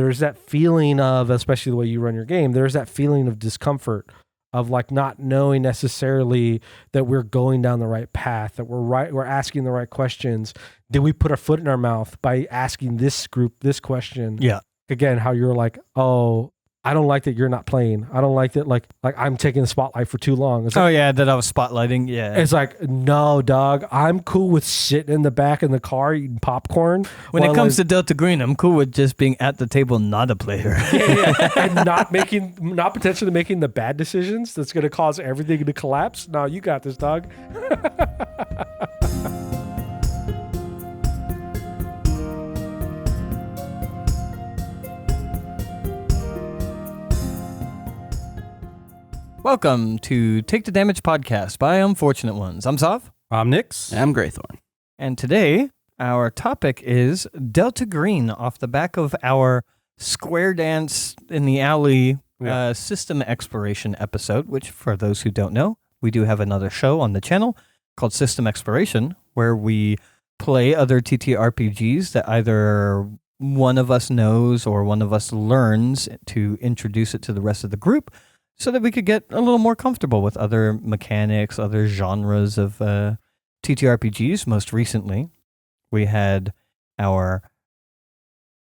there's that feeling of, especially the way you run your game, there's that feeling of discomfort of like not knowing necessarily that we're going down the right path, that we're asking the right questions. Did we put our foot in our mouth by asking this group this question? Yeah. Again, how you're like, oh, I don't like that you're not playing. I don't like that like I'm taking the spotlight for too long. It's like, that I was spotlighting. Yeah. It's like, no, dog. I'm cool with sitting in the back in the car eating popcorn. When it comes to Delta Green, I'm cool with just being at the table, not a player. And not potentially making the bad decisions that's going to cause everything to collapse. No, you got this, dog. Welcome to Take the Damage podcast by Unfortunate Ones. I'm Sov. I'm Nix. I'm Graythorn. And today, our topic is Delta Green off the back of our Square Dance in the Alley system exploration episode, which for those who don't know, we do have another show on the channel called System Exploration, where we play other TTRPGs that either one of us knows or one of us learns to introduce it to the rest of the group, so that we could get a little more comfortable with other mechanics, other genres of TTRPGs. Most recently, we had our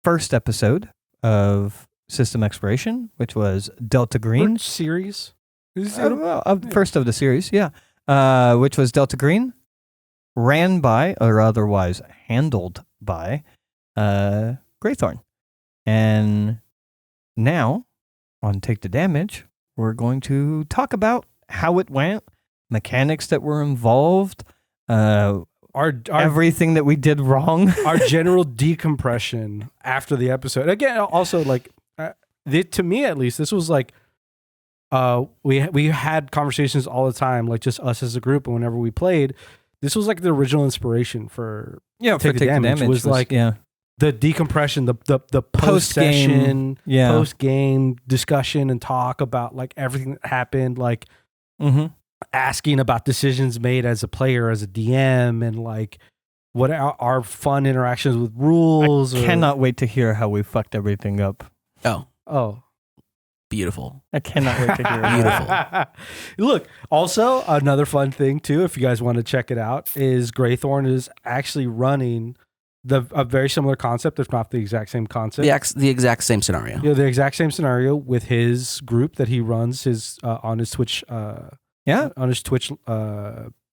first episode of System Exploration, which was Delta Green. Which series? First of the series, yeah. Which was Delta Green, ran by, or otherwise handled by, Graythorn. And now, on Take the Damage, we're going to talk about how it went, mechanics that were involved, everything that we did wrong. Our general decompression after the episode. Again, also, like, to me at least, this was like, we had conversations all the time, like just us as a group, and whenever we played, this was like the original inspiration for Take the Damage was like the decompression, the post-session, post-game discussion and talk about like everything that happened, like asking about decisions made as a player, as a DM, and like what our fun interactions with rules. I cannot wait to hear how we fucked everything up. Oh. Beautiful. I cannot wait to hear it. Beautiful. Look, also another fun thing too, if you guys want to check it out, is Graythorn is actually running a very similar concept, if not the exact same concept. The exact same scenario. Yeah, the exact same scenario with his group that he runs on his Twitch. On his Twitch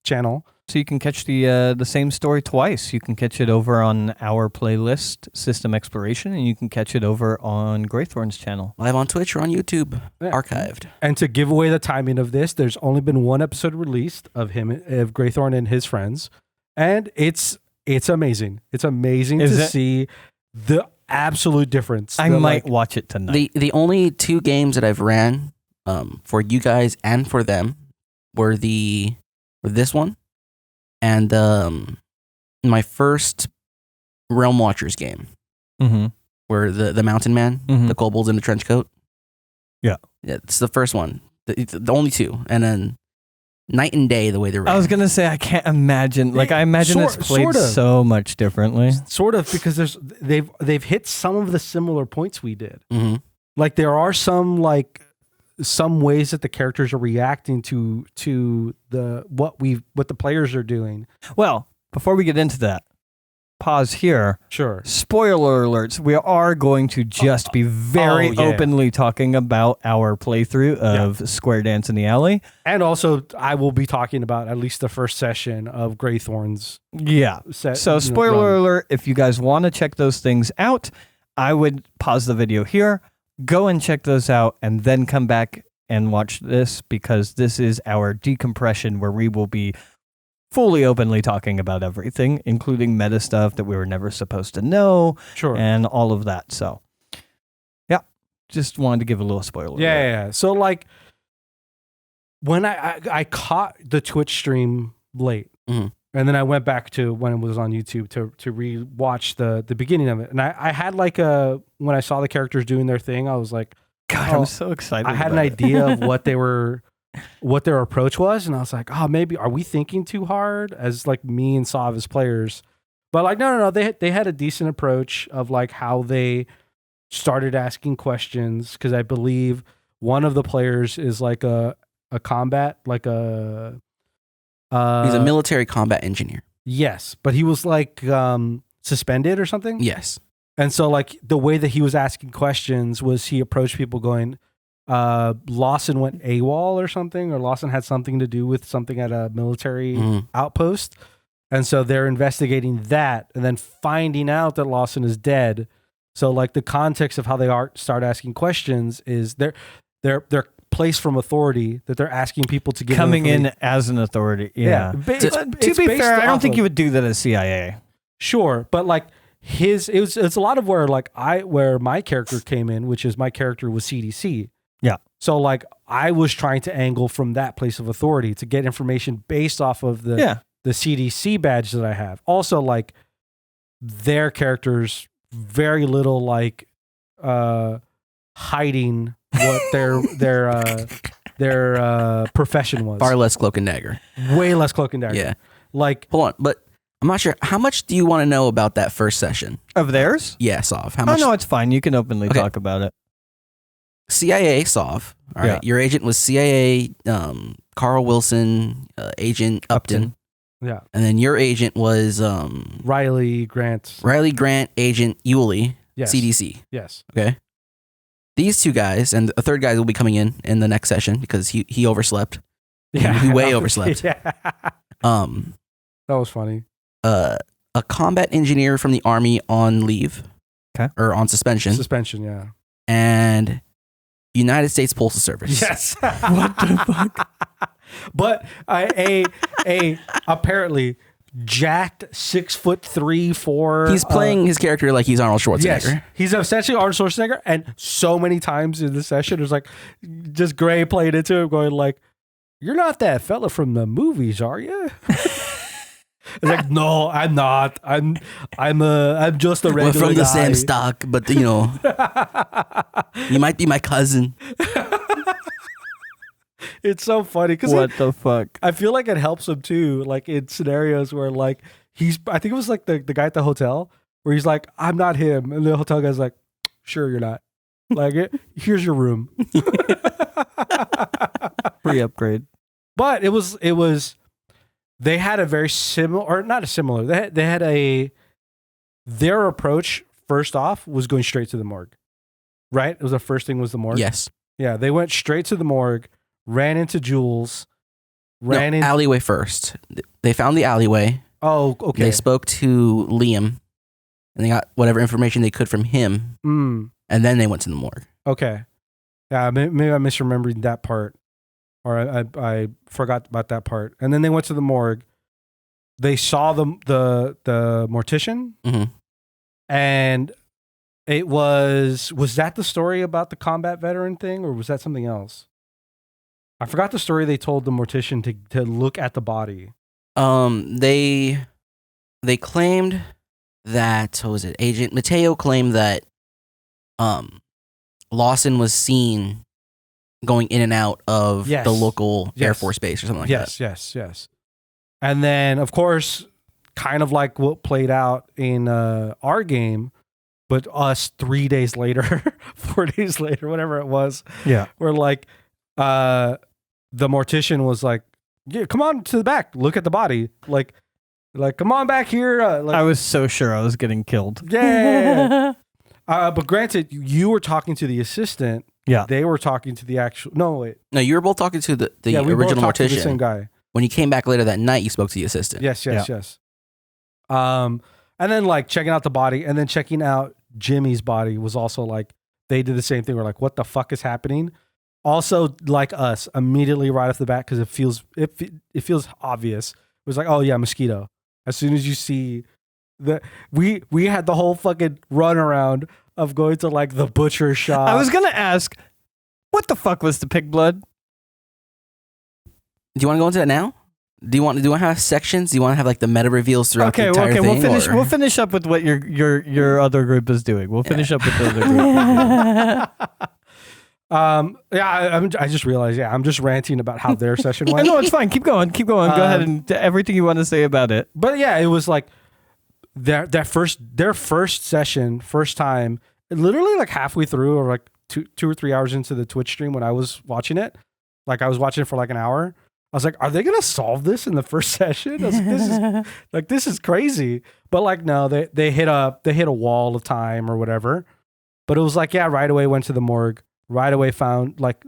channel. So you can catch the same story twice. You can catch it over on our playlist, System Exploration, and you can catch it over on Graythorn's channel. Live on Twitch or on YouTube, archived. And to give away the timing of this, there's only been one episode released of Graythorn and his friends, and it's amazing. It's amazing to see the absolute difference. I might watch it tonight. The only two games that I've ran for you guys and for them were this one and my first Realm Watchers game, where the mountain man, the kobolds in the trench coat. Yeah, it's the first one. The only two, and then night and day the way they're ran. I was gonna say I can't imagine. Like I imagine it's played so much differently. Sort of, because they've hit some of the similar points we did. Like there are some ways that the characters are reacting to what the players are doing. Well, before we get into that, pause here. Sure. Spoiler alerts. We are going to just be very openly talking about our playthrough of Square Dance in the Alley. And also, I will be talking about at least the first session of Graythorn's set. So spoiler alert, if you guys want to check those things out, I would pause the video here, go and check those out, and then come back and watch this, because this is our decompression where we will be fully openly talking about everything, including meta stuff that we were never supposed to know, and all of that. So, yeah, just wanted to give a little spoiler. Yeah. So, like, when I caught the Twitch stream late, and then I went back to when it was on YouTube to re-watch the beginning of it, and I had when I saw the characters doing their thing, I was like, God, I'm so excited. I had an idea of what their approach was, and I was like, oh, maybe are we thinking too hard as like me and Sov as players? But like, no, they had a decent approach of like how they started asking questions because I believe one of the players is like a combat, like a he's a military combat engineer. Yes, but he was like suspended or something. Yes. And so like the way that he was asking questions was he approached people going, Lawson went AWOL or something, or Lawson had something to do with something at a military outpost. And so they're investigating that and then finding out that Lawson is dead. So like the context of how they start asking questions is they're placed from authority that they're asking people to give coming in as an authority. Yeah. To be fair, I don't think you would do that as CIA. Sure, but like it's a lot of where my character came in, which is my character was CDC. Yeah. So like I was trying to angle from that place of authority to get information based off of the CDC badge that I have. Also like their characters very little like hiding what their profession was. Far less cloak and dagger. Way less cloak and dagger. Yeah. Like hold on, but I'm not sure. How much do you want to know about that first session? Of theirs? Yeah, Sov. How much? Oh, no, it's fine. You can openly talk about it. CIA Sov. All right. Your agent was CIA Carl Wilson, Agent Upton. Yeah. And then your agent was Riley Grant, Agent Yulee, yes. CDC. Yes. Okay. These two guys, and a third guy will be coming in the next session because he overslept. Yeah. He way overslept. Yeah. That was funny. A combat engineer from the Army on leave. Okay. Or on suspension. Suspension, yeah. And United States Postal Service. Yes. What the fuck? But apparently jacked 6'3", 4". He's playing his character like he's Arnold Schwarzenegger. Yes, he's essentially Arnold Schwarzenegger, and so many times in the session, there's like just Gray playing into him, going like, "You're not that fella from the movies, are you?" It's like, no, I'm not. I'm just a regular We're from the guy. same stock, but you know, you might be my cousin. It's so funny because what the fuck? I feel like it helps him too, like in scenarios where like I think it was like the guy at the hotel where he's like, "I'm not him," and the hotel guy's like, "Sure, you're not. Like, here's your room." Free upgrade. But it was. They had a very similar, or not a similar. They had their approach. First off, was going straight to the morgue. Right? It was the first thing was the morgue. Yes. Yeah, they went straight to the morgue, ran into Jules, alleyway first. They found the alleyway. Oh, okay. They spoke to Liam, and they got whatever information they could from him, and then they went to the morgue. Okay. Yeah, maybe I'm misremembering that part. Or I forgot about that part. And then they went to the morgue. They saw the mortician. Mm-hmm. And it was that the story about the combat veteran thing, or was that something else? I forgot the story they told the mortician to look at the body. They claimed that, what was it? Agent Mateo claimed that Lawson was seen going in and out of the local Air Force base or something like that. Yes. And then, of course, kind of like what played out in our game, but us 3 days later, 4 days later, whatever it was. Yeah. We're like, the mortician was like, "Yeah, come on to the back, look at the body. Like come on back here." I was so sure I was getting killed. Yeah. But granted, you were talking to the assistant. Yeah. They were talking to the actual... No, wait. No, you were both talking to the original mortician. To the same guy. When you came back later that night, you spoke to the assistant. Yes. And then like checking out the body, and then checking out Jimmy's body was also like, they did the same thing. We're like, what the fuck is happening? Also, like us, immediately right off the bat, because it feels obvious. It was like, oh yeah, mosquito. As soon as you see we had the whole fucking run around of going to like the butcher shop. I was gonna ask, what the fuck was the pig blood? Do you want to go into that now? Do you want to have sections? Do you want to have like the meta reveals throughout the entire thing? We'll finish up with what your other group is doing. We'll finish up with the other group. I just realized, I'm just ranting about how their session went. No, it's fine. Keep going. Go ahead and everything you want to say about it. But yeah, it was like their first session, first time, literally like halfway through, or like 2 or 3 hours into the Twitch stream when I was watching it, like I was watching it for like an hour. I was like, are they gonna solve this in the first session? I was like, this is crazy. But like, no, they hit a wall of time or whatever. But it was like, yeah, right away went to the morgue. Right away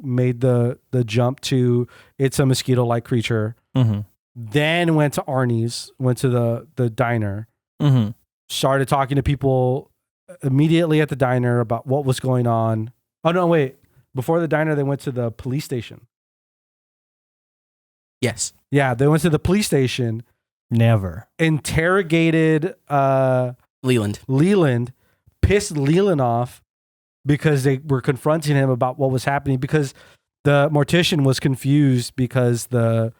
made the jump to it's a mosquito-like creature. Mm-hmm. Then went to Arnie's, went to the diner. Mm-hmm. Started talking to people immediately at the diner about what was going on. Oh no, wait. Before the diner, they went to the police station. Yes. Yeah, they went to the police station. Never. Interrogated Leland, pissed Leland off because they were confronting him about what was happening, because the mortician was confused because the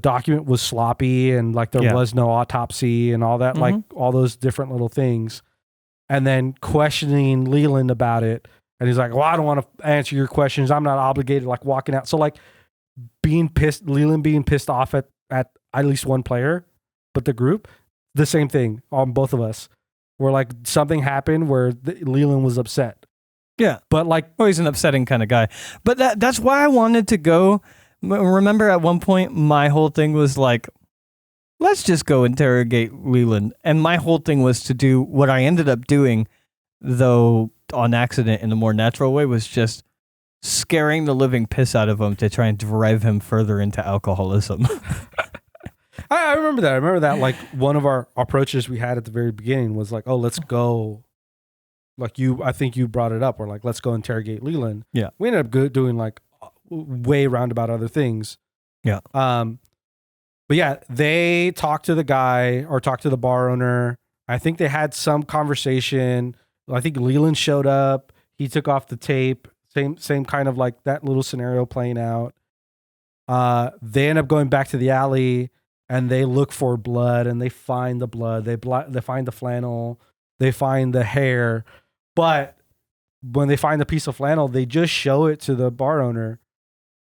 document was sloppy and like there was no autopsy and all that, like all those different little things. And then questioning Leland about it. And he's like, well, I don't want to answer your questions. I'm not obligated, like walking out. So like Leland being pissed off at least one player, but the group, the same thing on both of us. Where like something happened where Leland was upset. Yeah. But like, he's an upsetting kind of guy. But that's why I wanted to go. Remember at one point, my whole thing was like, let's just go interrogate Leland. And my whole thing was to do what I ended up doing, though on accident in a more natural way, was just scaring the living piss out of him to try and drive him further into alcoholism. I remember that. I remember that like one of our approaches we had at the very beginning was like, oh, let's go. Like I think you brought it up. We're like, let's go interrogate Leland. Yeah. We ended up doing like way roundabout other things. Yeah. But yeah, they talked to the guy or talked to the bar owner. I think they had some conversation. I think Leland showed up. He took off the tape. Same kind of like that little scenario playing out. They end up going back to the alley and they look for blood and they find the blood. They find the flannel. They find the hair. But when they find the piece of flannel, they just show it to the bar owner.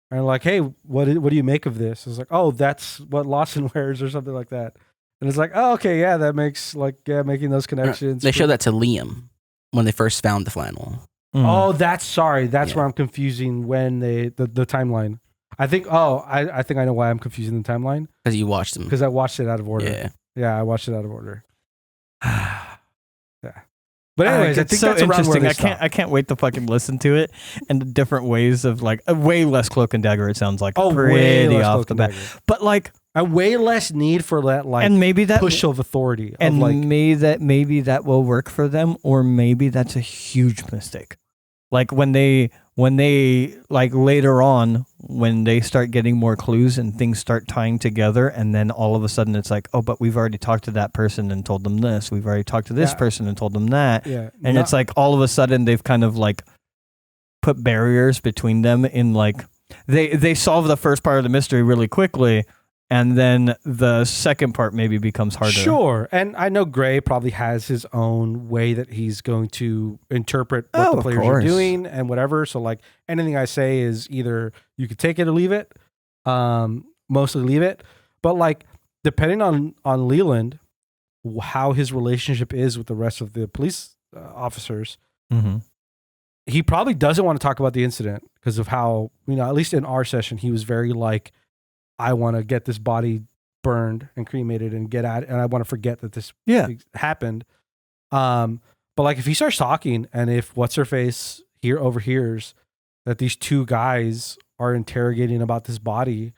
And like, hey, what do you make of this? It's like, oh, that's what Lawson wears or something like that. And it's like, oh, okay, yeah, that makes like, yeah, making those connections. They showed that to Liam when they first found the flannel. Oh, that's where I'm confusing when the timeline. I think I know why I'm confusing the timeline. Because you watched them. Because I watched it out of order. Yeah. Yeah, I watched it out of order. Yeah. But anyways, I think so that's around where interesting. they I can't wait to fucking listen to it and the different ways of like way less cloak and dagger. It sounds like pretty off the bat, but like a way less need for that like and maybe that push of authority. And like, maybe that will work for them, or maybe that's a huge mistake. Like when they like later on when they start getting more clues and things start tying together, and then all of a sudden it's like, oh, but we've already talked to that person and told them this. We've already talked to this person and told them that. Yeah. And it's like all of a sudden they've kind of like put barriers between them in like they solve the first part of the mystery really quickly. And then the second part maybe becomes harder. Sure. And I know Gray probably has his own way that he's going to interpret what the players are doing and whatever. So like anything I say is either you could take it or leave it. Mostly leave it. But like depending on Leland, how his relationship is with the rest of the police officers, he probably doesn't want to talk about the incident because of how, at least in our session, he was very like, I want to get this body burned and cremated and get at it, and I want to forget that this happened. But like if he starts talking and if what's her face here overhears that these two guys are interrogating about this body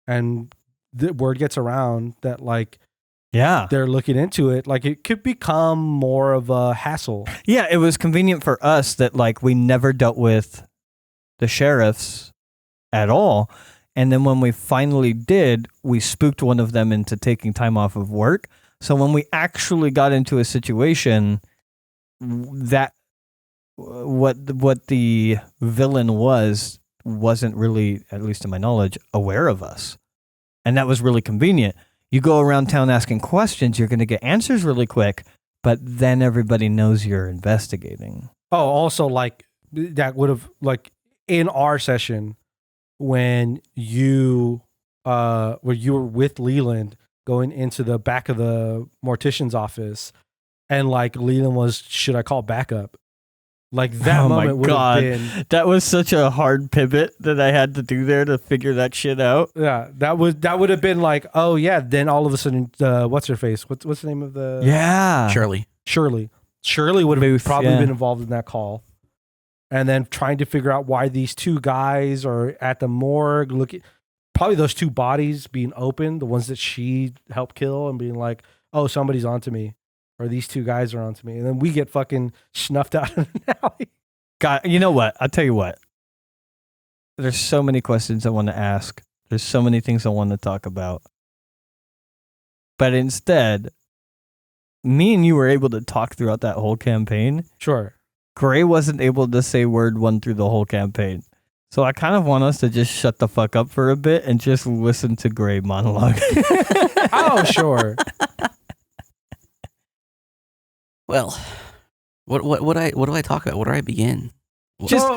and the word gets around that like they're looking into it, like it could become more of a hassle. Yeah, it was convenient for us that like we never dealt with the sheriffs at all. And then when we finally did, we spooked one of them into taking time off of work. So when we actually got into a situation that what the villain wasn't really, at least to my knowledge, aware of us. And that was really convenient. You go around town asking questions, you're going to get answers really quick, but then everybody knows you're investigating. Oh, also like that would have like in our session, when you were with Leland going into the back of the mortician's office and like Leland was, should I call backup? Like that moment would have been. That was such a hard pivot that I had to do there to figure that shit out. Yeah, that would have been like, oh yeah. Then all of a sudden, what's her face? What's the name of the? Yeah, Shirley would have probably been involved in that call, and then trying to figure out why these two guys are at the morgue looking. Probably those two bodies being open, the ones that she helped kill, and being like, oh, somebody's onto me. Or these two guys are onto me. And then we get fucking snuffed out of an alley. God, you know what? I'll tell you what. There's so many questions I want to ask. There's so many things I want to talk about. But instead, me and you were able to talk throughout that whole campaign. Sure. Gray wasn't able to say word one through the whole campaign. So I kind of want us to just shut the fuck up for a bit and just listen to Gray monologue. Oh, sure. Well, what do I talk about? Where do I begin? Just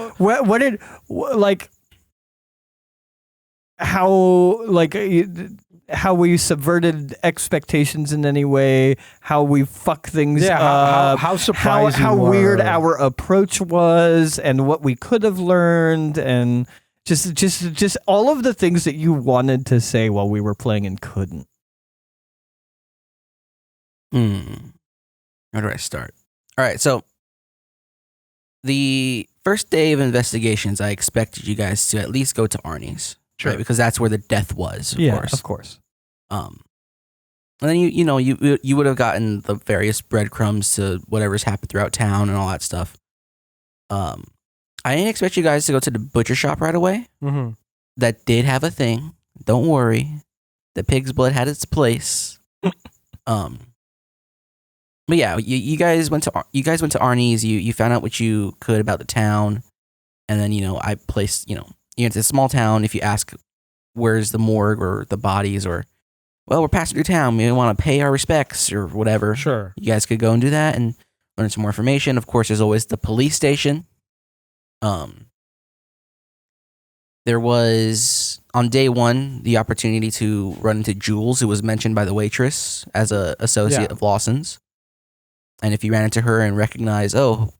how we subverted expectations in any way, how we fuck things up, how surprising, how weird our approach was, and what we could have learned, and just all of the things that you wanted to say while we were playing and couldn't. Where do I start? All right, so the first day of investigations, I expected you guys to at least go to Arnie's, sure, right? Because that's where the death was. Of course. And then you would have gotten the various breadcrumbs to whatever's happened throughout town and all that stuff. I didn't expect you guys to go to the butcher shop right away. Mm-hmm. That did have a thing. Don't worry, the pig's blood had its place. But yeah, you guys went to Arnie's. You found out what you could about the town, and then I placed it's a small town. If you ask where's the morgue or the bodies, or we're passing through town, we want to pay our respects or whatever. Sure, you guys could go and do that and learn some more information. Of course, there's always the police station. There was on day one the opportunity to run into Jules, who was mentioned by the waitress as a associate of Lawson's. And if you ran into her and recognized, her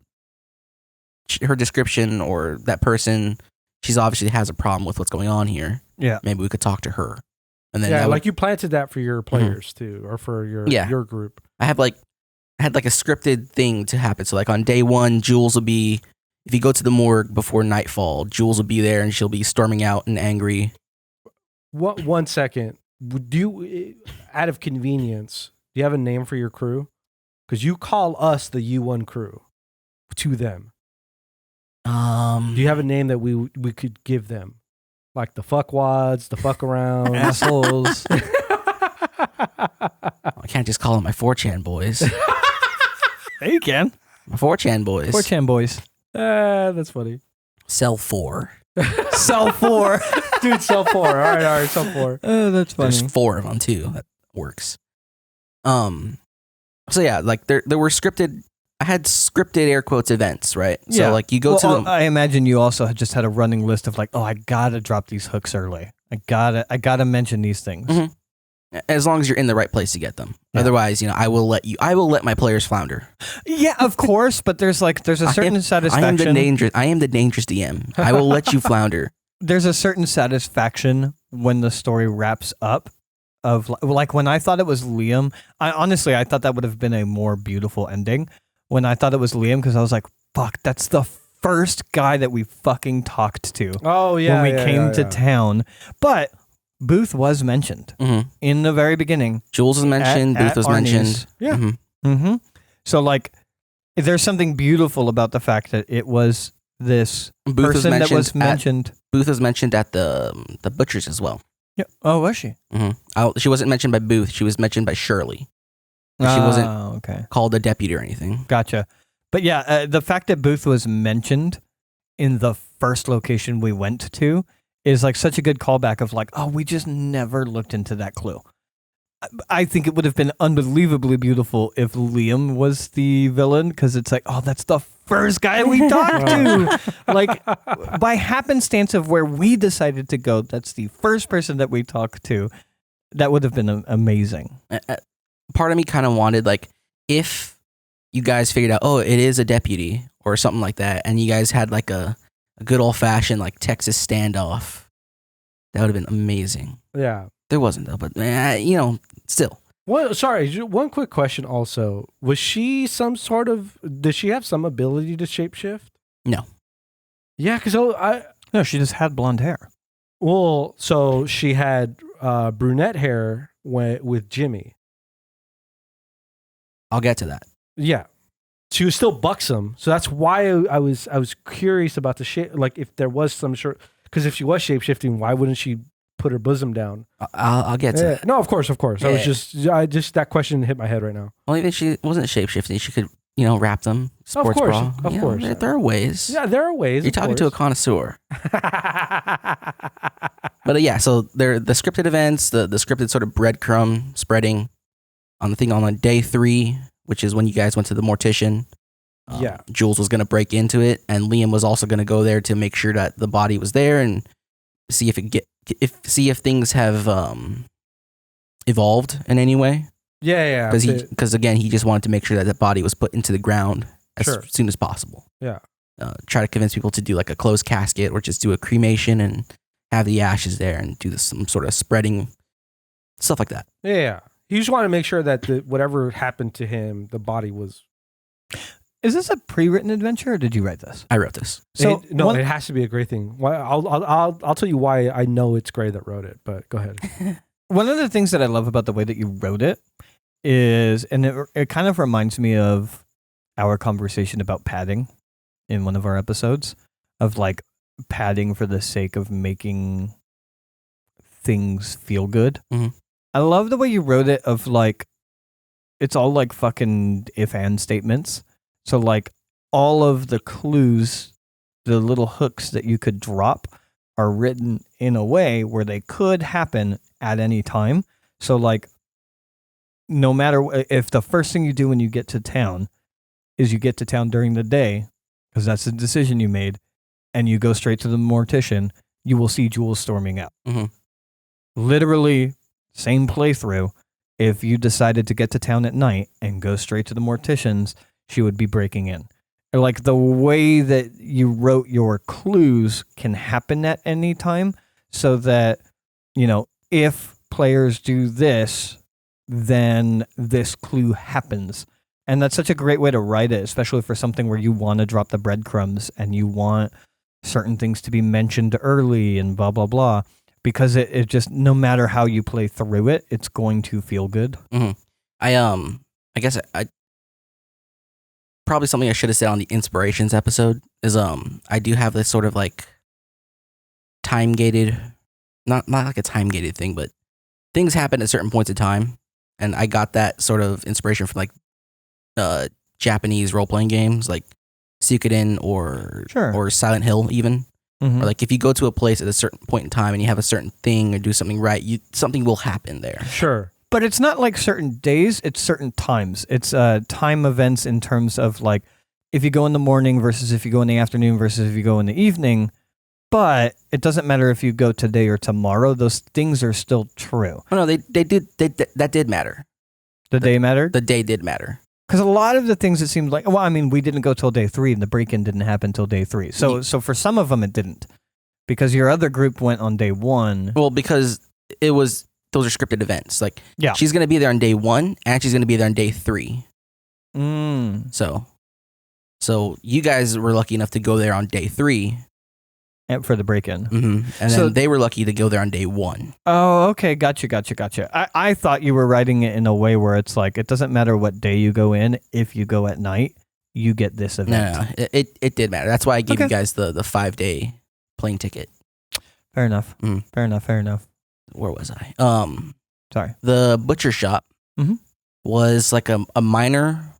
description or that person, she's obviously has a problem with what's going on here. Yeah. Maybe we could talk to her. And then you planted that for your players too, or for your group. I had like a scripted thing to happen. So like on day one, Jules will be, if you go to the morgue before nightfall, Jules will be there and she'll be storming out and angry. What? 1 second. Do you, out of convenience, do you have a name for your crew? Because you call us the U1 crew to them. Do you have a name that we could give them? Like the fuckwads, the fuck around, assholes. I can't just call them my 4chan boys. Yeah, you can. My 4chan boys. 4chan boys. That's funny. Cell 4. Cell 4. Dude, Cell 4. All right, Cell 4. Oh, that's funny. There's 4 of them too. That works. So yeah, like there were scripted. I had scripted air quotes events, right? Yeah. So like you go to them. I imagine you also just had a running list of like, oh, I gotta drop these hooks early. I gotta mention these things. Mm-hmm. As long as you're in the right place to get them. Yeah. Otherwise, I will let my players flounder. Yeah, of course, but there's a certain satisfaction. I am the dangerous DM. I will let you flounder. There's a certain satisfaction when the story wraps up. Of like when I thought it was Liam, I thought that would have been a more beautiful ending. When I thought it was Liam, because I was like, "Fuck, that's the first guy that we fucking talked to." Oh yeah, when we came to town. But Booth was mentioned in the very beginning. Jules was mentioned. Booth was mentioned. Yeah. Mm-hmm. So like, there's something beautiful about the fact that it was this person that was mentioned. Booth was mentioned at the butcher's as well. Yeah. Oh, was she? Mm-hmm. She wasn't mentioned by Booth. She was mentioned by Shirley. She wasn't called a deputy or anything. Gotcha. But yeah, the fact that Booth was mentioned in the first location we went to is like such a good callback of like, oh, we just never looked into that clue. I think it would have been unbelievably beautiful if Liam was the villain, because it's like, oh, that's the first guy we talked to. Like, by happenstance of where we decided to go, that's the first person that we talked to. That would have been amazing. Part of me kind of wanted, like, if you guys figured out, oh, it is a deputy, or something like that, and you guys had like a good old fashioned like Texas standoff. That would have been amazing. Yeah. There wasn't though, but still. Well, sorry, one quick question also. Was she did she have some ability to shapeshift? No. Yeah, because No, she just had blonde hair. Well, so she had brunette hair with Jimmy. I'll get to that. Yeah. She was still buxom. So that's why I was curious about the shape, like if there was some sort, because if she was shapeshifting, why wouldn't she put her bosom down? I'll get to that. No, of course. Yeah. I just that question hit my head right now. Well, even she wasn't shapeshifting. She could, wrap them. Sports of course, bra. of course. There are ways. Yeah, there are ways. You're talking to a connoisseur. But yeah, so the scripted events, the scripted sort of breadcrumb spreading on the thing on day 3, which is when you guys went to the mortician. Jules was going to break into it, and Liam was also going to go there to make sure that the body was there and see if things have evolved in any way. Yeah. Because again, he just wanted to make sure that the body was put into the ground as soon as possible. Yeah. Try to convince people to do like a closed casket or just do a cremation and have the ashes there and do some sort of spreading stuff like that. Yeah. He just wanted to make sure that whatever happened to him, the body was. Is this a pre-written adventure, or did you write this? I wrote this. So it has to be a Gray thing. I'll tell you why I know it's Gray that wrote it, but go ahead. One of the things that I love about the way that you wrote it is, and it kind of reminds me of our conversation about padding in one of our episodes, of like padding for the sake of making things feel good. Mm-hmm. I love the way you wrote it, of like, it's all like fucking if-and statements. So like all of the clues, the little hooks that you could drop are written in a way where they could happen at any time. So like, no matter if the first thing you do when you get to town is you get to town during the day, because that's the decision you made, and you go straight to the mortician, you will see Jules storming out. Mm-hmm. Literally, same playthrough. If you decided to get to town at night and go straight to the mortician's, she would be breaking in. Or like the way that you wrote your clues can happen at any time, so that, if players do this, then this clue happens. And that's such a great way to write it, especially for something where you want to drop the breadcrumbs and you want certain things to be mentioned early and blah, blah, blah. Because it just, no matter how you play through it, it's going to feel good. Mm-hmm. I guess I probably something I should have said on the inspirations episode is I do have this sort of like time gated, not like a time gated thing, but things happen at certain points in time, and I got that sort of inspiration from like Japanese role playing games like Suikoden or Silent Hill even. Mm-hmm. Or like if you go to a place at a certain point in time and you have a certain thing or do something right, something will happen there. Sure. But it's not like certain days, it's certain times. It's time events in terms of like if you go in the morning versus if you go in the afternoon versus if you go in the evening. But it doesn't matter if you go today or tomorrow. Those things are still true. Oh no, that did matter. The day mattered? The day did matter. Because a lot of the things it seemed like, we didn't go till day 3 and the break-in didn't happen till day 3. So for some of them it didn't. Because your other group went on day 1. Well, because those are scripted events. Like, yeah. She's going to be there on day 1 and she's going to be there on day 3. So you guys were lucky enough to go there on day 3. And for the break-in. Mm-hmm. And then they were lucky to go there on day 1. Oh, okay. Gotcha. I thought you were writing it in a way where it's like, it doesn't matter what day you go in. If you go at night, you get this event. No. It did matter. That's why I gave you guys the 5-day plane ticket. Fair enough. Fair enough. Where was I? Sorry. The butcher shop was like a minor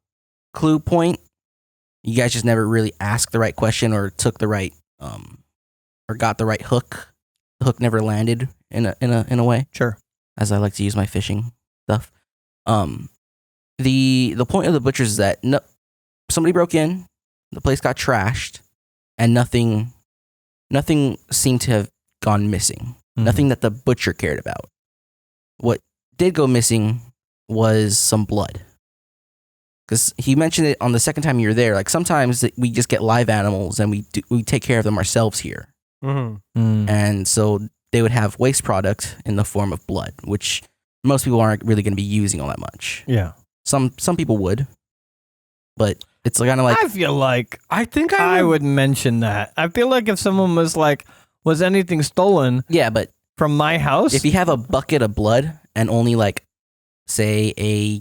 clue point. You guys just never really asked the right question or took the right or got the right hook. The hook never landed in a way. Sure. As I like to use my fishing stuff. The point of the butchers is that somebody broke in, the place got trashed, and nothing seemed to have gone missing. Mm-hmm. Nothing that the butcher cared about. What did go missing was some blood. Because he mentioned it on the second time you were there. Like sometimes we just get live animals and we take care of them ourselves here. And so they would have waste product in the form of blood, which most people aren't really going to be using all that much. Yeah. Some people would, but it's kind of like... I feel like I would mention that. I feel like if someone was like, was anything stolen? Yeah, but... From my house? If you have a bucket of blood and only like, say, a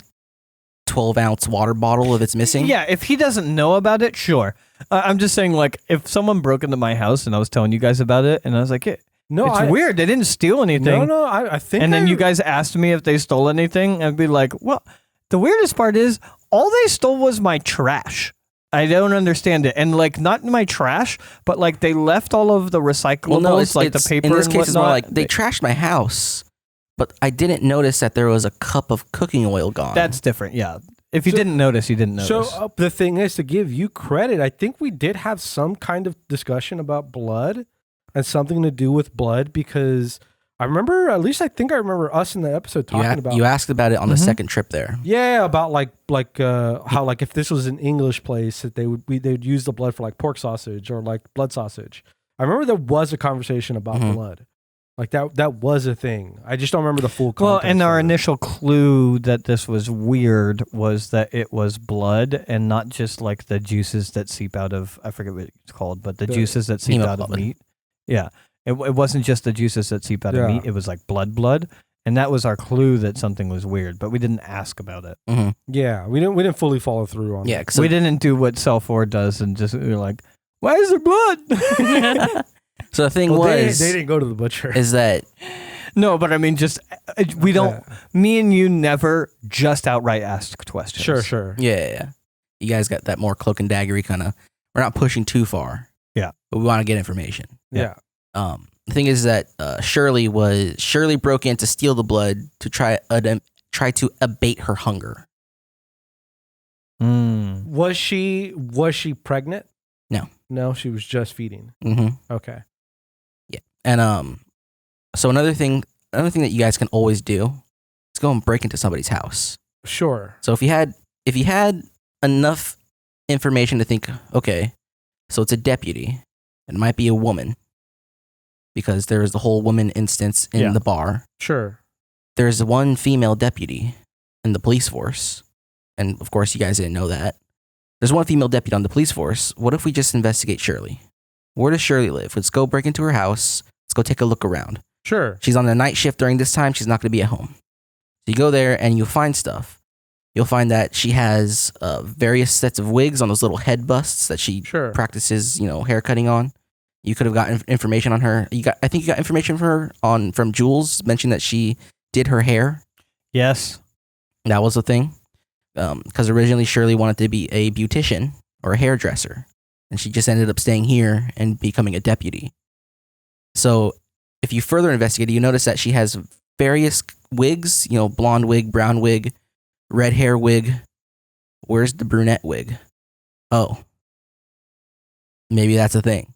12-ounce water bottle if it's missing. Yeah, if he doesn't know about it, sure. I'm just saying, like, if someone broke into my house and I was telling you guys about it, and I was like, it's weird. They didn't steal anything. No, I think. And then you guys asked me if they stole anything, I'd be like, well, the weirdest part is all they stole was my trash. I don't understand it. And like, not my trash, but like they left all of the recyclables, the paper. In this and case, it's more whatnot. like they trashed my house, but I didn't notice that there was a cup of cooking oil gone. That's different, yeah. If you didn't notice, you didn't notice. So the thing is, to give you credit, I think we did have some kind of discussion about blood and something to do with blood, because I remember, at least I think I remember us in the episode talking about. You asked about it on the second trip there. Yeah, about how like if this was an English place that they would use the blood for like pork sausage or like blood sausage. I remember there was a conversation about blood. Like that was a thing. I just don't remember the full context. Well, and our initial clue that this was weird was that it was blood and not just like the juices that seep out of, I forget what it's called, but the juices that seep out of meat. Yeah. It wasn't just the juices that seep out of meat. It was like blood. And that was our clue that something was weird, but we didn't ask about it. Yeah, we didn't fully follow through on it. Yeah, we didn't do what Cell 4 does and just we were like, why is there blood? So the thing they didn't go to the butcher. Is that... No, but I mean, just, we don't, me and you never just outright asked questions. Sure. Yeah. You guys got that more cloak and daggery kind of, we're not pushing too far. Yeah. But we want to get information. Yeah. The thing is that Shirley broke in to steal the blood to try to abate her hunger. Was she pregnant? No, she was just feeding. Okay. Yeah. And so another thing that you guys can always do is go and break into somebody's house. Sure. So if you had enough information to think, okay, so it's a deputy, it might be a woman, because there is the whole woman instance in the bar. Sure. There's one female deputy in the police force, and of course you guys didn't know that. There's one female deputy on the police force. What if we just investigate Shirley? Where does Shirley live? Let's go break into her house. Let's go take a look around. Sure. She's on the night shift during this time. She's not going to be at home. So you go there and you'll find stuff. You'll find that she has various sets of wigs on those little head busts that she practices, hair cutting on. You could have gotten information on her. I think you got information from Jules, mentioned that she did her hair. Yes. That was the thing. Because originally Shirley wanted to be a beautician or a hairdresser, and she just ended up staying here and becoming a deputy. So if you further investigate, you notice that she has various wigs, blonde wig, brown wig, red hair wig. Where's the brunette wig? Oh, maybe that's a thing.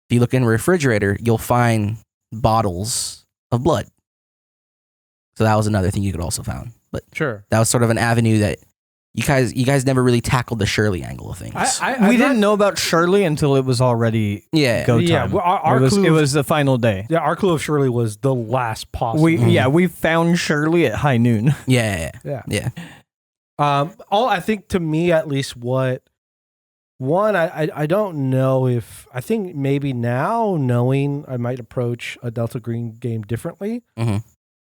If you look in the refrigerator, you'll find bottles of blood. So that was another thing you could also found. But that was sort of an avenue that you guys never really tackled the Shirley angle of things. We didn't know about Shirley until it was already go time. Yeah, well, it was the final day. Yeah, our clue of Shirley was the last possible. We found Shirley at high noon. Yeah. I think, to me at least, I don't know if, I think maybe now knowing I might approach a Delta Green game differently,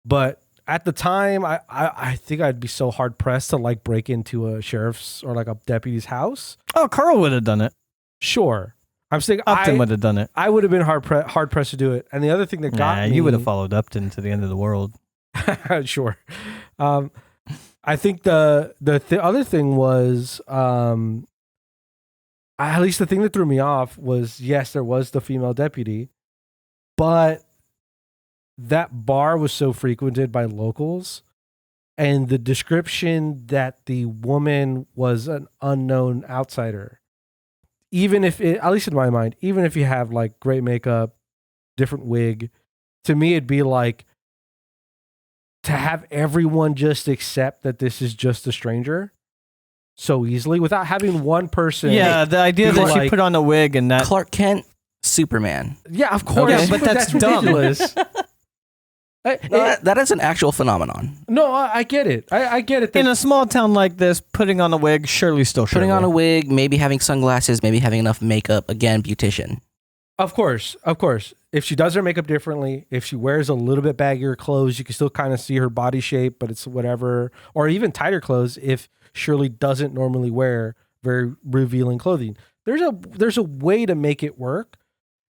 but at the time, I think I'd be so hard pressed to like break into a sheriff's or like a deputy's house. Oh, Carl would have done it. Sure, I'm saying Upton would have done it. I would have been hard pressed to do it. And the other thing that got me, you would have followed Upton to the end of the world. Sure. I think the other thing was, at least the thing that threw me off was, yes, there was the female deputy, but that bar was so frequented by locals, and the description that the woman was an unknown outsider, even if it, at least in my mind, even if you have like great makeup, different wig, to me it'd be like to have everyone just accept that this is just a stranger. so easily without having one person. Yeah, the idea that like, she put on a wig and that Clark Kent, Superman. Yeah, of course. Okay, but that's dumb. ridiculous. That is an actual phenomenon. No, I get it. I get it. In a small town like this, putting on a wig, Shirley's still Shirley. Putting on a wig, maybe having sunglasses, maybe having enough makeup. Again, beautician. Of course. If she does her makeup differently, if she wears a little bit baggier clothes, you can still kind of see her body shape, but it's whatever. Or even tighter clothes if Shirley doesn't normally wear very revealing clothing. There's a way to make it work.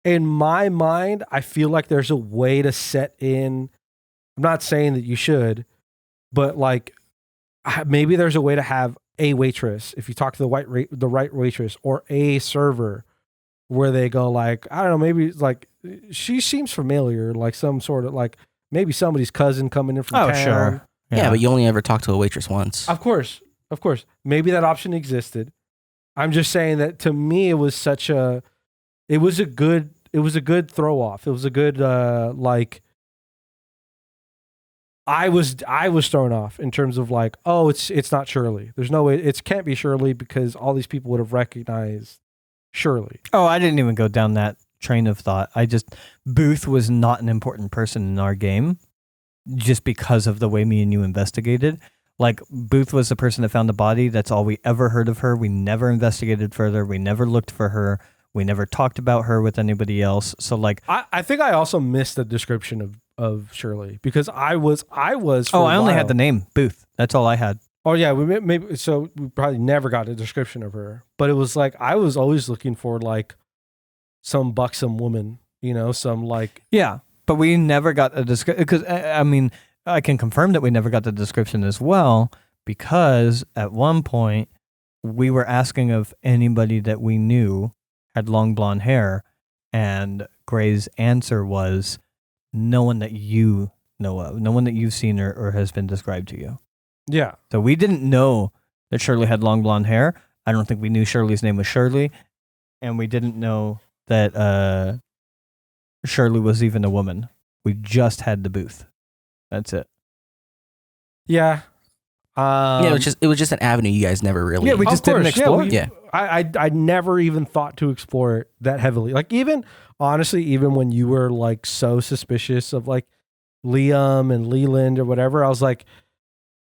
In my mind, I feel like there's a way to set in. I'm not saying that you should, but like maybe there's a way to have a waitress, if you talk to the right waitress, or a server, where they go like, I don't know, maybe like she seems familiar, like some sort of like maybe somebody's cousin coming in from town. Sure. Yeah, but you only ever talk to a waitress once. Of course. Maybe that option existed. I'm just saying that to me, it was a good throw off. It was a good I was thrown off in terms of like, oh, it's not Shirley. There's no way it can't be Shirley because all these people would have recognized Shirley. Oh, I didn't even go down that train of thought. Booth was not an important person in our game just because of the way me and you investigated. Like, Booth was the person that found the body. That's all we ever heard of her. We never investigated further. We never looked for her. We never talked about her with anybody else. So, like, I think I also missed the description of Shirley because I was. I only had the name Booth. That's all I had. Oh yeah, we probably never got a description of her. But it was like I was always looking for like some buxom woman, some like but we never got a description because I mean I can confirm that we never got the description as well because at one point we were asking if anybody that we knew had long blonde hair, and Gray's answer was no one that you know of, no one that you've seen or has been described to you. Yeah. So we didn't know that Shirley had long blonde hair. I don't think we knew Shirley's name was Shirley, and we didn't know that Shirley was even a woman. We just had the Booth. That's it. Yeah. It was just an avenue you guys never really. Yeah, we just didn't explore. Yeah. I never even thought to explore it that heavily. Like even when you were like so suspicious of like Liam and Leland or whatever, I was like,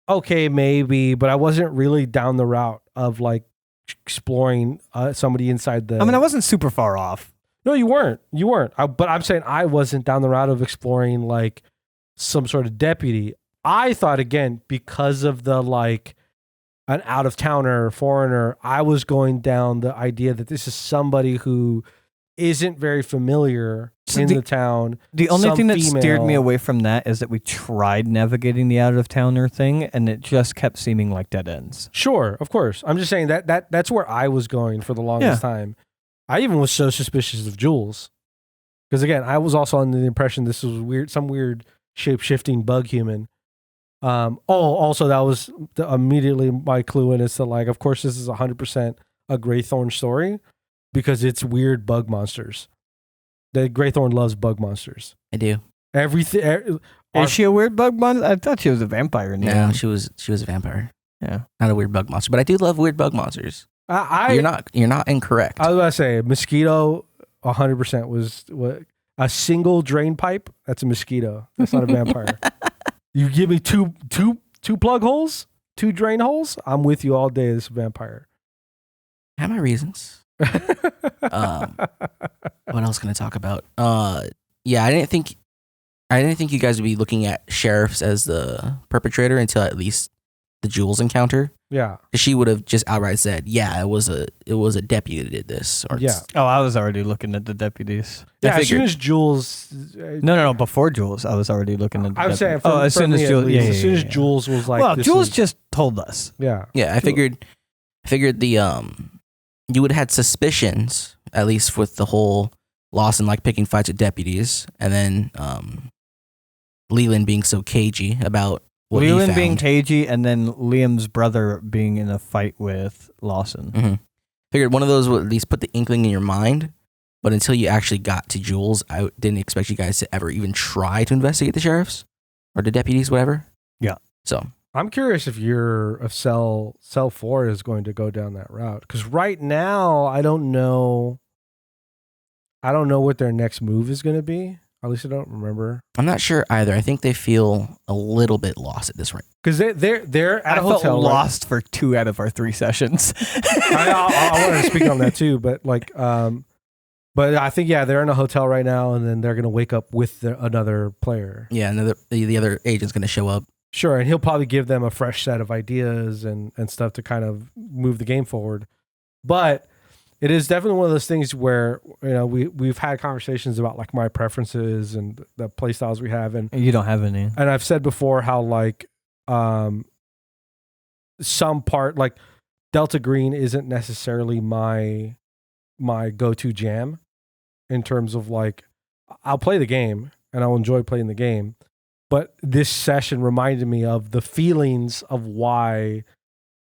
okay, maybe, but I wasn't really down the route of like exploring somebody inside the. I mean, I wasn't super far off. No, you weren't. But I'm saying I wasn't down the route of exploring like some sort of deputy. I thought again because of the like an out of towner foreigner, I was going down the idea that this is somebody who isn't very familiar in the town. The only thing that steered me away from that is that we tried navigating the out of towner thing and it just kept seeming like dead ends. Sure, of course. I'm just saying that's where I was going for the longest time. I even was so suspicious of Jules. Because again, I was also under the impression this was weird, some weird shape-shifting bug human. Also that was immediately my clue in. It's that like, of course, this is 100% a Greythorn story because it's weird bug monsters. The Greythorn loves bug monsters. I do. Everything. Is she a weird bug monster? I thought she was a vampire. No, she was a vampire. Yeah, not a weird bug monster, but I do love weird bug monsters. You're not incorrect. I was about to say mosquito. 100% was what a single drain pipe. That's a mosquito. That's not a vampire. You give me two plug holes, 2 drain holes. I'm with you all day. This vampire. I have my reasons. What else can I talk about? Yeah, I didn't think you guys would be looking at sheriffs as the perpetrator until at least the Jules encounter. Yeah, she would have just outright said, "Yeah, it was a deputy that did this." Or Oh, I was already looking at the deputies. Yeah, as soon as Jules. No. Before Jules, I was already looking at. I was saying, as soon as Jules. Yeah, as soon as Jules was like, well, Jules just told us. Yeah. Yeah, I figured the you would have had suspicions at least with the whole Lawson like picking fights with deputies, and then Leland being so cagey about. Leland being cagey, and then Liam's brother being in a fight with Lawson. Mm-hmm. Figured one of those would at least put the inkling in your mind, but until you actually got to Jules, I didn't expect you guys to ever even try to investigate the sheriffs or the deputies, whatever. Yeah. So I'm curious if Cell 4 is going to go down that route, because right now I don't know what their next move is going to be. At least I don't remember. I'm not sure either. I think they feel a little bit lost at this rate. Because they're at a hotel. Felt lost for 2 out of our 3 sessions. I wanted to speak on that too, but but I think they're in a hotel right now, and then they're gonna wake up with another player. Yeah, and the other agent's gonna show up. Sure, and he'll probably give them a fresh set of ideas and stuff to kind of move the game forward. But it is definitely one of those things where, we've had conversations about like my preferences and the play styles we have, and you don't have any. And I've said before how some part like Delta Green isn't necessarily my go-to jam in terms of like I'll play the game and I'll enjoy playing the game, but this session reminded me of the feelings of why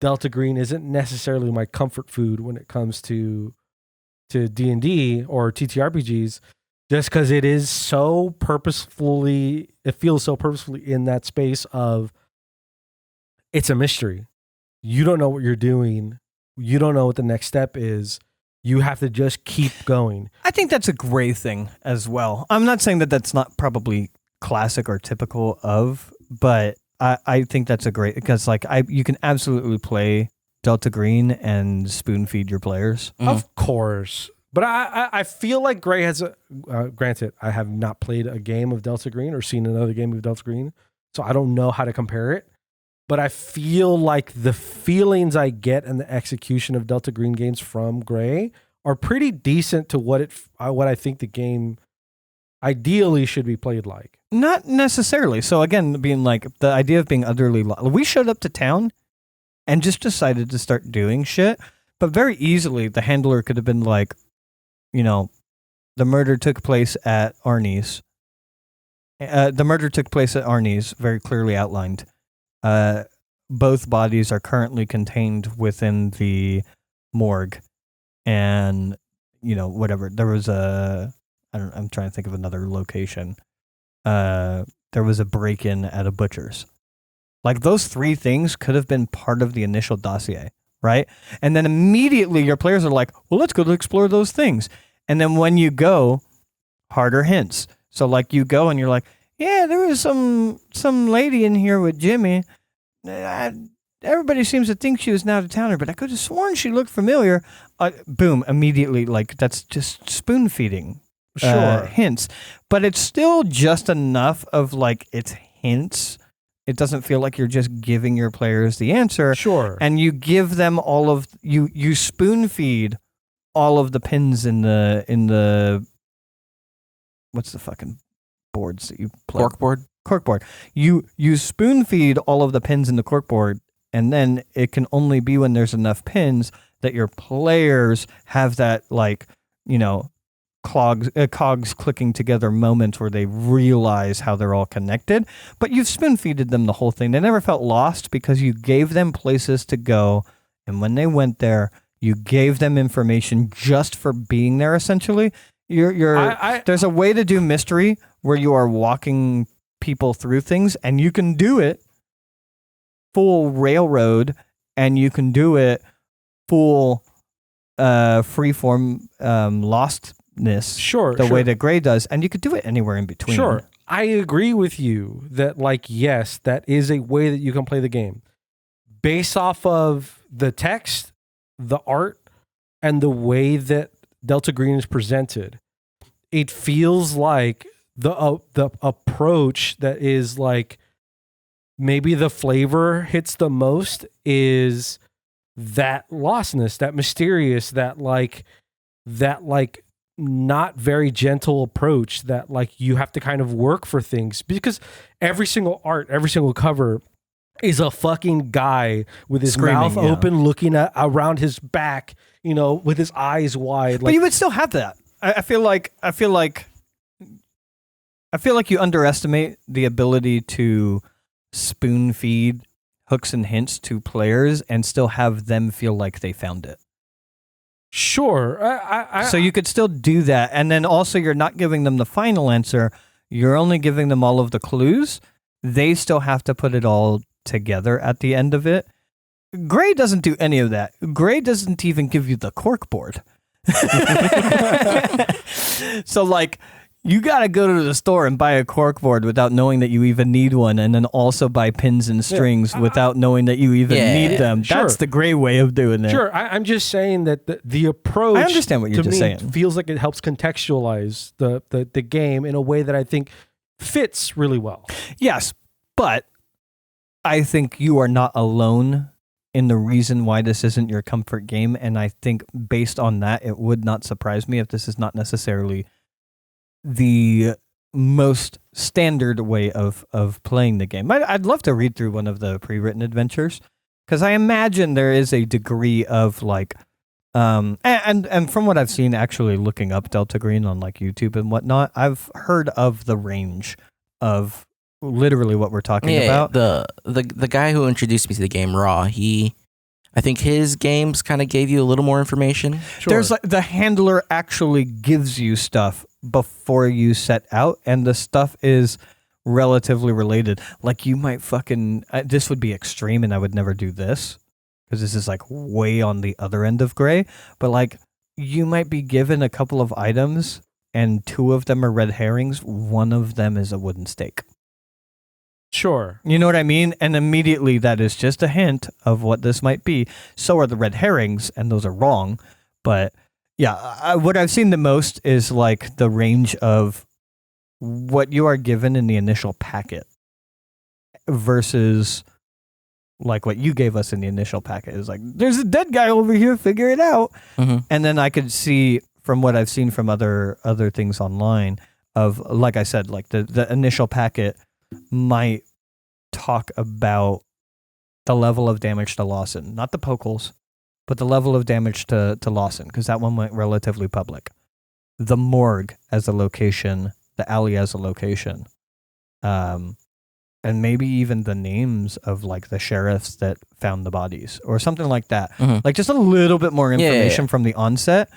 Delta Green isn't necessarily my comfort food when it comes to D&D or TTRPGs, just because it feels so purposefully in that space of it's a mystery. You don't know what you're doing. You don't know what the next step is. You have to just keep going. I think that's a great thing as well. I'm not saying that that's not probably classic or typical of, but I think that's a great, because like you can absolutely play Delta Green and spoon feed your players. Of course. But I feel like Gray has granted, I have not played a game of Delta Green or seen another game of Delta Green, so I don't know how to compare it. But I feel like the feelings I get and the execution of Delta Green games from Gray are pretty decent to what I think the game ideally should be played like. Not necessarily. So again, being like the idea of being utterly lost. We showed up to town and just decided to start doing shit, but very easily the handler could have been like, the murder took place at Arnie's. Very clearly outlined. Both bodies are currently contained within the morgue, and whatever. There was I'm trying to think of another location. There was a break-in at a butcher's. Like those 3 things could have been part of the initial dossier, right? And then immediately your players are like, well, let's go to explore those things. And then when you go, harder hints. So like you go and you're like, yeah, there was some lady in here with Jimmy. Everybody seems to think she was an out-of-towner, but I could have sworn she looked familiar. Boom, immediately, like that's just spoon-feeding. Sure. Hints. But it's still just enough of like it's hints. It doesn't feel like you're just giving your players the answer. Sure. And you give them all of you spoon feed all of the pins in the what's the fucking boards that you play? Corkboard. You spoon feed all of the pins in the corkboard, and then it can only be when there's enough pins that your players have that cogs clicking together moment where they realize how they're all connected. But you've spoon-feeded them the whole thing. They never felt lost because you gave them places to go, and when they went there, you gave them information just for being there, essentially. There's a way to do mystery where you are walking people through things, and you can do it full railroad, and you can do it full freeform lostness. Sure. The way that Gray does, and you could do it anywhere in between. Sure. I agree with you that, like, yes, that is a way that you can play the game. Based off of the text, the art, and the way that Delta Green is presented, it feels like the approach that is like maybe the flavor hits the most is that lostness, that mysterious, that not very gentle approach that like you have to kind of work for things, because every single art, every single cover is a fucking guy with his mouth open, looking around his back, with his eyes wide. But you would still have that. I feel like you underestimate the ability to spoon feed hooks and hints to players and still have them feel like they found it. Sure. So you could still do that. And then also you're not giving them the final answer. You're only giving them all of the clues. They still have to put it all together at the end of it. Gray doesn't do any of that. Gray doesn't even give you the cork board. So like, you got to go to the store and buy a cork board without knowing that you even need one, and then also buy pins and strings without knowing that you even need them. Sure. That's the Gray way of doing it. Sure, I'm just saying that the approach, I understand what you're just saying, feels like it helps contextualize the game in a way that I think fits really well. Yes, but I think you are not alone in the reason why this isn't your comfort game, and I think based on that, it would not surprise me if this is not necessarily the most standard way of playing the game. I'd love to read through one of the pre-written adventures, because I imagine there is a degree of like, and from what I've seen, actually looking up Delta Green on like YouTube and whatnot, I've heard of the range of literally what we're talking about. The guy who introduced me to the game, Raw, I think his games kind of gave you a little more information. Sure. There's like, the handler actually gives you stuff before you set out, and the stuff is relatively related. Like you might this would be extreme, and I would never do this because this is like way on the other end of Gray. But like you might be given a couple of items, and 2 of them are red herrings. 1 of them is a wooden stake. Sure. You know what I mean? And immediately that is just a hint of what this might be. So are the red herrings, and those are wrong. But yeah, what I've seen the most is like the range of what you are given in the initial packet versus like what you gave us in the initial packet. Is like, there's a dead guy over here, figure it out. Mm-hmm. And then I could see from what I've seen from other things online of, like I said, like the initial packet might talk about the level of damage to Lawson, not the poke holes, but the level of damage to Lawson, because that one went relatively public. The morgue as a location, the alley as a location, and maybe even the names of like the sheriffs that found the bodies or something like that. Mm-hmm. Like just a little bit more information from the onset,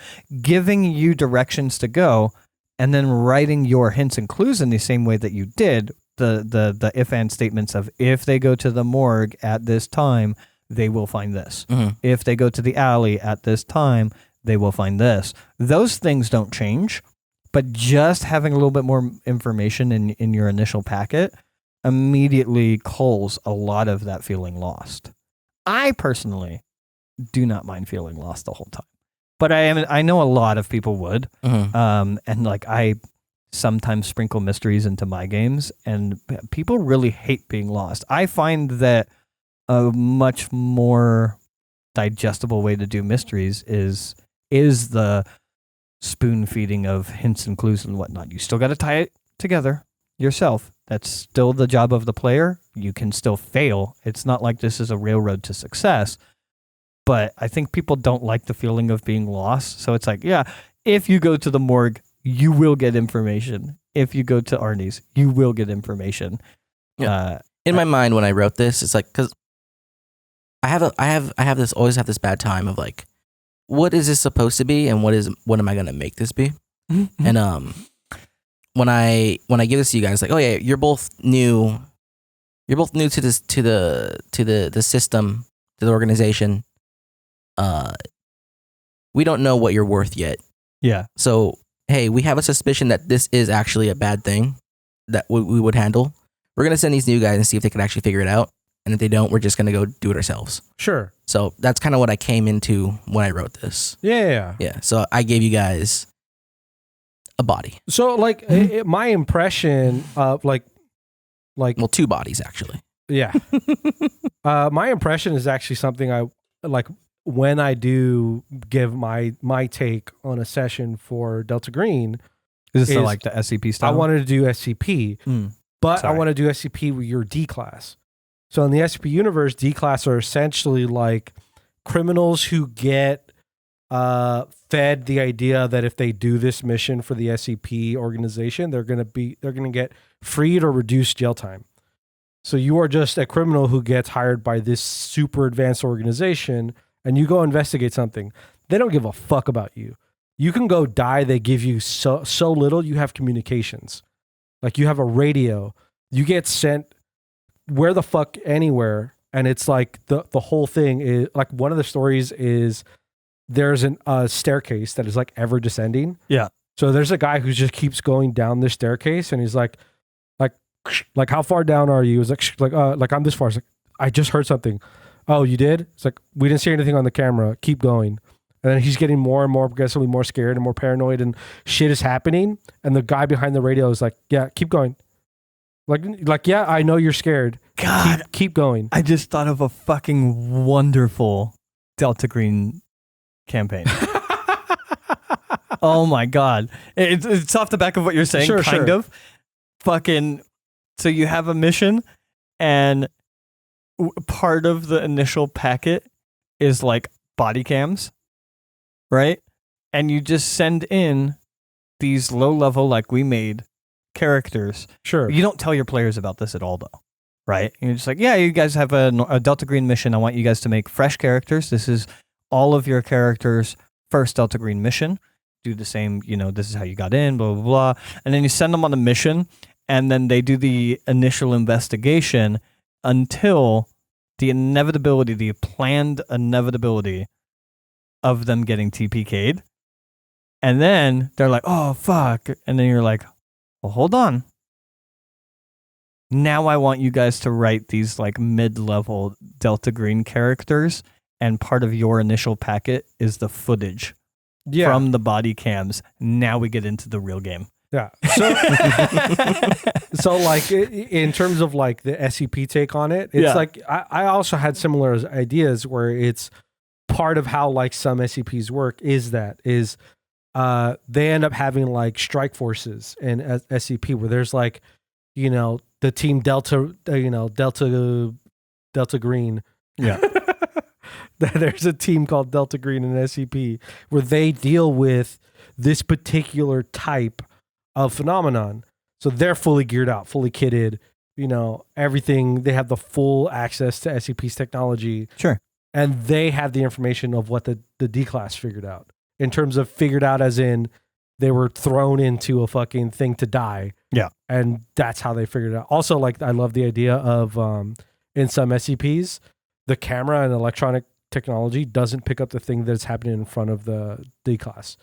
giving you directions to go, and then writing your hints and clues in the same way that you did. The if-and statements of, if they go to the morgue at this time, they will find this. Mm-hmm. If they go to the alley at this time, they will find this. Those things don't change, but just having a little bit more information in your initial packet immediately culls a lot of that feeling lost. I personally do not mind feeling lost the whole time, but I know a lot of people would. Mm-hmm. And like I sometimes sprinkle mysteries into my games, and people really hate being lost. I find that a much more digestible way to do mysteries is the spoon feeding of hints and clues and whatnot. You still got to tie it together yourself. That's still the job of the player. You can still fail. It's not like this is a railroad to success, but I think people don't like the feeling of being lost. So it's like, yeah, if you go to the morgue, you will get information. If you go to Arnie's, you will get information. Yeah. In my mind, when I wrote this, it's like, because always have this bad time of like, what is this supposed to be, and what am I gonna make this be? Mm-hmm. And when I give this to you guys, like, oh yeah, you're both new to this to the system, to the organization. We don't know what you're worth yet. Yeah. So hey, we have a suspicion that this is actually a bad thing that we would handle. We're going to send these new guys and see if they can actually figure it out. And if they don't, we're just going to go do it ourselves. Sure. So that's kind of what I came into when I wrote this. Yeah. Yeah. So I gave you guys a body. So like my impression of like, well, 2 bodies actually. Yeah. My impression is actually something I like. When I do give my take on a session for Delta Green, is this like the SCP style? I wanted to do SCP, but I want to do SCP with your D class. So in the SCP universe, D class are essentially like criminals who get fed the idea that if they do this mission for the SCP organization, they're gonna get freed or reduced jail time. So you are just a criminal who gets hired by this super advanced organization, and you go investigate something. They don't give a fuck about you. You can go die. They give you so little. You have communications. Like you have a radio. You get sent where the fuck anywhere. And it's like the whole thing is like one of the stories is there's a staircase that is like ever descending. Yeah. So there's a guy who just keeps going down this staircase, and he's like how far down are you? It's like I'm this far. It's like, I just heard something. Oh, you did? It's like, we didn't see anything on the camera. Keep going. And then he's getting more and more progressively more scared and more paranoid, and shit is happening. And the guy behind the radio is like, yeah, keep going. Like, yeah, I know you're scared. God, keep going. I just thought of a fucking wonderful Delta Green campaign. Oh my God. It's off the back of what you're saying, kind of. Fucking, so you have a mission, and part of the initial packet is like body cams, right? And you just send in these low level, like we made characters. Sure. You don't tell your players about this at all, though, right? You're just like, yeah, you guys have a Delta Green mission. I want you guys to make fresh characters. This is all of your characters' first Delta Green mission. Do the same, this is how you got in, blah, blah, blah. And then you send them on the mission, and then they do the initial investigation until the planned inevitability of them getting TPK'd. And then they're like, oh, fuck. And then you're like, well, hold on. Now I want you guys to write these like mid-level Delta Green characters, and part of your initial packet is the footage from the body cams. Now we get into the real game. Yeah. So like in terms of like the SCP take on it, it's like I also had similar ideas where it's part of how like some SCPs work is they end up having like strike forces in SCP where there's like, the team Delta Green. Yeah. There's a team called Delta Green in SCP where they deal with this particular type of phenomenon. So they're fully geared out, fully kitted, everything. They have the full access to SCP's technology. Sure. And they have the information of what the D-class figured out. In terms of figured out as in they were thrown into a fucking thing to die. Yeah. And that's how they figured it out. Also, like, I love the idea of in some SCPs, the camera and electronic technology doesn't pick up the thing that's happening in front of the D-class.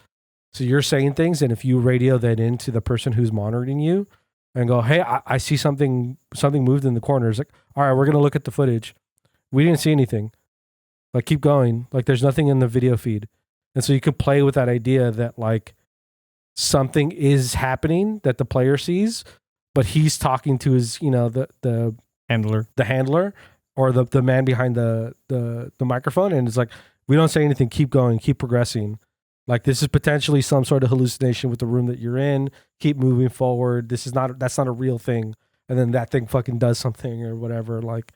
So you're saying things, and if you radio that into the person who's monitoring you and go, hey, I see something moved in the corner. It's like, all right, we're going to look at the footage. We didn't see anything. Like, keep going. Like, there's nothing in the video feed. And so you could play with that idea that, like, something is happening that the player sees, but he's talking to his, the handler or the man behind the microphone. And it's like, we don't say anything. Keep going. Keep progressing. Like, this is potentially some sort of hallucination with the room that you're in. Keep moving forward. That's not a real thing. And then that thing fucking does something or whatever. Like,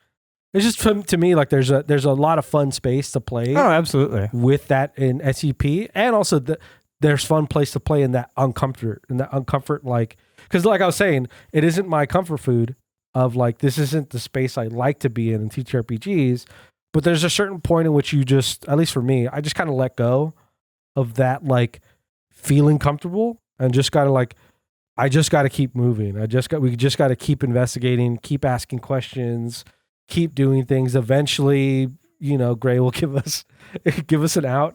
it's just, to me, like, there's a lot of fun space to play. Oh, absolutely. With that in SCP. And also there's fun place to play in that uncomfort, like, because like I was saying, it isn't my comfort food of like, this isn't the space I like to be in TTRPGs, but there's a certain point in which you just, at least for me, I just kind of let go of that, like, feeling comfortable and just gotta like, I just got to keep moving. We just got to keep investigating, keep asking questions, keep doing things. Eventually, Gray will give us an out.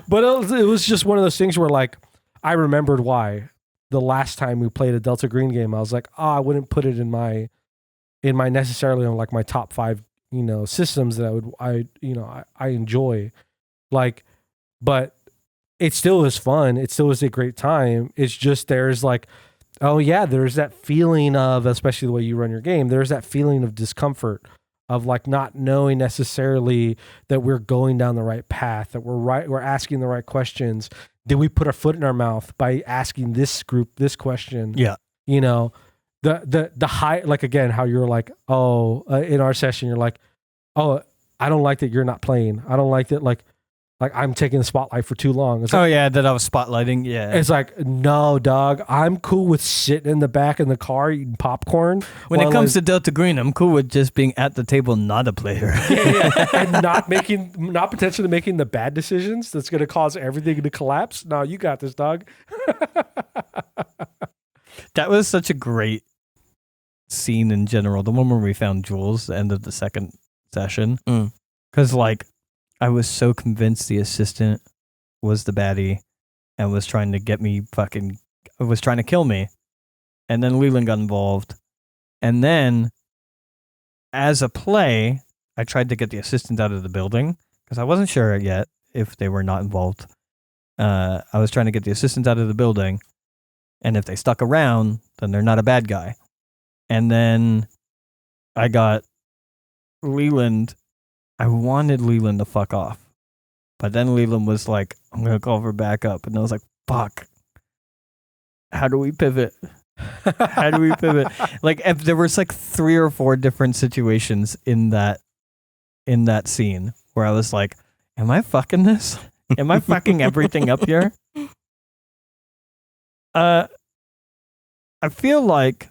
But it was just one of those things where, like, I remembered why the last time we played a Delta Green game, I was like, I wouldn't put it in my necessarily on like my top 5, systems that I enjoy. Like, but it still is fun. It still is a great time. It's just there's like, oh yeah, there's that feeling of, especially the way you run your game, there's that feeling of discomfort of like not knowing necessarily that we're going down the right path, that we're asking the right questions. Did we put our foot in our mouth by asking this group this question? Yeah. The high, like, again, how you're like, in our session, you're like, oh, I don't like that you're not playing. I don't like that, like I'm taking the spotlight for too long. It's like, that I was spotlighting. Yeah. It's like, no, dog, I'm cool with sitting in the back in the car eating popcorn. When it comes to Delta Green, I'm cool with just being at the table, not a player. And not potentially making the bad decisions that's going to cause everything to collapse. No, you got this, dog. That was such a great scene in general, the one where we found Jules, the end of the second session. Because, like, I was so convinced the assistant was the baddie and was trying to get me was trying to kill me. And then Leland got involved. And then, as a play, I tried to get the assistant out of the building because I wasn't sure yet if they were not involved. I was trying to get the assistant out of the building. And if they stuck around, then they're not a bad guy. And then I got Leland. I wanted Leland to fuck off. But then Leland was like, I'm going to call for backup. And I was like, fuck. How do we pivot? How do we pivot? Like, if there was like 3 or 4 different situations in that scene where I was like, am I fucking this? Am I fucking everything up here? I feel like,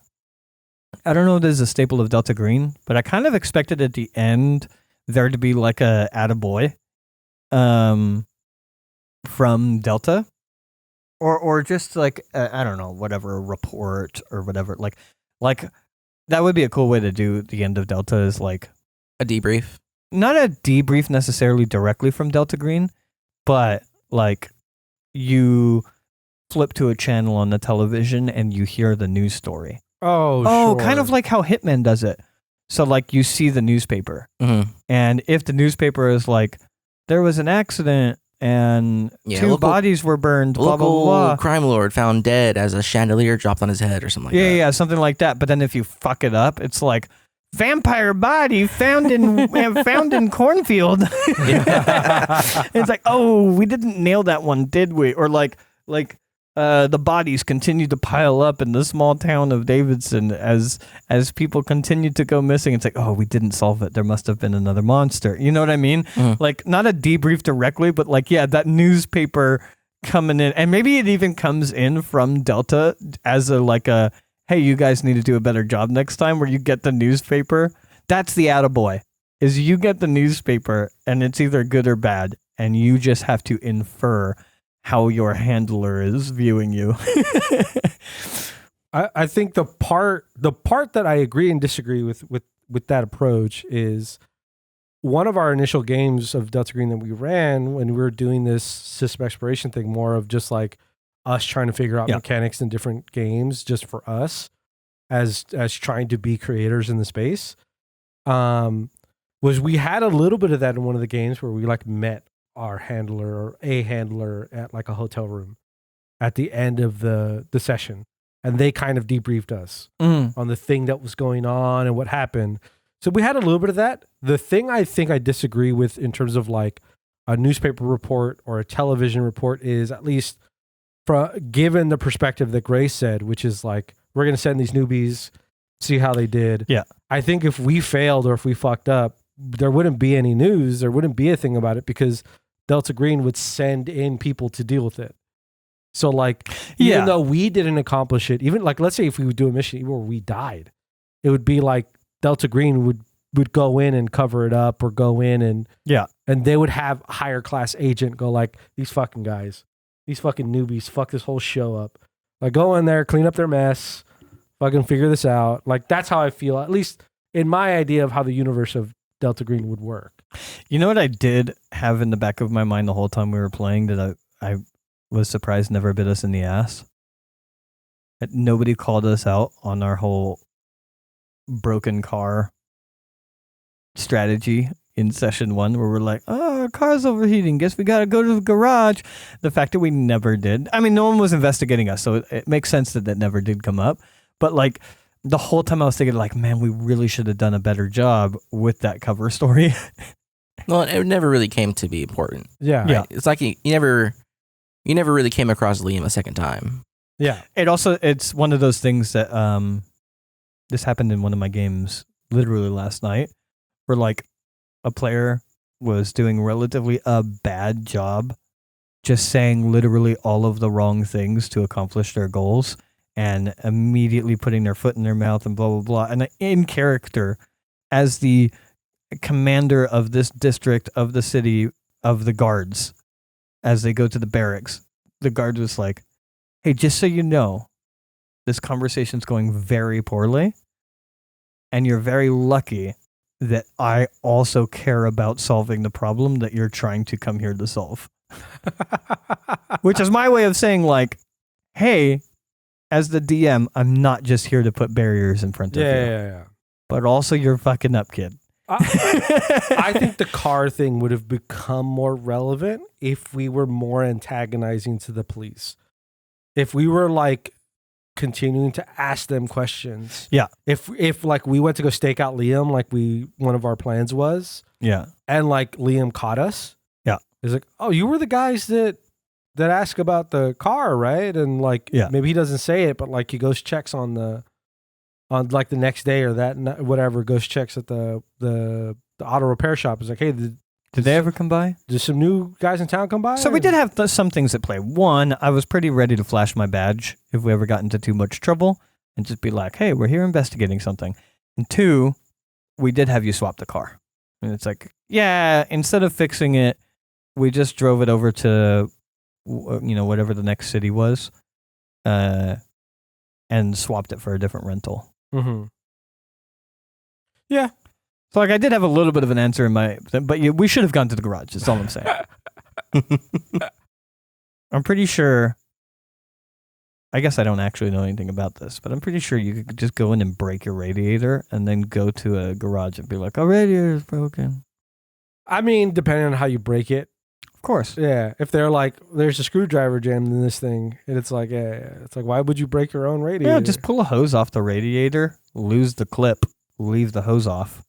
I don't know if this is a staple of Delta Green, but I kind of expected at the end there to be like a attaboy from Delta. Or just like, I don't know, whatever, a report or whatever. Like that would be a cool way to do the end of Delta is like a debrief. Not a debrief necessarily directly from Delta Green, but like you flip to a channel on the television and you hear the news story. Oh, sure. Kind of like how Hitman does it. So like you see the newspaper. Mm-hmm. And if the newspaper is like, there was an accident and 2 bodies were burned, blah, blah, blah. Crime lord found dead as a chandelier dropped on his head or something like that. Yeah, something like that. But then if you fuck it up, it's like, vampire body found in cornfield. It's like, oh, we didn't nail that one, did we? Or like the bodies continue to pile up in the small town of Davidson as people continue to go missing. It's like, oh, we didn't solve it. There must have been another monster. You know what I mean? Like, not a debrief directly, but like, yeah, that newspaper coming in, and maybe it even comes in from Delta as a hey, you guys need to do a better job next time, where you get the newspaper. That's the attaboy, is you get the newspaper and it's either good or bad, and you just have to infer how your handler is viewing you. I think the part that I agree and disagree with that approach is one of our initial games of Delta Green that we ran when we were doing this system exploration thing, more of just like us trying to figure out mechanics in different games just for us as trying to be creators in the space, was we had a little bit of that in one of the games where we like met our handler or a handler at like a hotel room at the end of the session, and they kind of debriefed us on the thing that was going on and what happened. So we had a little bit of that. The thing I think I disagree with in terms of like a newspaper report or a television report is, at least given the perspective that Grace said, which is like, we're going to send these newbies, see how they did. Yeah. I think if we failed or if we fucked up, there wouldn't be any news. There wouldn't be a thing about it because Delta Green would send in people to deal with it. So like, even though we didn't accomplish it, even like, let's say if we would do a mission where we died, it would be like Delta Green would go in and cover it up, or go in and they would have a higher class agent go like, these fucking guys, these fucking newbies, fuck this whole show up. Like, go in there, clean up their mess, fucking figure this out. Like, that's how I feel, at least in my idea of how the universe of Delta Green would work. You know what I did have in the back of my mind the whole time we were playing that I was surprised never bit us in the ass? That nobody called us out on our whole broken car strategy in session 1, where we're like, oh, our car's overheating, guess we gotta go to the garage. The fact that we never did, I mean, no one was investigating us, so it makes sense that never did come up. But like, the whole time I was thinking like, man, we really should have done a better job with that cover story. Well, it never really came to be important. Yeah. Right? It's like you never really came across Liam a second time. Yeah. It's one of those things that this happened in one of my games literally last night, where like a player was doing relatively a bad job just saying literally all of the wrong things to accomplish their goals, and immediately putting their foot in their mouth and blah, blah, blah. And in character, as the commander of this district of the city of the guards, as they go to the barracks, the guard was like, hey, just so you know, this conversation's going very poorly. and you're very lucky that I also care about solving the problem that you're trying to come here to solve. Which is my way of saying, like, hey, as the DM, I'm not just here to put barriers in front of you. Yeah. But also, you're fucking up, kid. I think the car thing would have become more relevant if we were more antagonizing to the police. If we were like continuing to ask them questions. Yeah. If like we went to go stake out Liam, like one of our plans was. Yeah. And like Liam caught us. Yeah. He's like, oh, you were the guys that ask about the car, right? And like, maybe he doesn't say it, but like he goes checks on like the next day or that whatever, goes checks at the auto repair shop. It's like, hey, did they ever come by? Did some new guys in town come by? So we did have some things at play. One, I was pretty ready to flash my badge if we ever got into too much trouble and just be like, hey, we're here investigating something. And two, we did have you swap the car. And it's like, yeah, instead of fixing it, we just drove it over to, whatever the next city was, and swapped it for a different rental. Mm-hmm. Yeah. So like I did have a little bit of an answer in my, but we should have gone to the garage. That's all I'm saying. I'm pretty sure. I guess I don't actually know anything about this, but I'm pretty sure you could just go in and break your radiator and then go to a garage and be like, "Oh, radiator is broken." I mean, depending on how you break it. Of course. Yeah. If they're like, there's a screwdriver jammed in this thing, and it's like, it's like, why would you break your own radiator? Yeah, just pull a hose off the radiator, lose the clip, leave the hose off.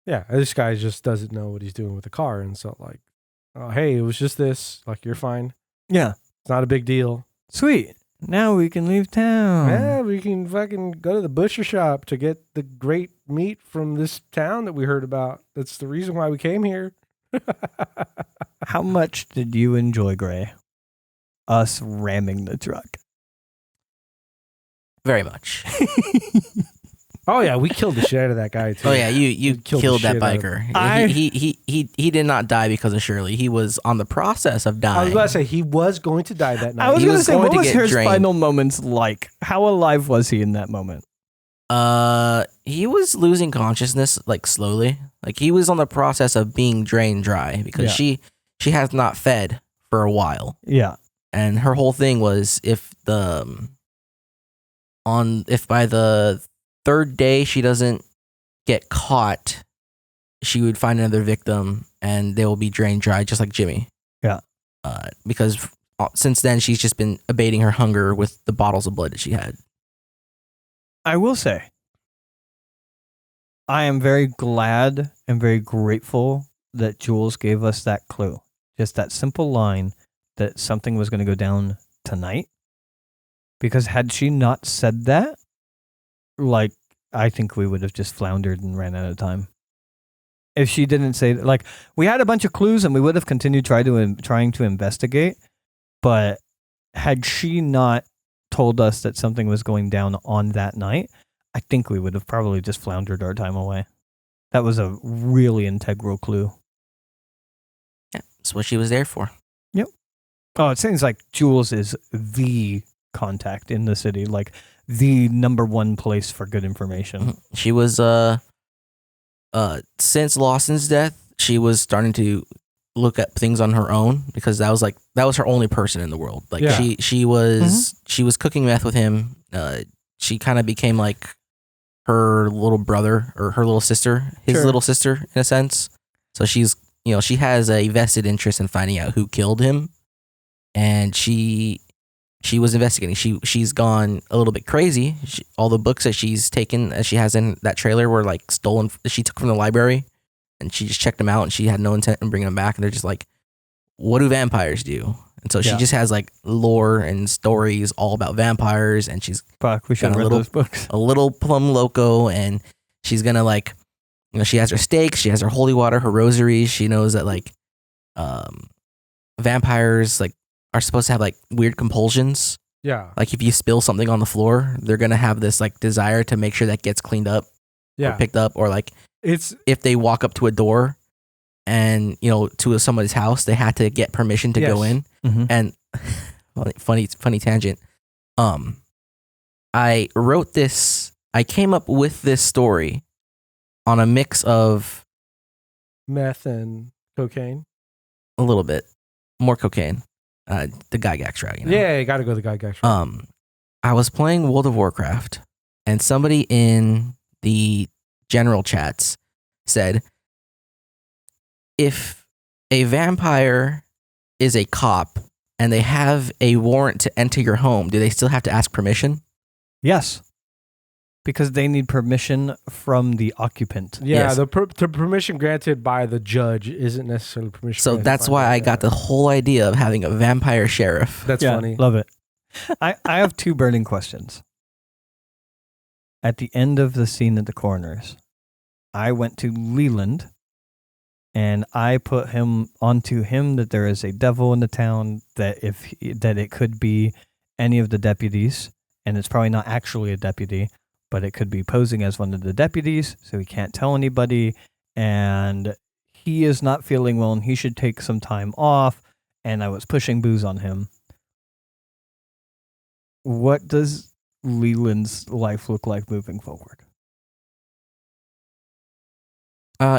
Yeah, this guy just doesn't know what he's doing with the car. And so like, oh, hey, it was just this. Like, you're fine. Yeah. It's not a big deal. Sweet. Now we can leave town. Yeah, we can fucking go to the butcher shop to get the great meat from this town that we heard about. That's the reason why we came here. How much did you enjoy, Gray? Us ramming the truck? Very much. Oh yeah, we killed the shit out of that guy too. Oh yeah, you killed that biker. He did not die because of Shirley. He was on the process of dying. I was about to say he was going to die that night. I was going to say, what was his drained. final moments like? How alive was he in that moment? He was losing consciousness like slowly. Like he was on the process of being drained dry because she has not fed for a while. Yeah, and her whole thing was if by the third day she doesn't get caught, she would find another victim and they will be drained dry, just like Jimmy. Yeah. Because since then she's just been abating her hunger with the bottles of blood that she had. I will say, I am very glad and very grateful that Jules gave us that clue. Just that simple line that something was going to go down tonight. Because had she not said that, like, I think we would have just floundered and ran out of time. If she didn't say, like, we had a bunch of clues and we would have continued trying to investigate, but had she not told us that something was going down on that night, I think we would have probably just floundered our time away. That was a really integral clue. Yeah, that's what she was there for. Yep. Oh, it seems like Jules is the contact in the city, like the number one place for good information. She was since Lawson's death, she was starting to look at things on her own because that was her only person in the world. Like she was cooking meth with him. She kind of became like her little brother or her little sister, his little sister in a sense. So she has a vested interest in finding out who killed him, and she was investigating. She's gone a little bit crazy. All the books that she's taken, that she has in that trailer, were like stolen. She took from the library, and she just checked them out, and she had no intent in bringing them back. And they're just like, what do vampires do? And so she just has like lore and stories all about vampires, and she's we should read those books. A little plum loco, and she's gonna like, she has her stakes, she has her holy water, her rosaries. She knows that like, vampires like are supposed to have like weird compulsions. Yeah. Like if you spill something on the floor, they're gonna have this like desire to make sure that gets cleaned up, or picked up, or like if they walk up to a door and to somebody's house, they had to get permission to go in. Mm-hmm. And funny tangent. I wrote I came up with this story on a mix of meth and cocaine. A little bit more cocaine. The Gygax route, Yeah, you got to go the Gygax route. I was playing World of Warcraft, and somebody in the general chats said, if a vampire is a cop and they have a warrant to enter your home, do they still have to ask permission? Yes. Because they need permission from the occupant. Yeah, Yes. the permission granted by the judge isn't necessarily permission. So that's why I got the whole idea of having a vampire sheriff. That's funny. Love it. I have two burning questions. At the end of the scene at the coroners, I went to Leland and I put him onto him that there is a devil in the town, that that it could be any of the deputies, and it's probably not actually a deputy, but it could be posing as one of the deputies, so he can't tell anybody, and he is not feeling well and he should take some time off, and I was pushing booze on him. What does Leland's life look like moving forward?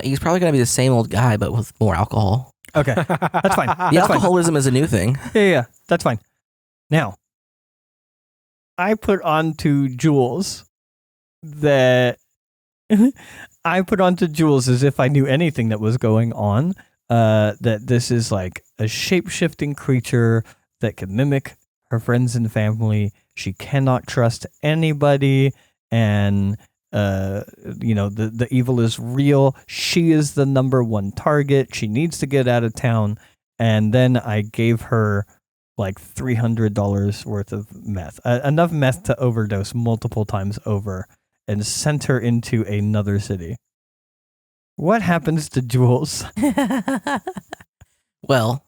He's probably going to be the same old guy, but with more alcohol. Okay, that's fine. The alcoholism is a new thing. Yeah, that's fine. Now, I put onto Jules that as if I knew anything that was going on, that this is like a shape-shifting creature that can mimic her friends and family. She cannot trust anybody, and the evil is real. She is the number one target. She needs to get out of town. And then I gave her like $300 worth of meth, enough meth to overdose multiple times over, and sent her into another city. What happens to Jules? Well,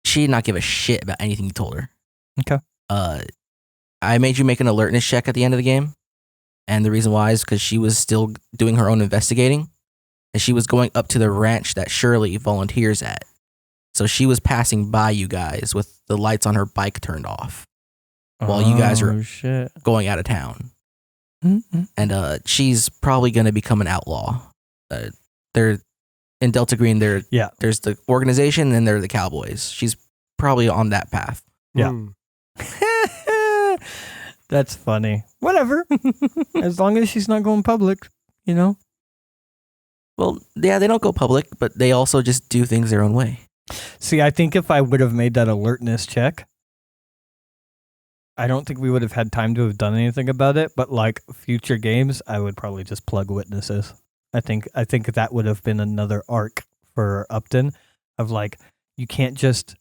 she did not give a shit about anything you told her. Okay. I made you make an alertness check at the end of the game. And the reason why is because she was still doing her own investigating. And she was going up to the ranch that Shirley volunteers at. So she was passing by you guys with the lights on her bike turned off while you guys are going out of town. Mm-hmm. And she's probably going to become an outlaw. They're in Delta Green. There's the organization and they're the Cowboys. She's probably on that path. Yeah. That's funny. Whatever. As long as she's not going public, you know? Well, yeah, they don't go public, but they also just do things their own way. See, I think if I would have made that alertness check, I don't think we would have had time to have done anything about it, but like future games, I would probably just plug witnesses. I think that would have been another arc for Upton of like, you can't just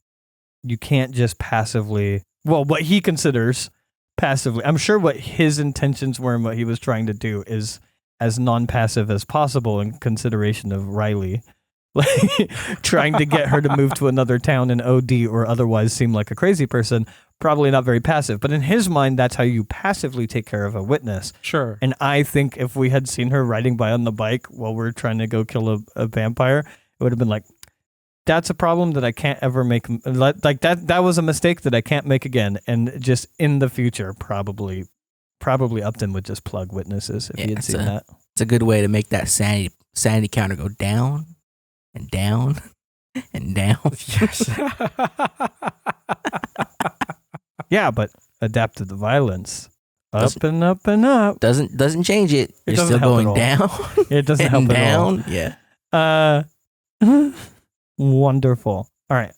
passively, well, what he considers passively, I'm sure what his intentions were and what he was trying to do is as non-passive as possible in consideration of Riley, like trying to get her to move to another town and OD or otherwise seem like a crazy person. Probably not very passive, but in his mind, that's how you passively take care of a witness. Sure. And I think if we had seen her riding by on the bike while we're trying to go kill a vampire, it would have been like, that's a problem that I can't ever make. Like that was a mistake that I can't make again. And just in the future, probably Upton would just plug witnesses if he had seen that. It's a good way to make that sanity counter go down and down and down. Yes. Yeah, but adapt to the violence. Up and up and up. Doesn't change it. You're still going down. It doesn't help down. At all. Yeah. Wonderful. All right.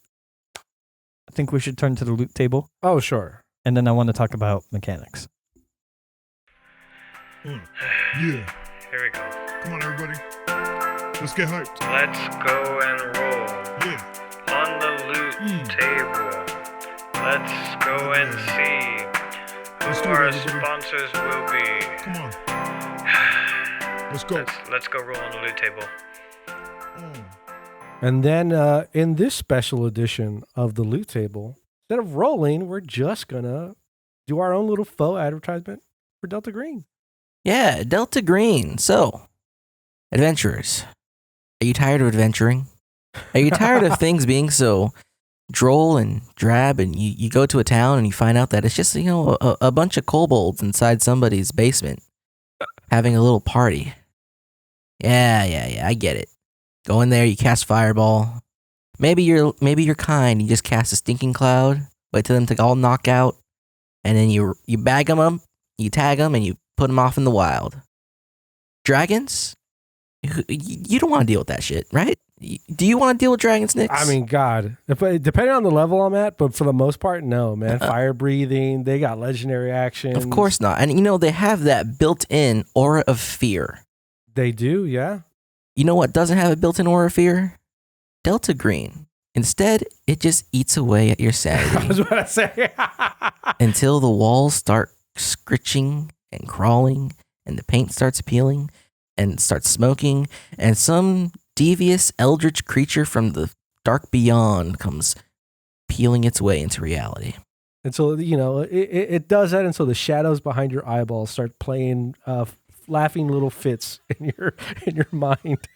I think we should turn to the loot table. Oh, sure. And then I want to talk about mechanics. Yeah. Here we go. Come on, everybody. Let's get hyped. Let's go and roll. Yeah. On the loot table. Let's go and see Let's who do it, our everybody. sponsors will be. Come on. Let's go. Let's go roll on the loot table. And then in this special edition of the loot table, instead of rolling, we're just going to do our own little faux advertisement for Delta Green. Yeah, Delta Green. So, adventurers, are you tired of adventuring? Are you tired of things being so droll and drab, and you go to a town and you find out that it's just, a bunch of kobolds inside somebody's basement having a little party. Yeah, I get it. Go in there, you cast Fireball. Maybe you're kind, you just cast a Stinking Cloud, wait till them to all knock out, and then you bag them up, you tag them, and you put them off in the wild. Dragons? You don't want to deal with that shit, right? Do you want to deal with dragons, Nix? I mean, God, depending on the level I'm at, but for the most part, no, man. Fire breathing, they got legendary actions. Of course not. And they have that built-in aura of fear. They do, yeah. You know what doesn't have a built-in aura of fear? Delta Green. Instead, it just eats away at your sanity. I was about to say. Until the walls start scritching and crawling, and the paint starts peeling, and starts smoking, and some devious eldritch creature from the dark beyond comes peeling its way into reality. And so, it does that until the shadows behind your eyeballs start playing laughing little fits in your mind.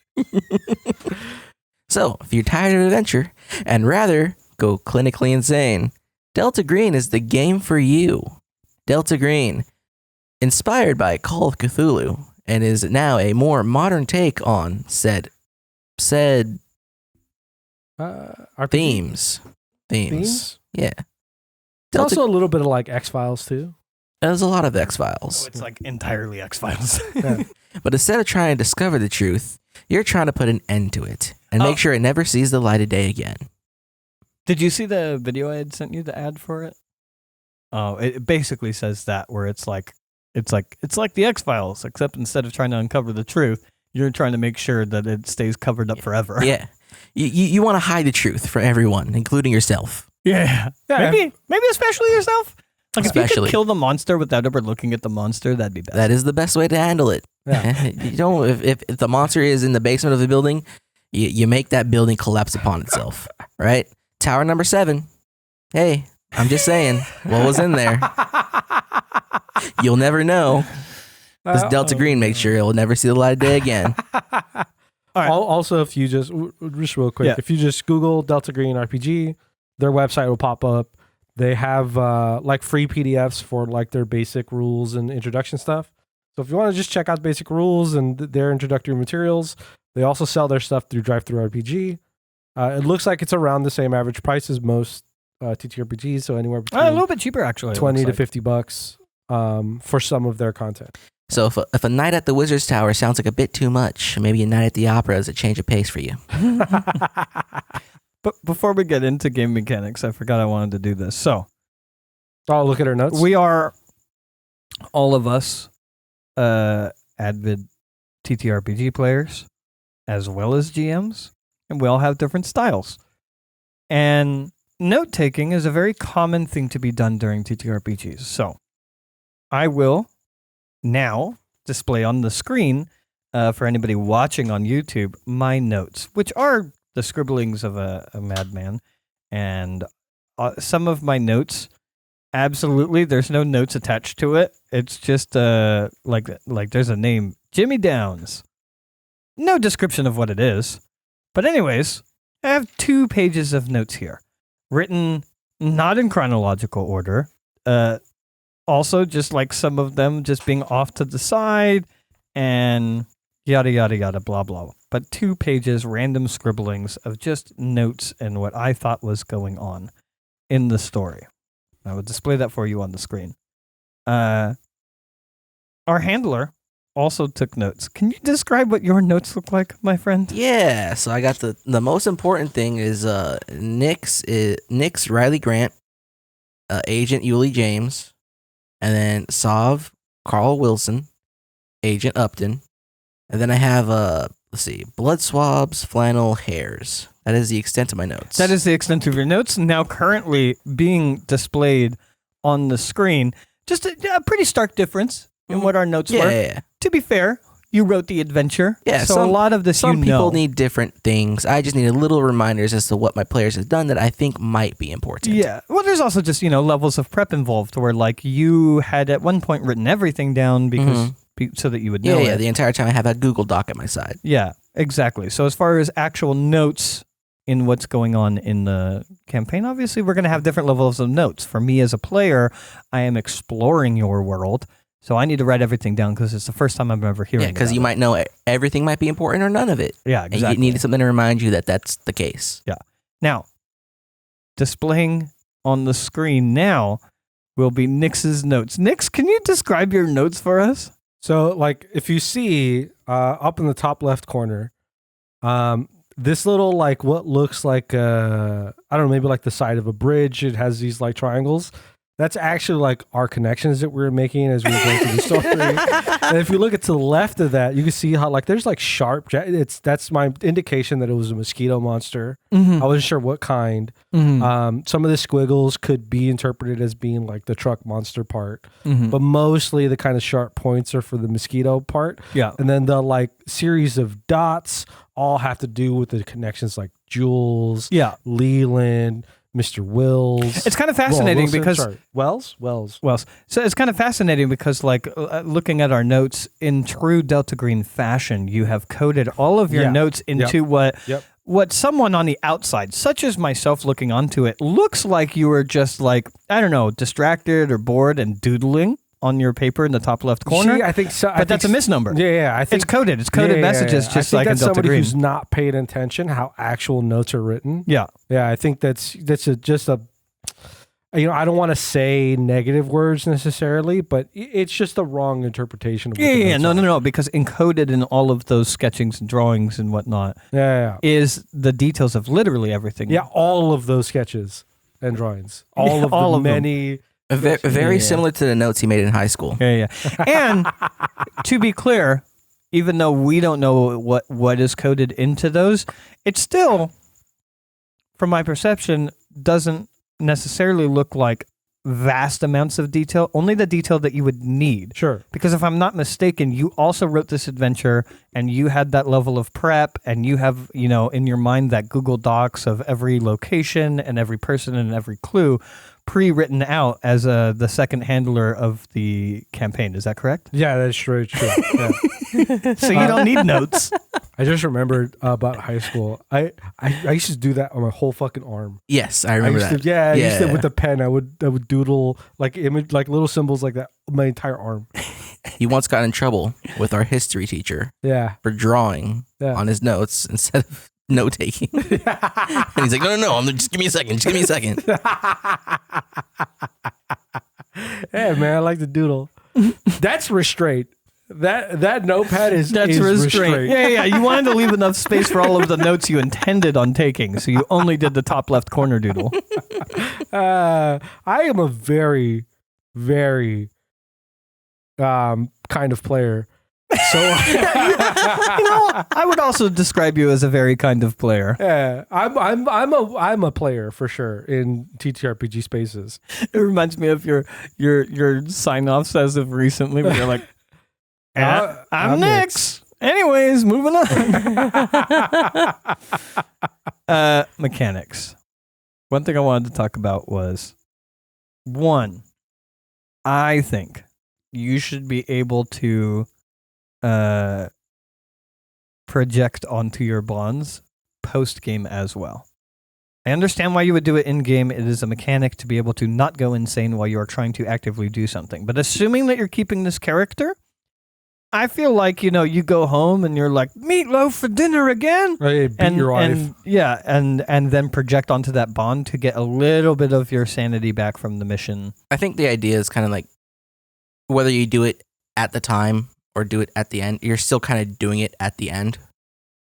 So, if you're tired of adventure and rather go clinically insane, Delta Green is the game for you. Delta Green, inspired by Call of Cthulhu, and is now a more modern take on said themes. Yeah. It's also a little bit of like X-Files too. There's a lot of X-Files. Oh, it's like entirely X-Files. Yeah. But instead of trying to discover the truth, you're trying to put an end to it and make sure it never sees the light of day again. Did you see the video I had sent you, the ad for it? Oh, it basically says that, where it's like the X-Files, except instead of trying to uncover the truth, you're trying to make sure that it stays covered up forever. Yeah. You want to hide the truth from everyone, including yourself. Yeah. Maybe especially yourself. Like if you Especially. could kill the monster without ever looking at the monster, that'd be best. That is the best way to handle it. Yeah. If the monster is in the basement of the building, you make that building collapse upon itself, right? Tower number 7. Hey, I'm just saying, what was in there? You'll never know. This Delta Green makes sure it'll never see the light of day again. All right. Also, if you just real quick, if you just Google Delta Green RPG, their website will pop up. They have like free PDFs for like their basic rules and introduction stuff. So if you want to just check out basic rules and their introductory materials, they also sell their stuff through DriveThruRPG. It looks like it's around the same average price as most TTRPGs, so anywhere between a little bit cheaper actually, $20 to $50 for some of their content. So if a night at the Wizard's Tower sounds like a bit too much, maybe a night at the Opera is a change of pace for you. But before we get into game mechanics, I forgot I wanted to do this. So, look at our notes. We are, all of us, avid TTRPG players, as well as GMs, and we all have different styles. And note-taking is a very common thing to be done during TTRPGs. So, I will now display on the screen, for anybody watching on YouTube, my notes, which are the scribblings of a madman. And some of my notes, absolutely, there's no notes attached to it. It's just like there's a name, Jimmy Downs. No description of what it is. But anyways, I have 2 pages of notes here, written not in chronological order. Also, just like some of them just being off to the side and yada, yada, yada, blah, blah. But 2 pages, random scribblings of just notes and what I thought was going on in the story. I will display that for you on the screen. Our handler also took notes. Can you describe what your notes look like, my friend? Yeah, so I got the most important thing is Nix Riley Grant, Agent Yulie James, and then Sov Carl Wilson, Agent Upton, and then I have blood swabs, flannel, hairs. That is the extent of my notes. That is the extent of your notes. Now currently being displayed on the screen. Just a pretty stark difference in what our notes were. Yeah. To be fair, you wrote the adventure. Yeah, so a lot of this some people need different things. I just need little reminders as to what my players have done that I think might be important. Yeah. Well, there's also just, levels of prep involved where like you had at one point written everything down because so that you would know it. The entire time I have a Google Doc at my side. Yeah, exactly. So as far as actual notes in what's going on in the campaign. Obviously, we're going to have different levels of notes. For me as a player, I am exploring your world, so I need to write everything down because it's the first time I'm ever hearing. Yeah, because you might know everything might be important or none of it. Yeah, exactly. And you need something to remind you that that's the case. Yeah. Now, displaying on the screen now will be Nix's notes. Nix, can you describe your notes for us? So, like, if you see up in the top left corner, this little, like, what looks like, I don't know, maybe like the side of a bridge. It has these, like, triangles. That's actually, like, our connections that we were making as we were going through the story. And if you look at to the left of that, you can see how, like, there's, like, sharp... That's my indication that it was a mosquito monster. I wasn't sure what kind. Some of the squiggles could be interpreted as being, like, the truck monster part. But mostly the kind of sharp points are for the mosquito part. Yeah. And then the, like, series of dots all have to do with the connections like Jules, Leland, Mr. Wills. It's kind of fascinating because Wells. So it's kind of fascinating because, like, looking at our notes in true Delta Green fashion, you have coded all of your notes into what someone on the outside, such as myself looking onto it, looks like you were just, like, I don't know, distracted or bored and doodling on your paper in the top left corner. I think so. But that's a misnomer. Yeah. I think it's coded. It's coded messages, just like in Delta somebody Green. who's not paying attention how actual notes are written. Yeah. I think that's just a. You know, I don't want to say negative words necessarily, but it's just the wrong interpretation of what No, because encoded in all of those sketchings and drawings and whatnot is the details of literally everything. Yeah, all of those sketches and drawings. All of many... Very similar to the notes he made in high school. Yeah. And to be clear, even though we don't know what is coded into those, it still, from my perception, doesn't necessarily look like vast amounts of detail, only the detail that you would need. Sure. Because if I'm not mistaken, you also wrote this adventure and you had that level of prep and you have, you know, in your mind that Google Docs of every location and every person and every clue pre-written out as the second handler of the campaign. Is that correct? Yeah, that's true. Yeah. So you don't need notes. I just remembered about high school. I used to do that on my whole fucking arm. Yes, I remember that. I used to with the pen. I would doodle like image, like little symbols like that on my entire arm. He once got in trouble with our history teacher. Yeah. For drawing on his notes instead of note taking. And he's like, no, just give me a second. Hey man, I like to doodle. That's restraint. That notepad is restraint. Yeah. You wanted to leave enough space for all of the notes you intended on taking, so you only did the top left corner doodle. I am a very, very kind of player. So I would also describe you as a very kind of player. Yeah, I'm a player for sure in TTRPG spaces. It reminds me of your sign-offs as of recently, where you're like, I'm Nix. Anyways, moving on. Mechanics. One thing I wanted to talk about was, one, I think you should be able to project onto your bonds post-game as well. I understand why you would do it in-game. It is a mechanic to be able to not go insane while you are trying to actively do something. But assuming that you're keeping this character, I feel like, you know, you go home and you're like, meatloaf for dinner again? Right, beat your wife. And then project onto that bond to get a little bit of your sanity back from the mission. I think the idea is kind of like, whether you do it at the time or do it at the end, you're still kind of doing it at the end.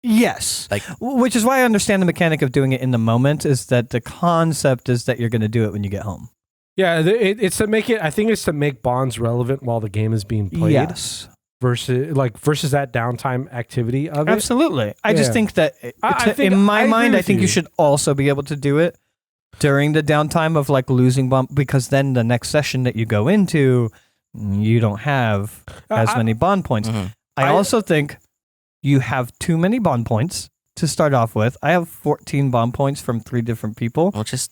Yes. Which is why I understand the mechanic of doing it in the moment, is that the concept is that you're going to do it when you get home. Yeah, it's to make it, I think it's to make bonds relevant while the game is being played. Yes. Versus that downtime activity of it. Absolutely. I just think that in my mind, I think you should also be able to do it during the downtime of like losing bond, because then the next session that you go into, you don't have as many bond points. Mm-hmm. I also think you have too many bond points to start off with. I have 14 bond points from 3 different people. Well, just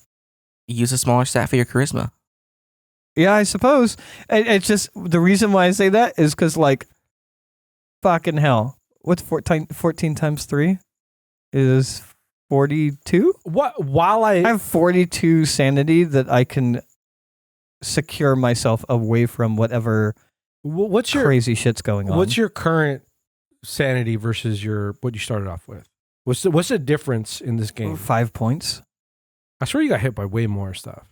use a smaller stat for your charisma. Yeah, I suppose. It's just, the reason why I say that is because, like, fucking hell. What's 14 times 3? Is 42. While I have 42 sanity that I can secure myself away from whatever crazy shit's going on. What's your current sanity versus what you started off with? What's the difference in this game? 5 points. I swear you got hit by way more stuff.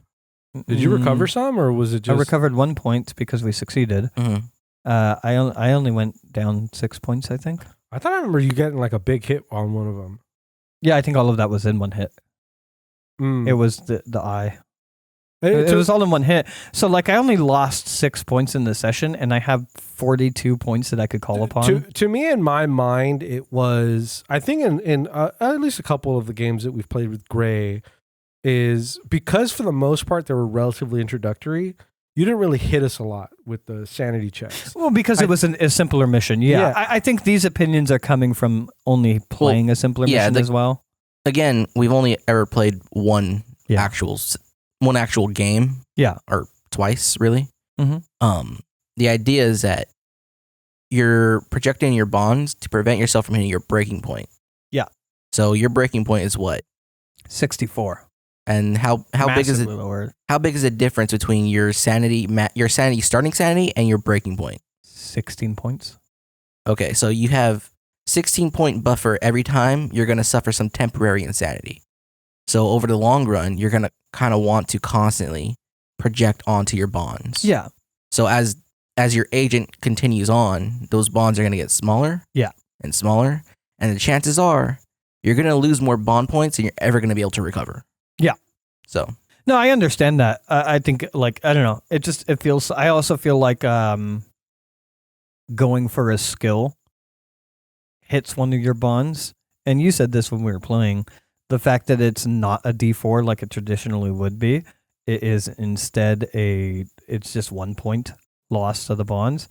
Did you recover some, or was it just? I recovered 1 point because we succeeded. Mm-hmm. I only went down 6 points, I think. I thought I remember you getting like a big hit on one of them. Yeah, I think all of that was in one hit. It was the eye. It was all in one hit. So like I only lost 6 points in the session, and I have 42 points that I could call upon. To me, in my mind, it was, I think in at least a couple of the games that we've played with Gray, is because for the most part they were relatively introductory. You didn't really hit us a lot with the sanity checks. Well, because it was a simpler mission. Yeah. I think these opinions are coming from only playing a simpler mission as well. Again, we've only ever played one actual game. Yeah. Or twice, really. Mm-hmm. The idea is that you're projecting your bonds to prevent yourself from hitting your breaking point. Yeah. So your breaking point is what? 64. And how big is it? Lower. How big is the difference between your sanity starting sanity and your breaking point? 16 points. Okay, so you have 16-point buffer every time you're going to suffer some temporary insanity. So over the long run, you're going to kind of want to constantly project onto your bonds. Yeah. So as your agent continues on, those bonds are going to get smaller. Yeah. And smaller, and the chances are you're going to lose more bond points than you're ever going to be able to recover. Yeah. So. No, I understand that. I think, like, I don't know. It feels, I also feel like going for a skill hits one of your bonds. And you said this when we were playing. The fact that it's not a D4 like it traditionally would be, it is instead it's just 1 point loss to the bonds.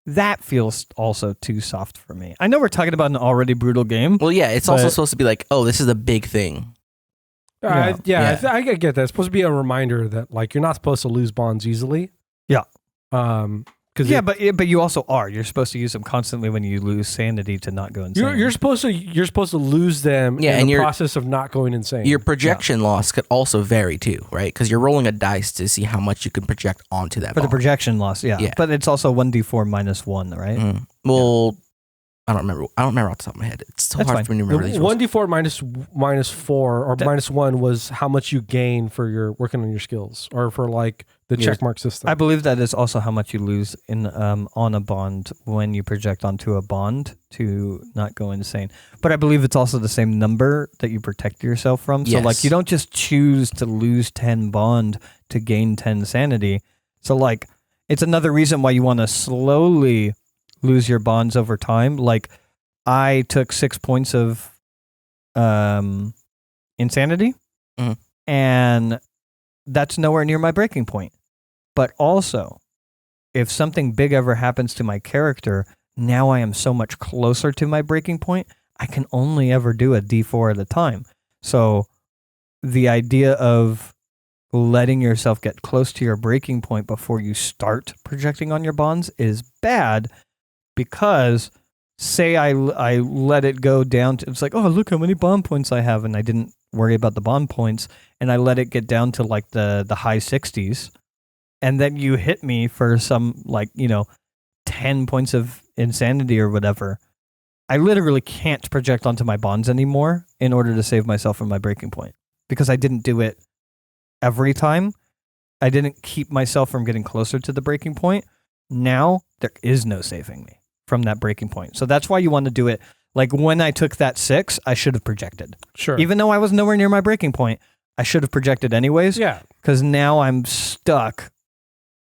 That feels also too soft for me. I know we're talking about an already brutal game. Well, yeah, it's also supposed to be like, oh, this is a big thing. I get that. It's supposed to be a reminder that like you're not supposed to lose bonds easily. Yeah. But you also are. You're supposed to use them constantly when you lose sanity to not go insane. You're supposed to lose them in the process of not going insane. Your projection loss could also vary too, right? Because you're rolling a dice to see how much you can project onto that. For the projection loss, yeah. But it's also 1d4 minus 1, right? Mm. Well, I don't remember off the top of my head. It's so hard for me to remember these rules. 1d4 minus 4 or minus 1 was how much you gain for your working on your skills or for like the checkmark system. I believe that is also how much you lose in on a bond when you project onto a bond to not go insane. But I believe it's also the same number that you protect yourself from. So like you don't just choose to lose 10 bond to gain 10 sanity. So like it's another reason why you want to slowly lose your bonds over time. Like I took 6 points of insanity, and that's nowhere near my breaking point. But also, if something big ever happens to my character, now I am so much closer to my breaking point, I can only ever do a D4 at a time. So the idea of letting yourself get close to your breaking point before you start projecting on your bonds is bad. Because say I let it go down to, it's like, oh, look how many bond points I have, and I didn't worry about the bond points, and I let it get down to like the high 60s, and then you hit me for some 10 points of insanity or whatever. I literally can't project onto my bonds anymore in order to save myself from my breaking point because I didn't do it every time. I didn't keep myself from getting closer to the breaking point. Now there is no saving me from that breaking point. So that's why you want to do it. Like when I took that 6, I should have projected. Sure. Even though I was nowhere near my breaking point, I should have projected anyways. Yeah. Because now I'm stuck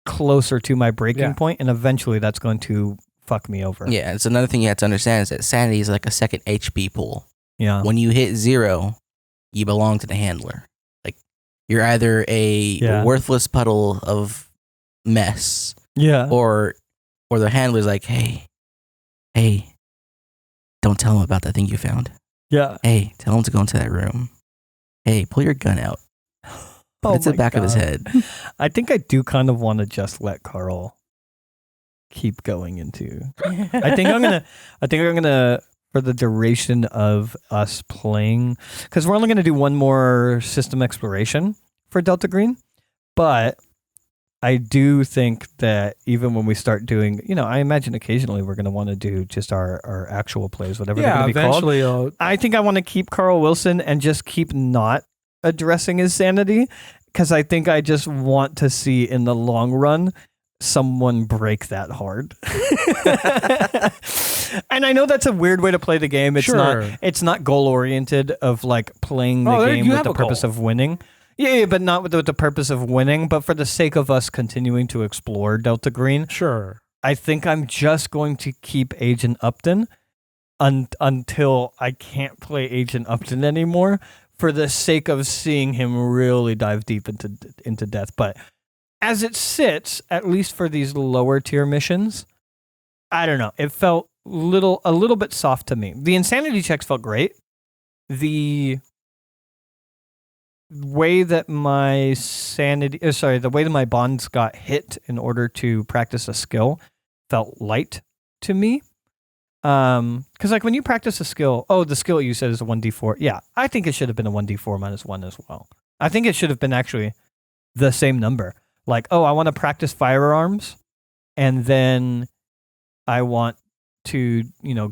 closer to my breaking point, and eventually that's going to fuck me over. Yeah, it's another thing you have to understand is that sanity is like a second HP pool. Yeah. When you hit 0, you belong to the handler. Like you're either a worthless puddle of mess. Yeah. Or the handler's like, hey, don't tell him about that thing you found. Yeah. Hey, tell him to go into that room. Hey, pull your gun out. It's the back of his head. I think I do kind of want to just let Carl keep going into. I think I'm gonna for the duration of us playing, because we're only going to do one more system exploration for Delta Green, but I do think that even when we start doing, I imagine occasionally we're going to want to do just our actual plays, whatever they're going to be eventually called. I think I want to keep Carl Wilson and just keep not addressing his sanity, because I think I just want to see in the long run someone break that hard. And I know that's a weird way to play the game. It's not goal oriented of like playing the game with the purpose of winning. Yeah, but not with the purpose of winning, but for the sake of us continuing to explore Delta Green. Sure. I think I'm just going to keep Agent Upton until I can't play Agent Upton anymore, for the sake of seeing him really dive deep into death. But as it sits, at least for these lower tier missions, I don't know. It felt a little bit soft to me. The insanity checks felt great. The way that my the way that my bonds got hit in order to practice a skill felt light to me. Because like when you practice a skill, the skill you said is a 1d4. Yeah, I think it should have been a 1d4 minus 1 as well. I think it should have been actually the same number. Like, I want to practice firearms, and then I want to,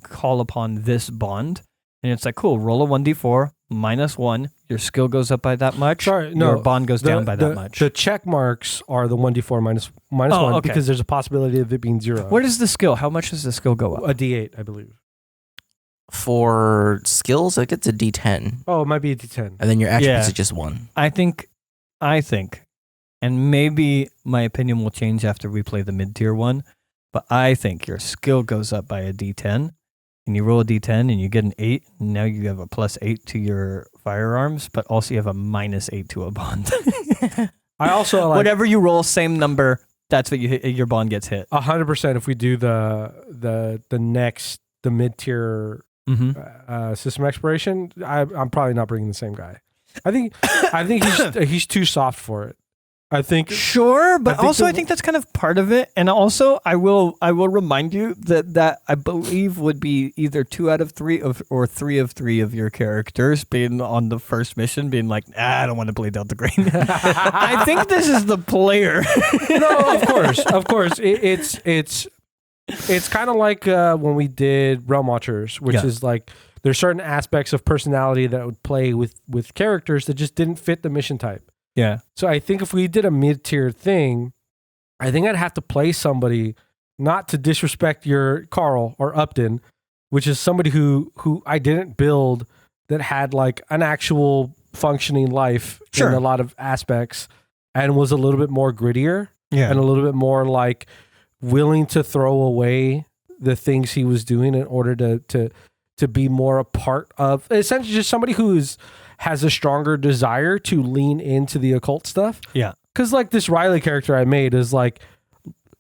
call upon this bond. And it's like, cool, roll a 1d4 minus 1. Your skill goes up by that much. Sorry, no. Your bond goes down by that much. The check marks are the 1d4 minus 1 okay. because there's a possibility of it being 0. What is the skill? How much does the skill go up? A d8, I believe. For skills, like it's a d10. Oh, it might be a d10. And then your attributes is just 1. I think, and maybe my opinion will change after we play the mid-tier one, but I think your skill goes up by a d10, and you roll a d10 and you get an 8, and now you have a plus 8 to your firearms, but also you have a minus 8 to a bond. I also like, whatever you roll, same number, that's what your bond gets hit. 100% if we do the mid-tier system exploration, I'm probably not bringing the same guy. I think he's too soft for it. I think sure, but I think that's kind of part of it. And also, I will remind you that I believe would be either 2 out of 3 or 3 of 3 of your characters being on the first mission, being like, I don't want to play Delta Green. I think this is the player. No, of course, it's kind of like when we did Realm Watchers, which is like there's certain aspects of personality that would play with characters that just didn't fit the mission type. Yeah. So I think if we did a mid-tier thing, I think I'd have to play somebody, not to disrespect your Carl or Upton, which is somebody who I didn't build that had like an actual functioning life in a lot of aspects and was a little bit more grittier and a little bit more like willing to throw away the things he was doing in order to be more a part of, essentially just somebody has a stronger desire to lean into the occult stuff. Yeah. Because like this Riley character I made is like,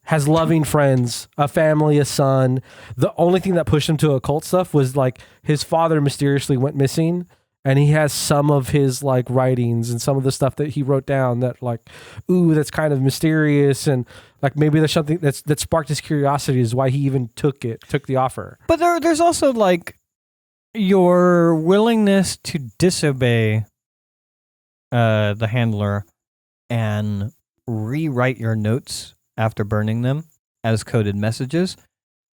has loving friends, a family, a son. The only thing that pushed him to occult stuff was like his father mysteriously went missing, and he has some of his like writings and some of the stuff that he wrote down that like, ooh, that's kind of mysterious, and like maybe there's something that sparked his curiosity is why he even took the offer. But there's also like your willingness to disobey the handler and rewrite your notes after burning them as coded messages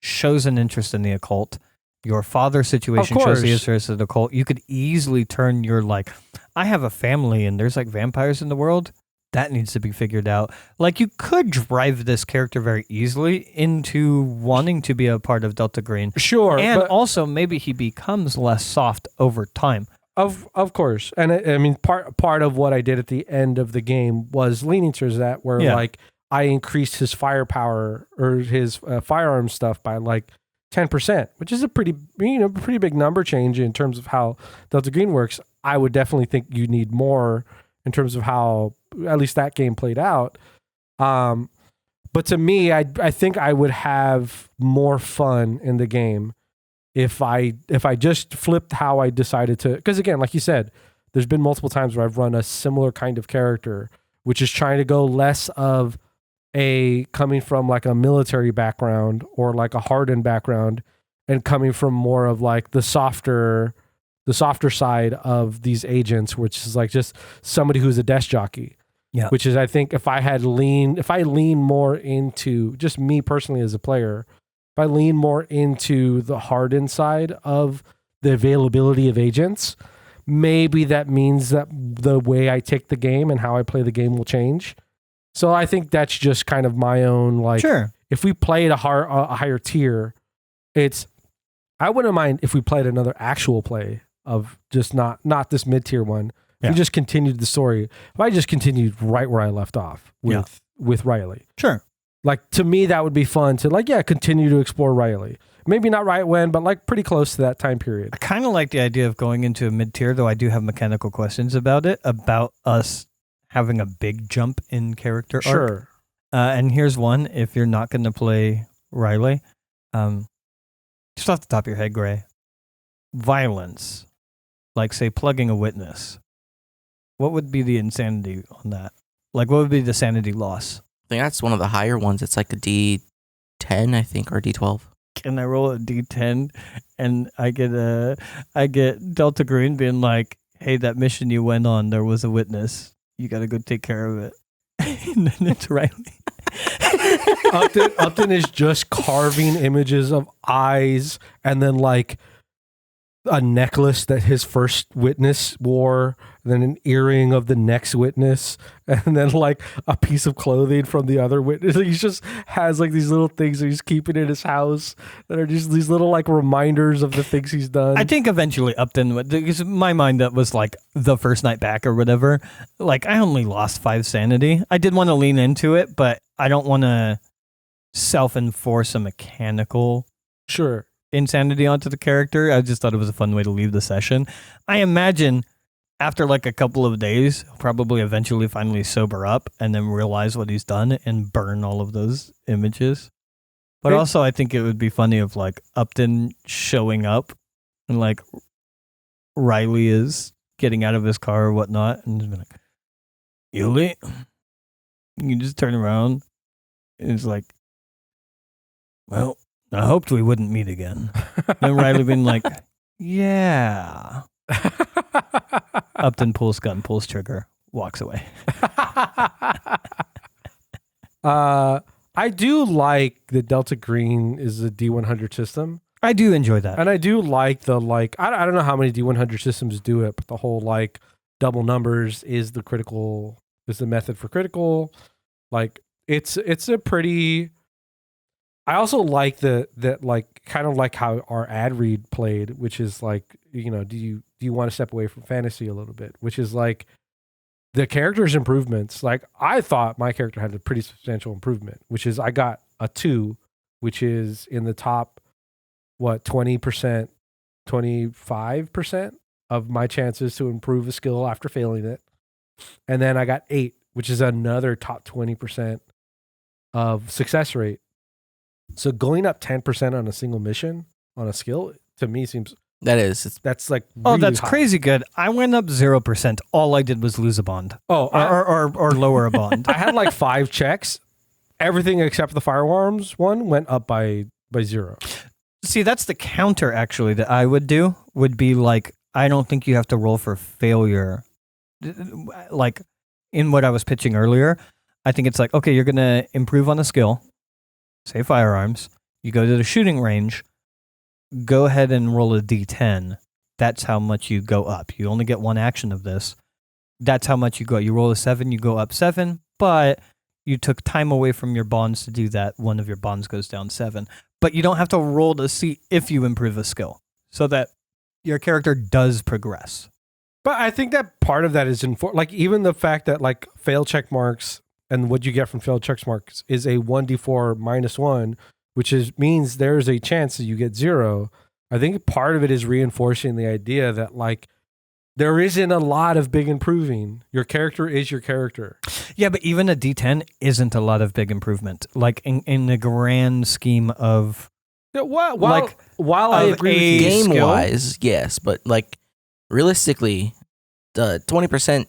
shows an interest in the occult. Your father's situation shows the interest in the occult. You could easily turn your like, I have a family and there's like vampires in the world. That needs to be figured out. Like you could drive this character very easily into wanting to be a part of Delta Green. Sure. And also maybe he becomes less soft over time. Of course. And I mean, part of what I did at the end of the game was leaning towards that, where like I increased his firepower or his firearm stuff by like 10%, which is a pretty big number change in terms of how Delta Green works. I would definitely think you need more in terms of how at least that game played out. But to me, I think I would have more fun in the game if I just flipped how I decided to, because again, like you said, there's been multiple times where I've run a similar kind of character, which is trying to go less of a coming from like a military background or like a hardened background and coming from more of like the softer side of these agents, which is like just somebody who's a desk jockey. Yeah. Which is, I think, if I lean more into just me personally as a player, if I lean more into the hardened side of the availability of agents, maybe that means that the way I take the game and how I play the game will change. So I think that's just kind of my own, like, sure. If we played a higher tier, I wouldn't mind if we played another actual play of just not this mid-tier one. Yeah. We just continued the story. If I just continued right where I left off with Riley. Sure. Like, to me, that would be fun to, like, continue to explore Riley. Maybe not right when, but like pretty close to that time period. I kind of like the idea of going into a mid-tier, though I do have mechanical questions about it, about us having a big jump in character arc. Sure. And here's one, if you're not going to play Riley, just off the top of your head, Gray, violence, like, say, plugging a witness. What would be the insanity on that? Like, what would be the sanity loss? I think that's one of the higher ones. It's like a D10, I think, or D12. Can I roll a D10 and I get Delta Green being like, hey, that mission you went on, there was a witness. You got to go take care of it. And then it's Riley. Upton is just carving images of eyes and then like a necklace that his first witness wore, then an earring of the next witness, and then like a piece of clothing from the other witness. He just has like these little things that he's keeping in his house that are just these little like reminders of the things he's done. I think eventually Upton, because in my mind that was like the first night back or whatever, like I only lost 5 sanity. I did want to lean into it, but I don't want to self-enforce a mechanical insanity onto the character. I just thought it was a fun way to leave the session. I imagine after like a couple of days, he'll probably eventually finally sober up and then realize what he's done and burn all of those images. But also I think it would be funny if like Upton showing up and like Riley is getting out of his car or whatnot and just be like, Yuli? You just turn around and it's like, well, I hoped we wouldn't meet again. Then Riley being like, yeah. Upton pulls gun, pulls trigger, walks away. I do like the Delta Green is a D100 system. I do enjoy that. And I do like the, like, I don't know how many D100 systems do it, but the whole, like, double numbers is the method for critical. Like, it's a pretty... I also like that like kind of like how our ad read played, which is like, you know, do you want to step away from fantasy a little bit, which is like the character's improvements. Like I thought my character had a pretty substantial improvement, which is I got a 2, which is in the top 20%, 25% of my chances to improve a skill after failing it. And then I got 8, which is another top 20% of success rate. So going up 10% on a single mission on a skill to me seems that's like really that's high. Crazy good. I went up 0%. All I did was lose a bond. Or lower a bond. I had like 5 checks. Everything except the firearms one went up by 0. See, that's the counter actually that I would do. Would be like I don't think you have to roll for failure. Like in what I was pitching earlier, I think it's like okay, you're gonna improve on a skill. Say firearms, you go to the shooting range, go ahead and roll a D10. That's how much you go up. You only get one action of this. That's how much you go. You roll a 7, you go up 7, but you took time away from your bonds to do that. One of your bonds goes down 7. But you don't have to roll to see if you improve a skill so that your character does progress. But I think that part of that is like even the fact that like fail check marks and what you get from failed check marks is a 1d4 -1, which means there's a chance that you get 0. I think part of it is reinforcing the idea that like there isn't a lot of big improving. Your character is your character. Yeah, but even a D10 isn't a lot of big improvement. Like in the grand scheme of while I agree with you, game wise, yes, but like realistically, the 20%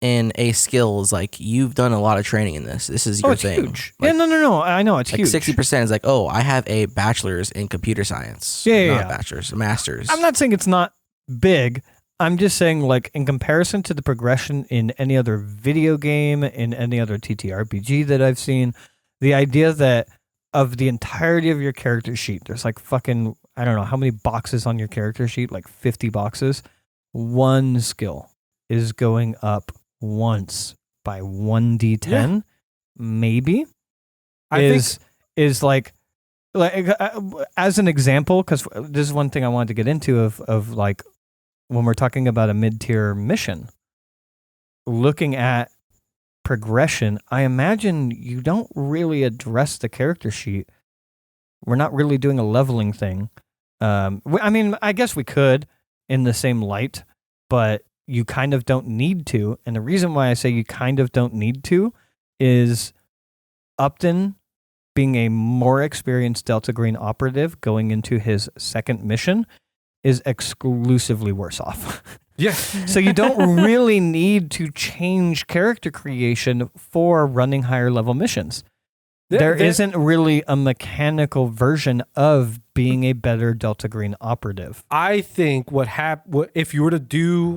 in a skill is like you've done a lot of training in this. This is your it's thing. huge. Like, No. I know it's like huge. 60% is like, oh, I have a bachelor's in computer science. Not bachelor's, a master's. I'm not saying it's not big. I'm just saying, like, in comparison to the progression in any other video game, in any other TTRPG that I've seen, the idea that of the entirety of your character sheet, there's like fucking, I don't know how many boxes on your character sheet, like 50 boxes. One skill is going up once by 1d10, maybe. I think is like as an example, because this is one thing I wanted to get into of like, when we're talking about a mid-tier mission, looking at progression, I imagine you don't really address the character sheet. We're not really doing a leveling thing. I mean, I guess we could in the same light, but you kind of don't need to. And the reason why I say you kind of don't need to is Upton, being a more experienced Delta Green operative going into his second mission, is exclusively worse off. Yeah. So you don't really need to change character creation for running higher level missions. There isn't really a mechanical version of being a better Delta Green operative. I think if you were to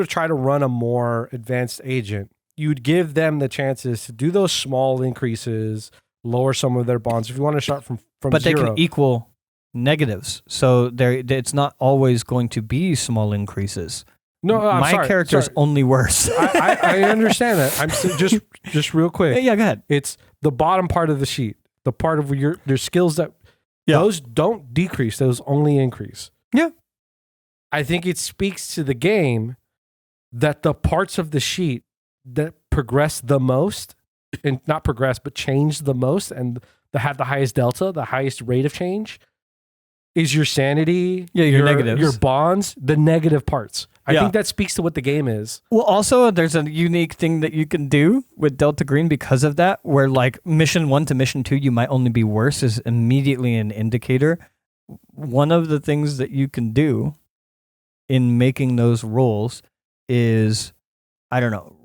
try to run a more advanced agent, you'd give them the chances to do those small increases, lower some of their bonds. If you want to start from but zero. They can equal negatives, so it's not always going to be small increases. No, my character's only worse. I understand that. Just real quick. Yeah, go ahead. It's the bottom part of the sheet, the part of your skills that those don't decrease; those only increase. Yeah, I think it speaks to the game that the parts of the sheet that progress the most, and not progress but change the most, and that have the highest delta, the highest rate of change, is your sanity, your negatives, your bonds, the negative parts. I think that speaks to what the game is. Well, also, there's a unique thing that you can do with Delta Green because of that, where like mission 1 to mission 2, you might only be worse, is immediately an indicator. One of the things that you can do in making those rolls is, I don't know.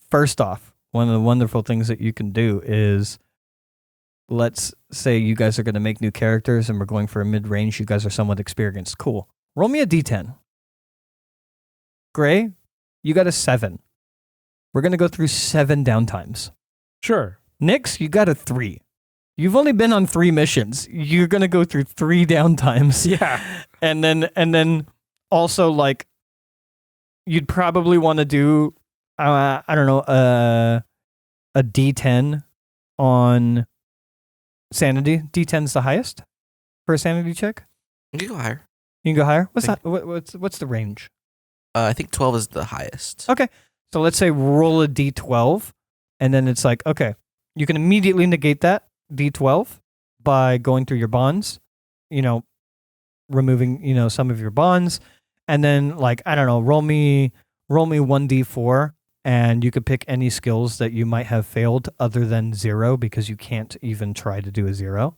First off, one of the wonderful things that you can do is, let's say you guys are going to make new characters and we're going for a mid-range. You guys are somewhat experienced. Cool. Roll me a d10. Gray, you got a 7. We're going to go through 7 downtimes. Sure. Nix, you got a 3. You've only been on 3 missions. You're going to go through 3 downtimes. Yeah. And then also, like, you'd probably want to do, I don't know, a d10 on sanity. D10's the highest for a sanity check. You can go higher. You can go higher. What's that? What's the range? I think 12 is the highest. Okay, so let's say roll a d12, and then it's like, okay, you can immediately negate that d12 by going through your bonds, removing some of your bonds, and then like, I don't know, roll me 1d4. And you could pick any skills that you might have failed other than 0, because you can't even try to do a 0.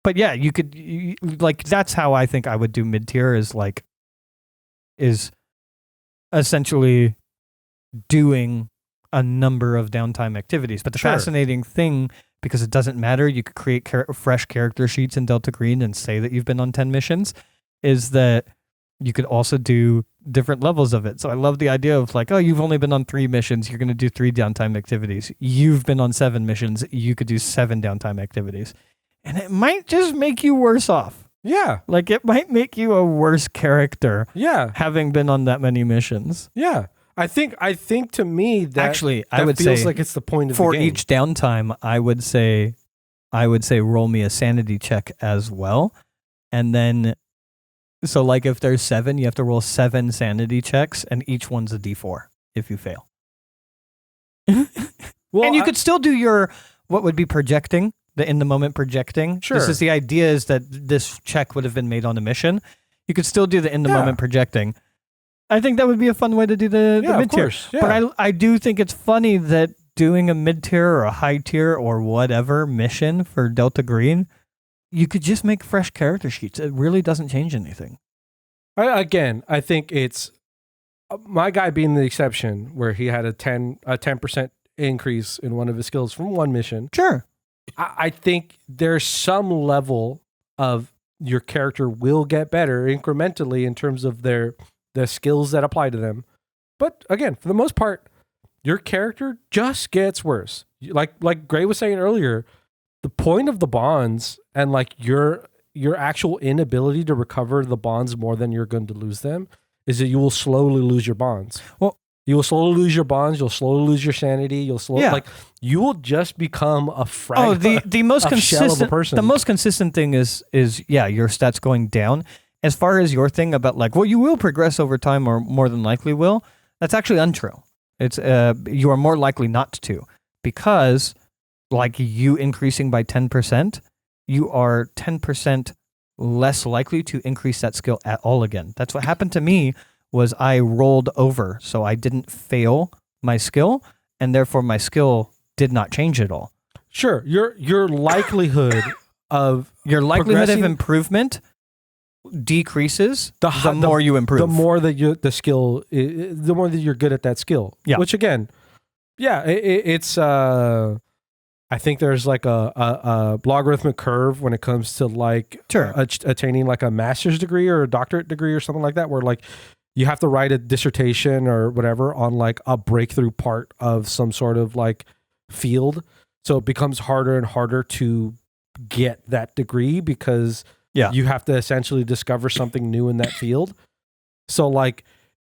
But yeah, you could, like, that's how I think I would do mid-tier, is essentially doing a number of downtime activities. But the fascinating thing, because it doesn't matter, you could create fresh character sheets in Delta Green and say that you've been on 10 missions, is that you could also do different levels of it. So I love the idea of like, oh, you've only been on 3 missions, you're going to do 3 downtime activities. You've been on 7 missions, you could do 7 downtime activities. And it might just make you worse off. Yeah. Like, it might make you a worse character. Yeah. Having been on that many missions. Yeah. I think to me that actually, that I would feels say like it's the point of for the game. each downtime, I would say roll me a sanity check as well. And then, so like if there's 7, you have to roll 7 sanity checks, and each one's a d4 if you fail. Well, and you could still do your, what would be projecting, the in the moment projecting. Sure. This is the idea, is that this check would have been made on a mission. You could still do the in the moment projecting. I think that would be a fun way to do the mid-tier. Yeah. But I do think it's funny that doing a mid-tier or a high-tier or whatever mission for Delta Green, you could just make fresh character sheets. It really doesn't change anything. I think it's my guy being the exception, where he had a 10% increase in one of his skills from one mission. Sure. I think there's some level of your character will get better incrementally in terms of the skills that apply to them. But again, for the most part, your character just gets worse. Like Gray was saying earlier, the point of the bonds and like your actual inability to recover the bonds more than you're going to lose them is that you will slowly lose your bonds. Well, you will slowly lose your bonds. You'll slowly lose your sanity. You will just become a fragment. The most consistent shell of a person. The most consistent thing is your stats going down. As far as your thing about like, well, you will progress over time, or more than likely will. That's actually untrue. It's you are more likely not to, because like you increasing by 10%, you are 10% less likely to increase that skill at all again. That's what happened to me. Was I rolled over, so I didn't fail my skill, and therefore my skill did not change at all. Sure, your likelihood of improvement decreases the more you improve. The more that the more that you're good at that skill. Yeah. Which again, it's I think there's like a logarithmic curve when it comes to like attaining like a master's degree or a doctorate degree or something like that, where like you have to write a dissertation or whatever on like a breakthrough part of some sort of like field. So it becomes harder and harder to get that degree because you have to essentially discover something new in that field. So like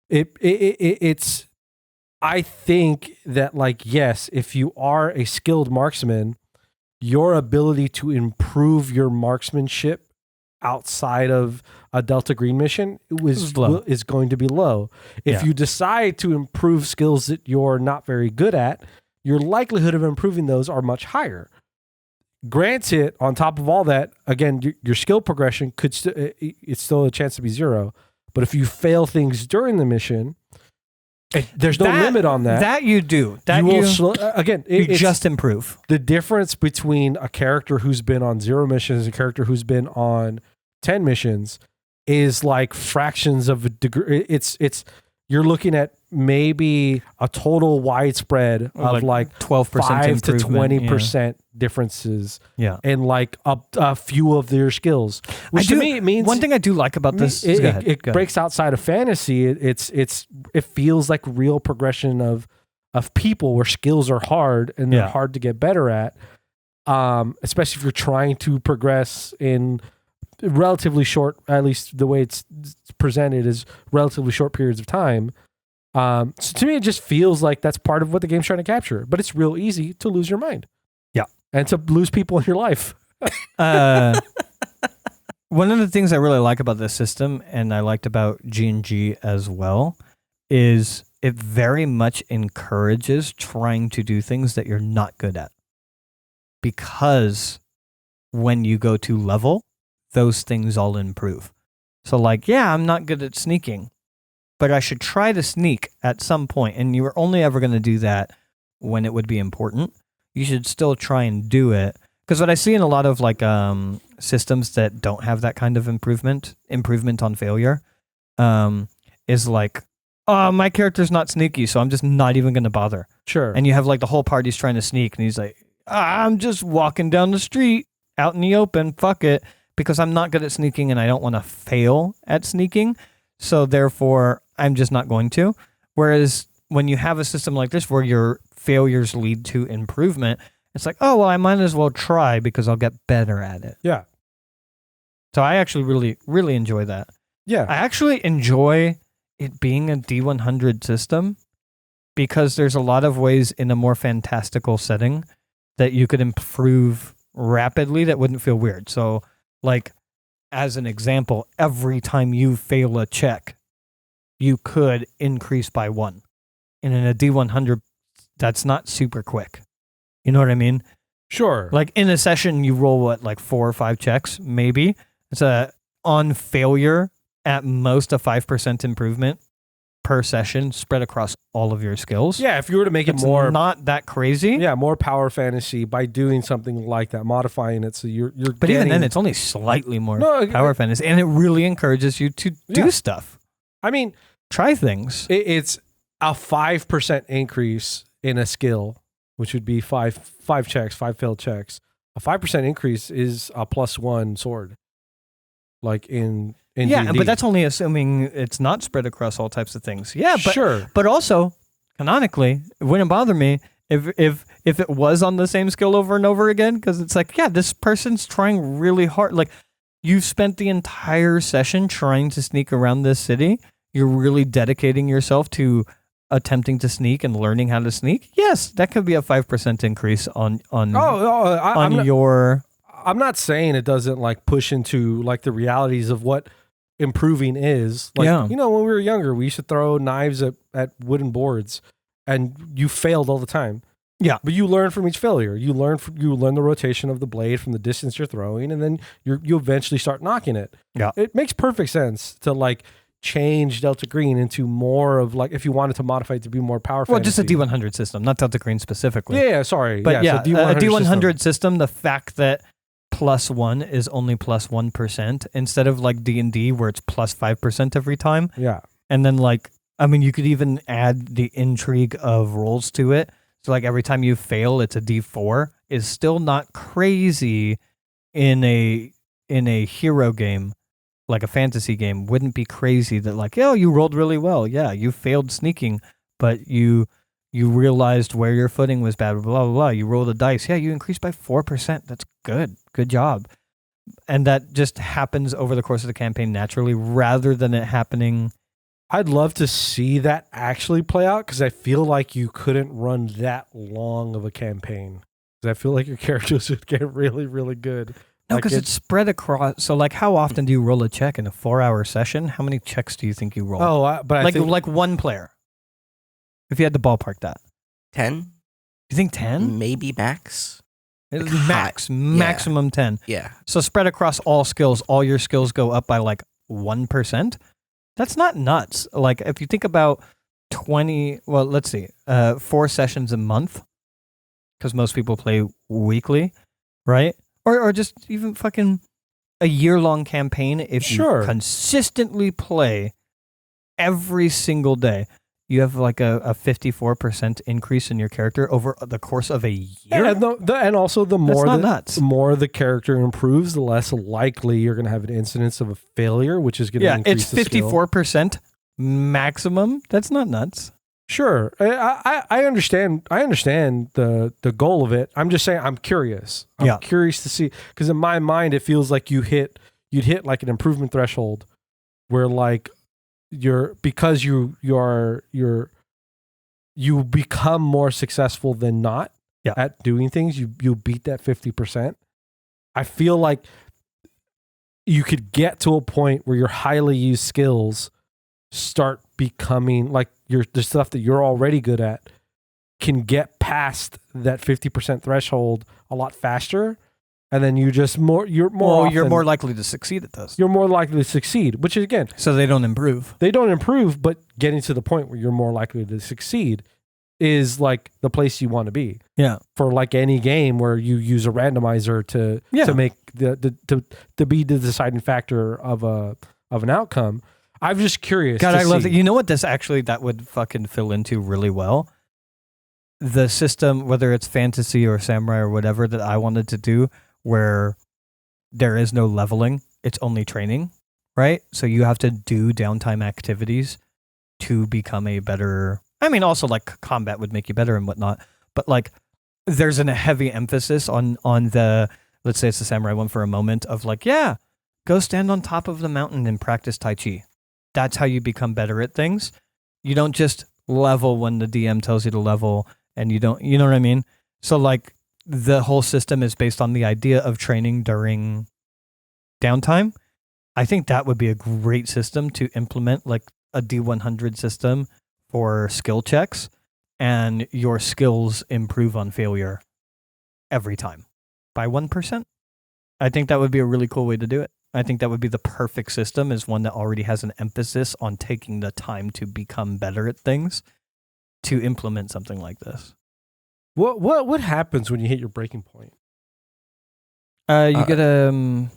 it's, I think that like, yes, if you are a skilled marksman, your ability to improve your marksmanship outside of a Delta Green mission is going to be low. If you decide to improve skills that you're not very good at, your likelihood of improving those are much higher. Granted, on top of all that, again, your skill progression it's still a chance to be 0. But if you fail things during the mission, there's no limit on that. That you do. That you just improve. The difference between a character who's been on 0 missions and a character who's been on 10 missions is like fractions of a degree. It's you're looking at maybe a total widespread of like 12% 5 to 20% differences. And like a few of their skills. Which to me it means one thing I do like about this. It breaks outside of fantasy. It feels like real progression of people where skills are hard and they're hard to get better at. Especially if you're trying to progress in relatively short, at least the way it's presented is relatively short periods of time. So to me, it just feels like that's part of what the game's trying to capture. But it's real easy to lose your mind. Yeah. And to lose people in your life. One of the things I really like about this system, and I liked about G&G as well, is it very much encourages trying to do things that you're not good at. Because when you go to level, those things all improve. So like, I'm not good at sneaking, but I should try to sneak at some point. And you were only ever going to do that when it would be important. You should still try and do it. Because what I see in a lot of like systems that don't have that kind of improvement on failure, is like, oh, my character's not sneaky, so I'm just not even going to bother. Sure. And you have like the whole party's trying to sneak, and he's like, I'm just walking down the street out in the open, fuck it. Because I'm not good at sneaking and I don't want to fail at sneaking. So therefore, I'm just not going to. Whereas when you have a system like this where your failures lead to improvement, it's like, oh, well, I might as well try because I'll get better at it. Yeah. So I actually really, really enjoy that. Yeah. I actually enjoy it being a D100 system because there's a lot of ways in a more fantastical setting that you could improve rapidly that wouldn't feel weird. So, like, as an example, every time you fail a check, you could increase by 1. And in a D100, that's not super quick. You know what I mean? Sure. Like, in a session, you roll, like 4 or 5 checks, maybe. It's on failure, at most a 5% improvement per session spread across all of your skills. Yeah, if you were to make it's it more not that crazy. Yeah, more power fantasy by doing something like that, modifying it so you're But getting, even then, it's only slightly more power fantasy, and it really encourages you to do stuff. I mean, try things. It's a 5% increase in a skill, which would be five checks, 5 failed checks. A 5% increase is a +1 sword. Like in D&D. But that's only assuming it's not spread across all types of things. Yeah, but sure. But also, canonically, it wouldn't bother me if it was on the same skill over and over again, because it's like, yeah, this person's trying really hard. Like, you've spent the entire session trying to sneak around this city. You're really dedicating yourself to attempting to sneak and learning how to sneak. Yes, that could be a 5% increase on your. I'm not saying it doesn't like push into like the realities of what improving is. Like, you know, when we were younger, we used to throw knives at wooden boards, and you failed all the time. Yeah, but you learn from each failure. You learn the rotation of the blade from the distance you're throwing, and then you eventually start knocking it. Yeah, it makes perfect sense to like change Delta Green into more of like, if you wanted to modify it to be more powerful. Well, just a D100 system, not Delta Green specifically. Yeah, sorry. But so a D100 system, the fact that +1 is only +1% instead of like D&D where it's +5% every time. Yeah. And then like, I mean, you could even add the intrigue of rolls to it. So like every time you fail, it's a D4 is still not crazy in a hero game, like a fantasy game. Wouldn't be crazy that like, oh, you rolled really well. Yeah, you failed sneaking, but you realized where your footing was bad, blah, blah, blah. You rolled a dice. Yeah, you increased by 4%. That's good. Good job. And that just happens over the course of the campaign naturally rather than it happening. I'd love to see that actually play out, because I feel like you couldn't run that long of a campaign. Because I feel like your characters would get really, really good. No, because it's spread across. So, like, how often do you roll a check in a 4-hour session? How many checks do you think you roll? Oh, but I think like one player. If you had to ballpark that, 10. You think 10? Maybe max. Maximum 10. Yeah. So spread across all skills, all your skills go up by like 1%. That's not nuts. Like if you think about 20, well, let's see, 4 sessions a month, because most people play weekly, right? Or just even fucking a year-long campaign. If you consistently play every single day, you have like a 54% increase in your character over the course of a year. And also the more the more the character improves, the less likely you're going to have an incidence of a failure, which is going to increase it's 54% maximum. That's not nuts. Sure. I understand. I understand the goal of it. I'm just saying I'm curious. I'm curious to see, because in my mind it feels like you'd hit like an improvement threshold where like you become more successful than not at doing things. You beat that 50%. I feel like you could get to a point where your highly used skills start becoming like the stuff that you're already good at can get past that 50% threshold a lot faster. And then you're more likely to succeed at those. You're more likely to succeed, which is, again, so they don't improve. They don't improve, but getting to the point where you're more likely to succeed is like the place you want to be. Yeah. For like any game where you use a randomizer to make to be the deciding factor of an outcome. I'm just curious. God, I love that. You know what that would fucking fill into really well? The system, whether it's fantasy or samurai or whatever that I wanted to do, where there is no leveling, it's only training, right? So you have to do downtime activities to become a better, I mean, also like combat would make you better and whatnot, but like there's a heavy emphasis on the, let's say it's the samurai one for a moment, of like, yeah, go stand on top of the mountain and practice Tai Chi. That's how you become better at things. You don't just level when the DM tells you to level, and you know what I mean? So like, the whole system is based on the idea of training during downtime. I think that would be a great system to implement, like a D100 system for skill checks, and your skills improve on failure every time by 1%. I think that would be a really cool way to do it. I think that would be the perfect system, is one that already has an emphasis on taking the time to become better at things to implement something like this. What happens when you hit your breaking point? You get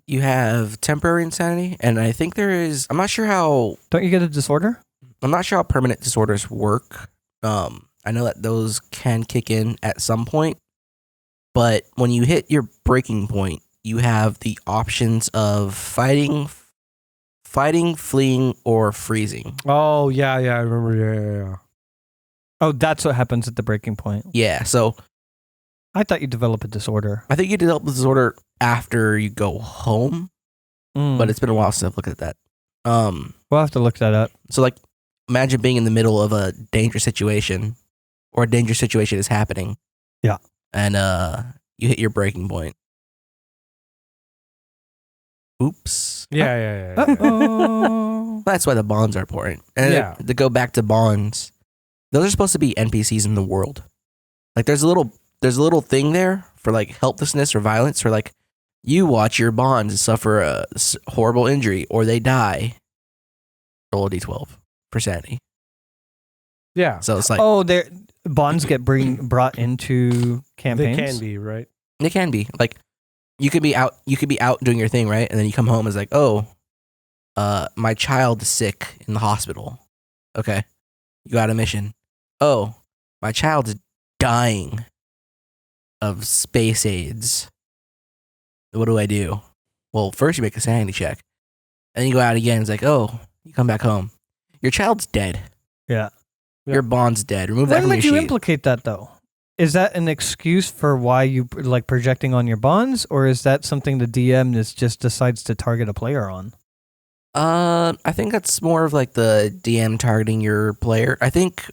You have temporary insanity, and I think there is. I'm not sure how. Don't you get a disorder? I'm not sure how permanent disorders work. I know that those can kick in at some point, but when you hit your breaking point, you have the options of fighting, fleeing, or freezing. Oh yeah, I remember. Yeah. Oh, that's what happens at the breaking point. Yeah, so I thought you develop a disorder. I think you develop the disorder after you go home, but it's been a while since I've looked at that. We'll have to look that up. So like, imagine being in the middle of a dangerous situation, or a dangerous situation is happening. Yeah. And you hit your breaking point. Oops. Yeah. Uh-oh. That's why the bonds are important. And to go back to bonds, those are supposed to be NPCs in the world. Like there's a little thing there for like helplessness or violence, or like you watch your bonds suffer a horrible injury or they die. Roll a d12 for sanity. Yeah. So it's like, bonds get brought into campaigns. They can be, right? They can be. Like you could be out doing your thing, right? And then you come home, it's like, oh, my child is sick in the hospital. Okay. You got a mission. Oh, my child's dying of space AIDS. What do I do? Well, first you make a sanity check. And you go out again. It's like, oh, you come back home. Your child's dead. Yeah. Your bond's dead. Remove that When from your would you sheet. implicate that, though? Is that an excuse for why you like projecting on your bonds, or is that something the DM just decides to target a player on? I think that's more of like the DM targeting your player. I think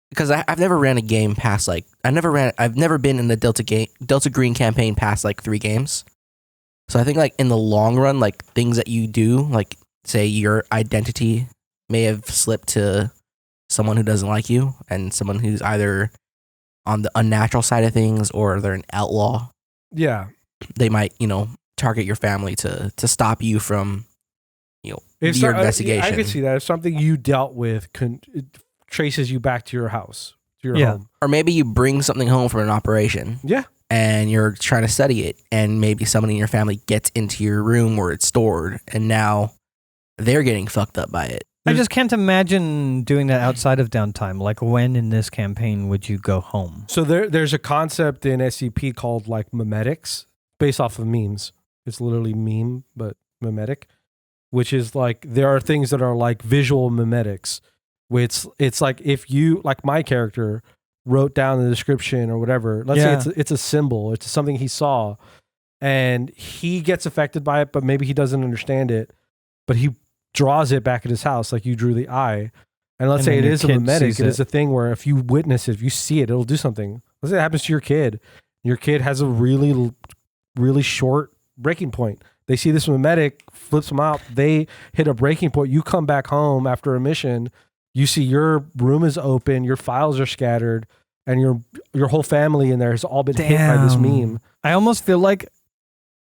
because I've never ran a game past like I've never been in the Delta Green campaign past like 3 games. So I think like in the long run, like things that you do, like say your identity may have slipped to someone who doesn't like you, and someone who's either on the unnatural side of things or they're an outlaw. Yeah. They might, target your family to stop you from, your investigation. I can see that. If something you dealt with it traces you back to your house, to your home. Or maybe you bring something home from an operation. Yeah. And you're trying to study it, and maybe someone in your family gets into your room where it's stored, and now they're getting fucked up by it. I just can't imagine doing that outside of downtime. Like, when in this campaign would you go home? So there's a concept in SCP called like memetics, based off of memes. It's literally meme, but memetic, which is like there are things that are like visual memetics. Which it's like if you, like my character, wrote down the description or whatever. Let's say it's a symbol. It's something he saw, and he gets affected by it, but maybe he doesn't understand it. But he draws it back at his house, like you drew the eye. And let's say it is a memetic. It is a thing where if you witness it, if you see it, it'll do something. Let's say it happens to your kid. Your kid has a really, really short breaking point. They see this memetic, flips them out. They hit a breaking point. You come back home after a mission. You see your room is open. Your files are scattered. And your whole family in there has all been hit by this meme. I almost feel like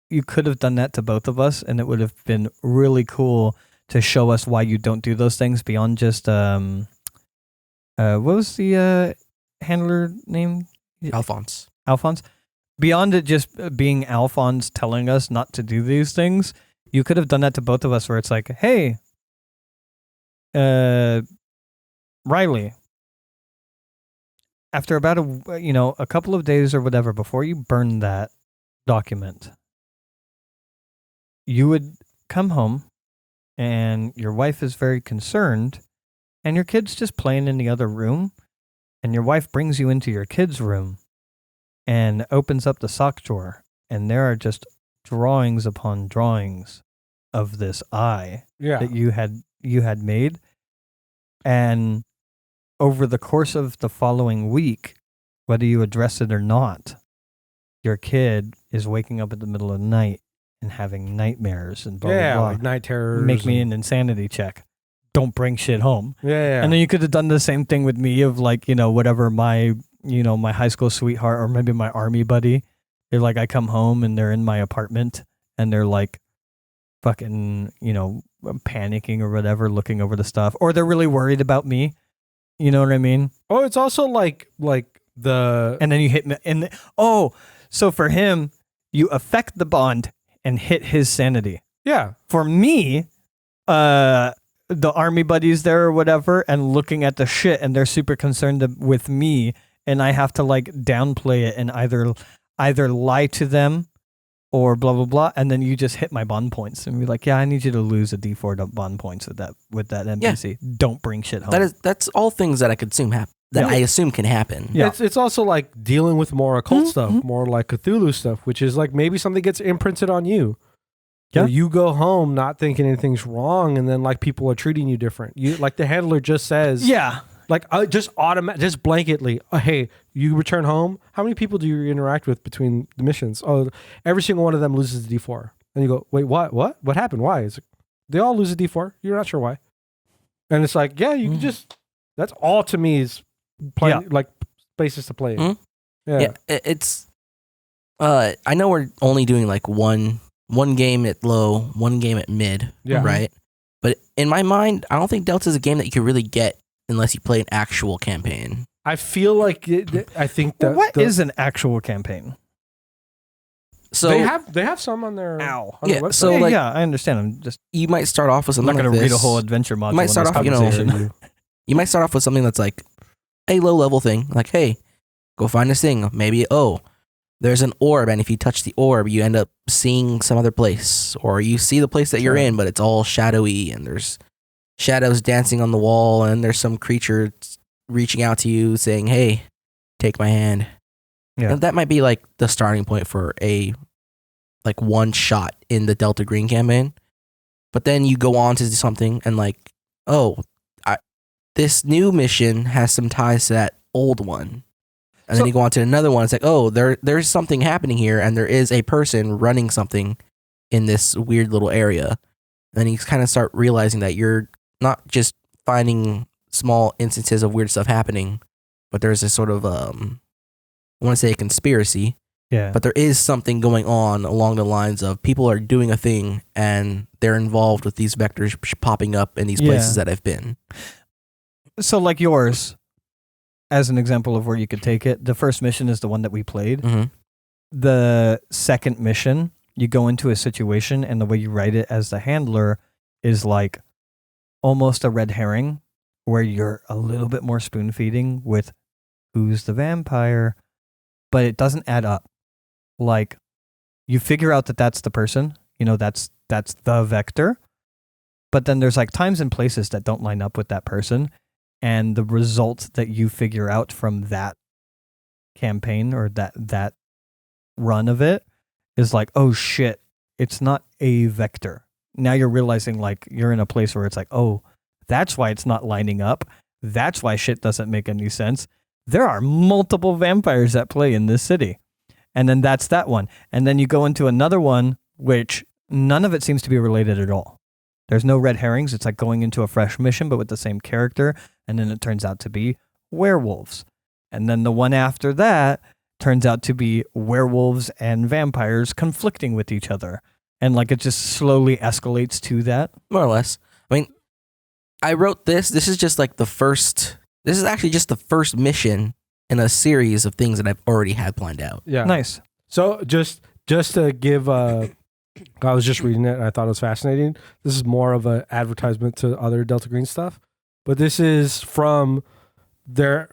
you could have done that to both of us, and it would have been really cool to show us why you don't do those things beyond just what was the handler name? Alphonse. Beyond it just being Alphonse telling us not to do these things, you could have done that to both of us, where it's like, hey, Riley, after about a couple of days or whatever before you burn that document, you would come home and your wife is very concerned and your kid's just playing in the other room, and your wife brings you into your kid's room and opens up the sock drawer, and there are just drawings upon drawings of this eye that you had made. And over the course of the following week, whether you address it or not, your kid is waking up in the middle of the night and having nightmares and blah, blah, blah. Like night terrors. Make me an insanity check. Don't bring shit home. Yeah. And then you could have done the same thing with me of like, whatever my high school sweetheart or maybe my army buddy. They're like, I come home and they're in my apartment and they're like fucking, panicking or whatever, looking over the stuff, or they're really worried about me. You know what I mean? Oh, it's also like the... And then you hit me. So for him, you affect the bond and hit his sanity. Yeah. For me, the army buddies there or whatever, and looking at the shit, and they're super concerned with me, and I have to like downplay it and either lie to them or blah blah blah, and then you just hit my bond points and be like, yeah, I need you to lose a D4 bond points with that NPC. Yeah. Don't bring shit home. That's all things that I could assume happen. I assume can happen. Yeah. It's also like dealing with more occult stuff, more like Cthulhu stuff, which is like maybe something gets imprinted on you. Yeah. You go home not thinking anything's wrong, and then like people are treating you different. You like the handler just says, yeah, like just blanketly, hey, you return home. How many people do you interact with between the missions? Oh, every single one of them loses a D4. And you go, wait, what happened? Why? It's like, they all lose a D4. You're not sure why. And it's like, yeah, you can just. That's all to me is like places to play. Yeah, it's. I know we're only doing like one game at low, one game at mid, right? But in my mind, I don't think Delta is a game that you can really get unless you play an actual campaign. I feel like I think that what is an actual campaign? So they have some on their website. So like, I understand. I'm just you might start off with something. I'm not going to read a whole adventure module. You might start off, you might start off with something that's like a low level thing, like hey, go find this thing. Maybe there's an orb, and if you touch the orb, you end up seeing some other place, or you see the place that you're in, but it's all shadowy, and there's shadows dancing on the wall, and there's some creature reaching out to you saying, hey, take my hand. Yeah. And that might be like the starting point for a like one shot in the Delta Green campaign. But then you go on to do something and like, this new mission has some ties to that old one. And then you go on to another one. It's like, there's something happening here, and there is a person running something in this weird little area. And then you kind of start realizing that you're not just finding small instances of weird stuff happening, but there's this sort of, I want to say a conspiracy. Yeah. But there is something going on along the lines of people are doing a thing, and they're involved with these vectors popping up in these places that I've been. So like yours, as an example of where you could take it, the first mission is the one that we played. Mm-hmm. The second mission, you go into a situation, and the way you write it as the handler is like almost a red herring, where you're a little bit more spoon feeding with who's the vampire, but it doesn't add up. Like you figure out that that's the person, that's the vector, but then there's like times and places that don't line up with that person. And the result that you figure out from that campaign or that run of it is like, oh shit, it's not a vector. Now you're realizing like you're in a place where it's like, oh, that's why it's not lining up. That's why shit doesn't make any sense. There are multiple vampires at play in this city. And then that's that one. And then you go into another one, which none of it seems to be related at all. There's no red herrings. It's like going into a fresh mission, but with the same character. And then it turns out to be werewolves. And then the one after that turns out to be werewolves and vampires conflicting with each other. And like it just slowly escalates to that. More or less. I mean, I wrote this. This is just like this is actually just the first mission in a series of things that I've already had planned out. Yeah. Nice. So just to give I was just reading it and I thought it was fascinating. This is more of an advertisement to other Delta Green stuff, but this is from their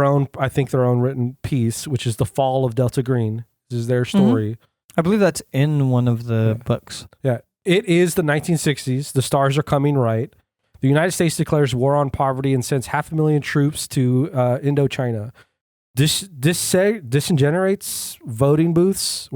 own, I think their own written piece, which is The Fall of Delta Green. This is their story. Mm-hmm. I believe that's in one of the books. Yeah. It is the 1960s. The stars are coming right. The United States declares war on poverty and sends 500,000 troops to Indochina. This disintegrates voting booths.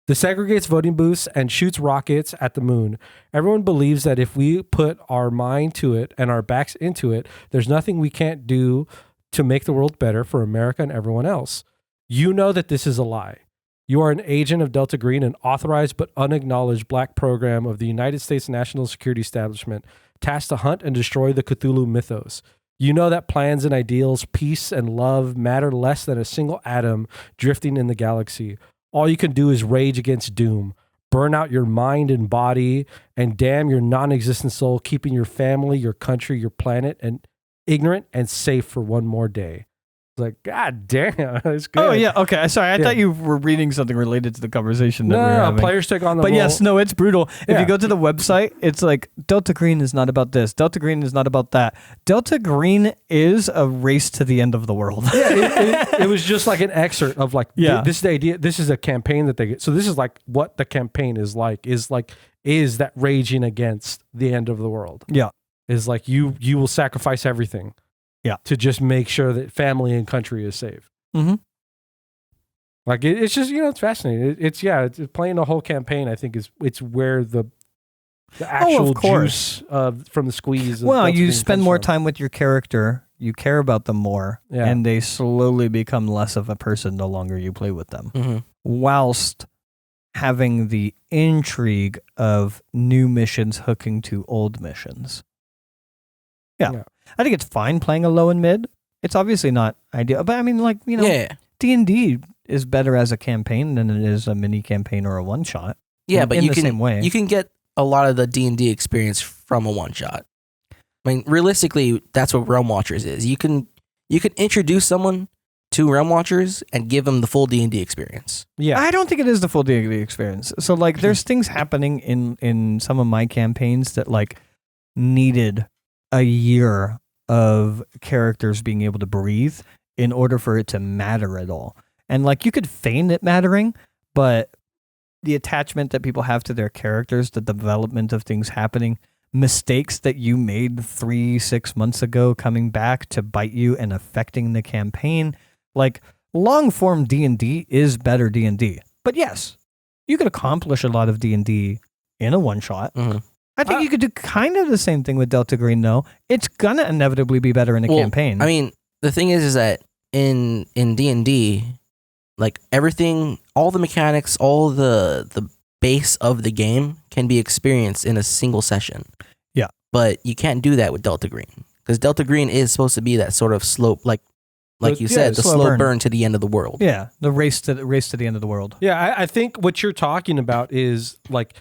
Desegregates voting booths and shoots rockets at the moon. Everyone believes that if we put our mind to it and our backs into it, there's nothing we can't do to make the world better for America and everyone else. You know that this is a lie. You are an agent of Delta Green, an authorized but unacknowledged black program of the United States National Security Establishment, tasked to hunt and destroy the Cthulhu mythos. You know that plans and ideals, peace and love matter less than a single atom drifting in the galaxy. All you can do is rage against doom, burn out your mind and body, and damn your non-existent soul, keeping your family, your country, your planet, and ignorant and safe for one more day. Like, God damn, it's good. Oh, yeah. Okay. Sorry. I thought you were reading something related to the conversation that we were having. Players take on the But role. yes, no, it's brutal. If you go to the website, it's like, Delta Green is not about this. Delta Green is not about that. Delta Green is a race to the end of the world. It was just like an excerpt of like, this is the idea. This is a campaign that they get. So this is like what the campaign is that raging against the end of the world. Yeah. Is like, you will sacrifice everything. Yeah. To just make sure that family and country is safe. Mm-hmm. Like it's just, it's fascinating. It's playing the whole campaign. I think it's where the actual juice from the squeeze. Well, you spend more time with your character. You care about them more, and they slowly become less of a person the longer you play with them. Mm-hmm. Whilst having the intrigue of new missions hooking to old missions. Yeah. I think it's fine playing a low and mid. It's obviously not ideal, but I mean, like, D&D is better as a campaign than it is a mini campaign or a one shot. Yeah, but same way. You can get a lot of the D&D experience from a one shot. I mean, realistically, that's what Realm Watchers is. You can introduce someone to Realm Watchers and give them the full D&D experience. Yeah, I don't think it is the full D&D experience. So, like, there's things happening in some of my campaigns that like needed a year of characters being able to breathe in order for it to matter at all. And like, you could feign it mattering, but the attachment that people have to their characters, the development of things happening, mistakes that you made 3-6 months ago coming back to bite you and affecting the campaign, like, long form D&D is better D&D. But yes, you could accomplish a lot of D&D in a one shot. Mm-hmm. I think you could do kind of the same thing with Delta Green, though. It's gonna inevitably be better in a campaign. I mean, the thing is that in D&D, like, everything, all the mechanics, all the base of the game can be experienced in a single session. Yeah. But you can't do that with Delta Green, because Delta Green is supposed to be that sort of slope, like you said, the slow burn to the end of the world. Yeah, the race to the end of the world. Yeah, I think what you're talking about is like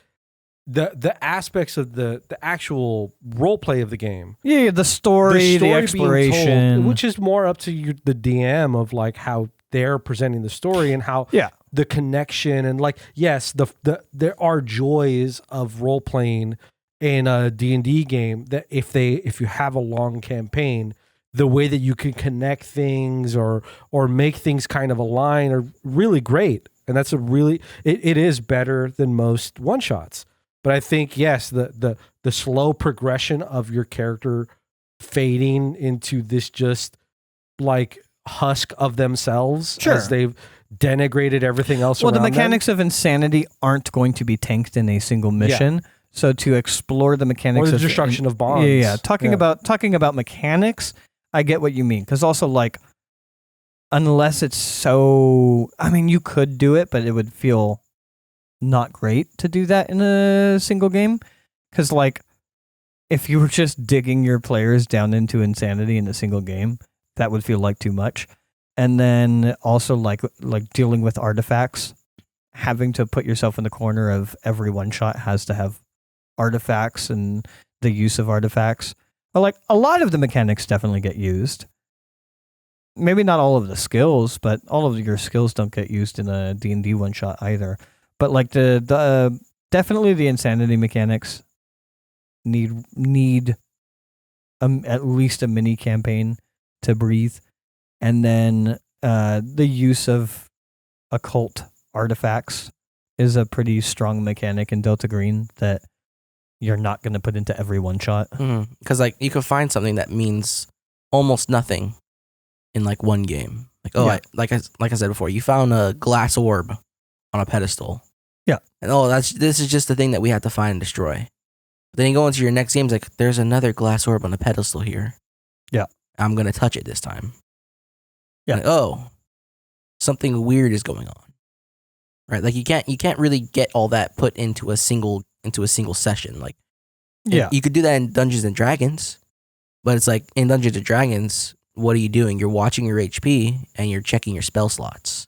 the aspects of the actual role play of the game. Yeah, the story the exploration, told, which is more up to the DM of like how they're presenting the story and how the connection, and like, yes, there are joys of role playing in a D&D game that if you have a long campaign, the way that you can connect things or make things kind of align are really great. And that's it is better than most one shots. But I think, yes, the slow progression of your character fading into this just like husk of themselves as they've denigrated everything else around them. Well, the mechanics of insanity aren't going to be tanked in a single mission. Yeah. So to explore the mechanics or the destruction of bonds. Yeah. Talking about mechanics, I get what you mean. Because also, like, unless it's so... I mean, you could do it, but it would feel not great to do that in a single game. Because, like, if you were just digging your players down into insanity in a single game, that would feel like too much. And then also, like dealing with artifacts, having to put yourself in the corner of every one shot has to have artifacts and the use of artifacts. But like, a lot of the mechanics definitely get used. Maybe not all of the skills, but all of your skills don't get used in a D&D one shot either. But like the definitely the insanity mechanics need at least a mini campaign to breathe. And then the use of occult artifacts is a pretty strong mechanic in Delta Green that you're not going to put into every one shot. Because like, you could find something that means almost nothing in like one game. Like, like I said before, you found a glass orb on a pedestal. Yeah. And this is just the thing that we have to find and destroy. But then you go into your next game, it's like, there's another glass orb on a pedestal here. Yeah. I'm going to touch it this time. Yeah. Like, oh, something weird is going on. Right? Like, you can't really get all that put into a single session. Like, you could do that in Dungeons and Dragons, but it's like, in Dungeons and Dragons, what are you doing? You're watching your HP and you're checking your spell slots.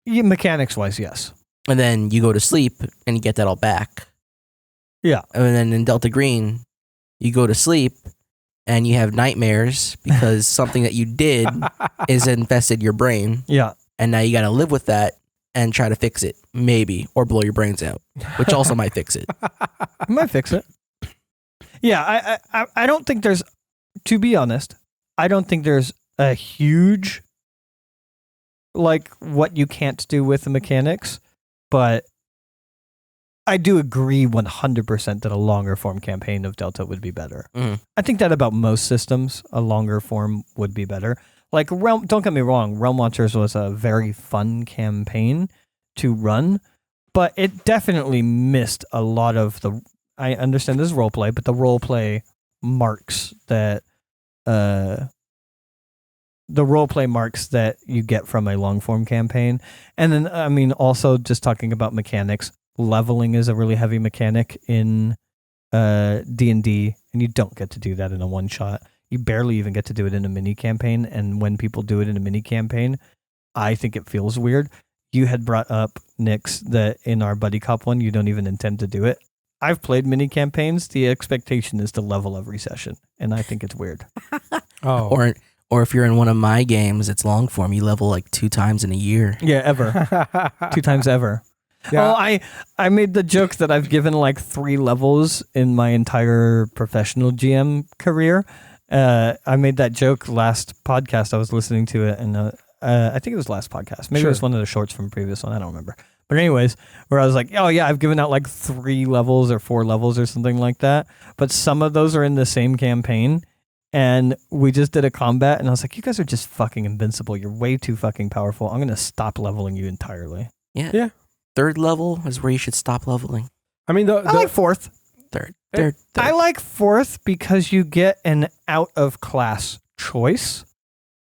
Yeah, mechanics wise, yes. and then you go to sleep and you get that all back. Yeah. And then in Delta Green, you go to sleep and you have nightmares because something that you did is infested your brain. Yeah. And now you got to live with that and try to fix it, maybe, or blow your brains out, which also might fix it. I might fix it. Yeah, I don't think there's, to be honest, I don't think there's a huge, like, what you can't do with the mechanics, but I do agree 100% that a longer form campaign of Delta would be better. I think that about most systems, a longer form would be better. Like, don't get me wrong, Realm Watchers was a very fun campaign to run, but it definitely missed a lot of the, I understand this is roleplay, but the roleplay marks that, you get from a long form campaign. And then, I mean, also just talking about mechanics, leveling is a really heavy mechanic in D&D, and you don't get to do that in a one shot. You barely even get to do it in a mini campaign, and when people do it in a mini campaign, I think it feels weird. You had brought up, Nix, that in our Buddy Cop one, you don't even intend to do it. I've played mini campaigns. The expectation is to level every session, and I think it's weird. Or if you're in one of my games, it's long form. You level like 2 times in a year. Yeah, ever. 2 times ever. Yeah. Oh, I made the joke that I've given like 3 levels in my entire professional GM career. I made that joke last podcast. I was listening to it, and I think it was last podcast. Maybe it was one of the shorts from the previous one. I don't remember. But anyways, where I was like, oh yeah, I've given out like 3 levels or 4 levels or something like that. But some of those are in the same campaign. And we just did a combat, and I was like, you guys are just fucking invincible. You're way too fucking powerful. I'm going to stop leveling you entirely. Yeah. 3rd level is where you should stop leveling. I mean, I like 4th. Third. I like 4th because you get an out of class choice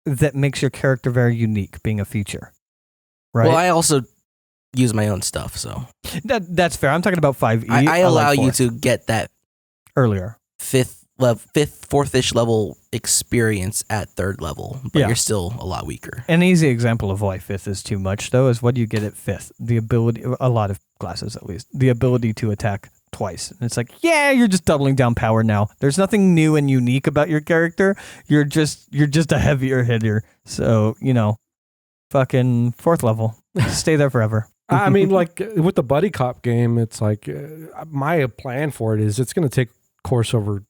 that makes your character very unique, being a feature. Right. Well, I also use my own stuff, so that's fair. I'm talking about 5e. I allow you to get that earlier 4th-ish level experience at 3rd level, but you're still a lot weaker. An easy example of why 5th is too much, though, is what do you get at 5th? The ability, a lot of classes at least, the ability to attack twice. And it's like, yeah, you're just doubling down power now. There's nothing new and unique about your character. You're just a heavier hitter. So, fucking 4th level. Stay there forever. I mean, like with the Buddy Cop game, it's like my plan for it is it's going to take course over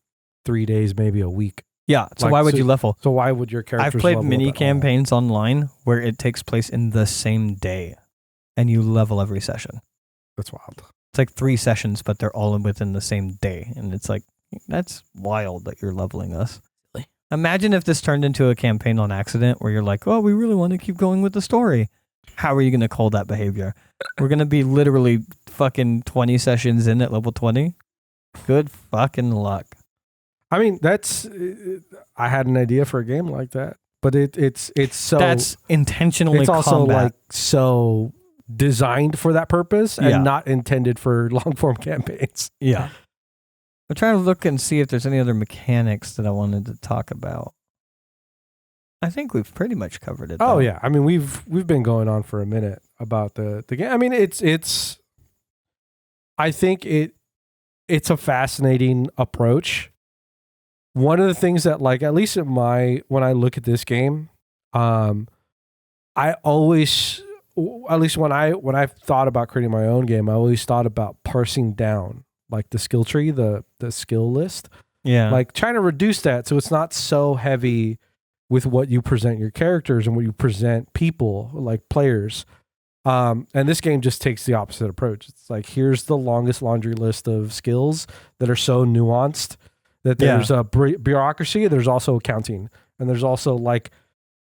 3 days, maybe a week. Yeah. So why would you level? So why would your character? I've played mini campaigns online where it takes place in the same day, and you level every session. That's wild. It's like 3 sessions, but they're all within the same day, and it's like that's wild that you're leveling us. Really? Imagine if this turned into a campaign on accident where you're like, oh, we really want to keep going with the story. How are you going to call that behavior? We're going to be literally fucking 20 sessions in at level 20. Good fucking luck. I mean, I had an idea for a game like that, but it's so that's intentionally. It's also like so designed for that purpose and not intended for long form campaigns. Yeah. I'm trying to look and see if there's any other mechanics that I wanted to talk about. I think we've pretty much covered it. Oh yeah, I mean we've been going on for a minute about the game. I mean it's I think it's a fascinating approach. One of the things that, like, at least when I look at this game, I always, at least when I've thought about creating my own game, I always thought about parsing down like the skill tree, the skill list. Yeah. Like trying to reduce that so it's not so heavy with what you present your characters and what you present people, like players. And this game just takes the opposite approach. It's like, here's the longest laundry list of skills that are so nuanced that there's a bureaucracy, there's also accounting, and there's also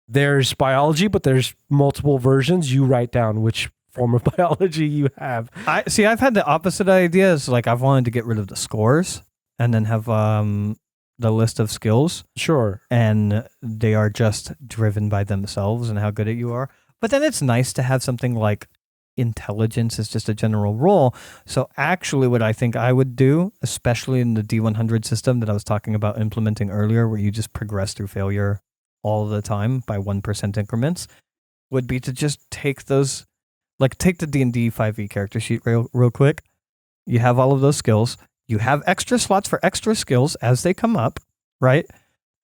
there's biology, but there's multiple versions. You write down which form of biology you have. I've had the opposite ideas. Like, I've wanted to get rid of the scores and then have the list of skills. Sure. And they are just driven by themselves and how good at you are. But then it's nice to have something like intelligence is just a general role. So actually what I think I would do, especially in the D100 system that I was talking about implementing earlier, where you just progress through failure all the time by 1% increments, would be to just take those Like take the D&D 5e character sheet real quick. You have all of those skills. You have extra slots for extra skills as they come up, right?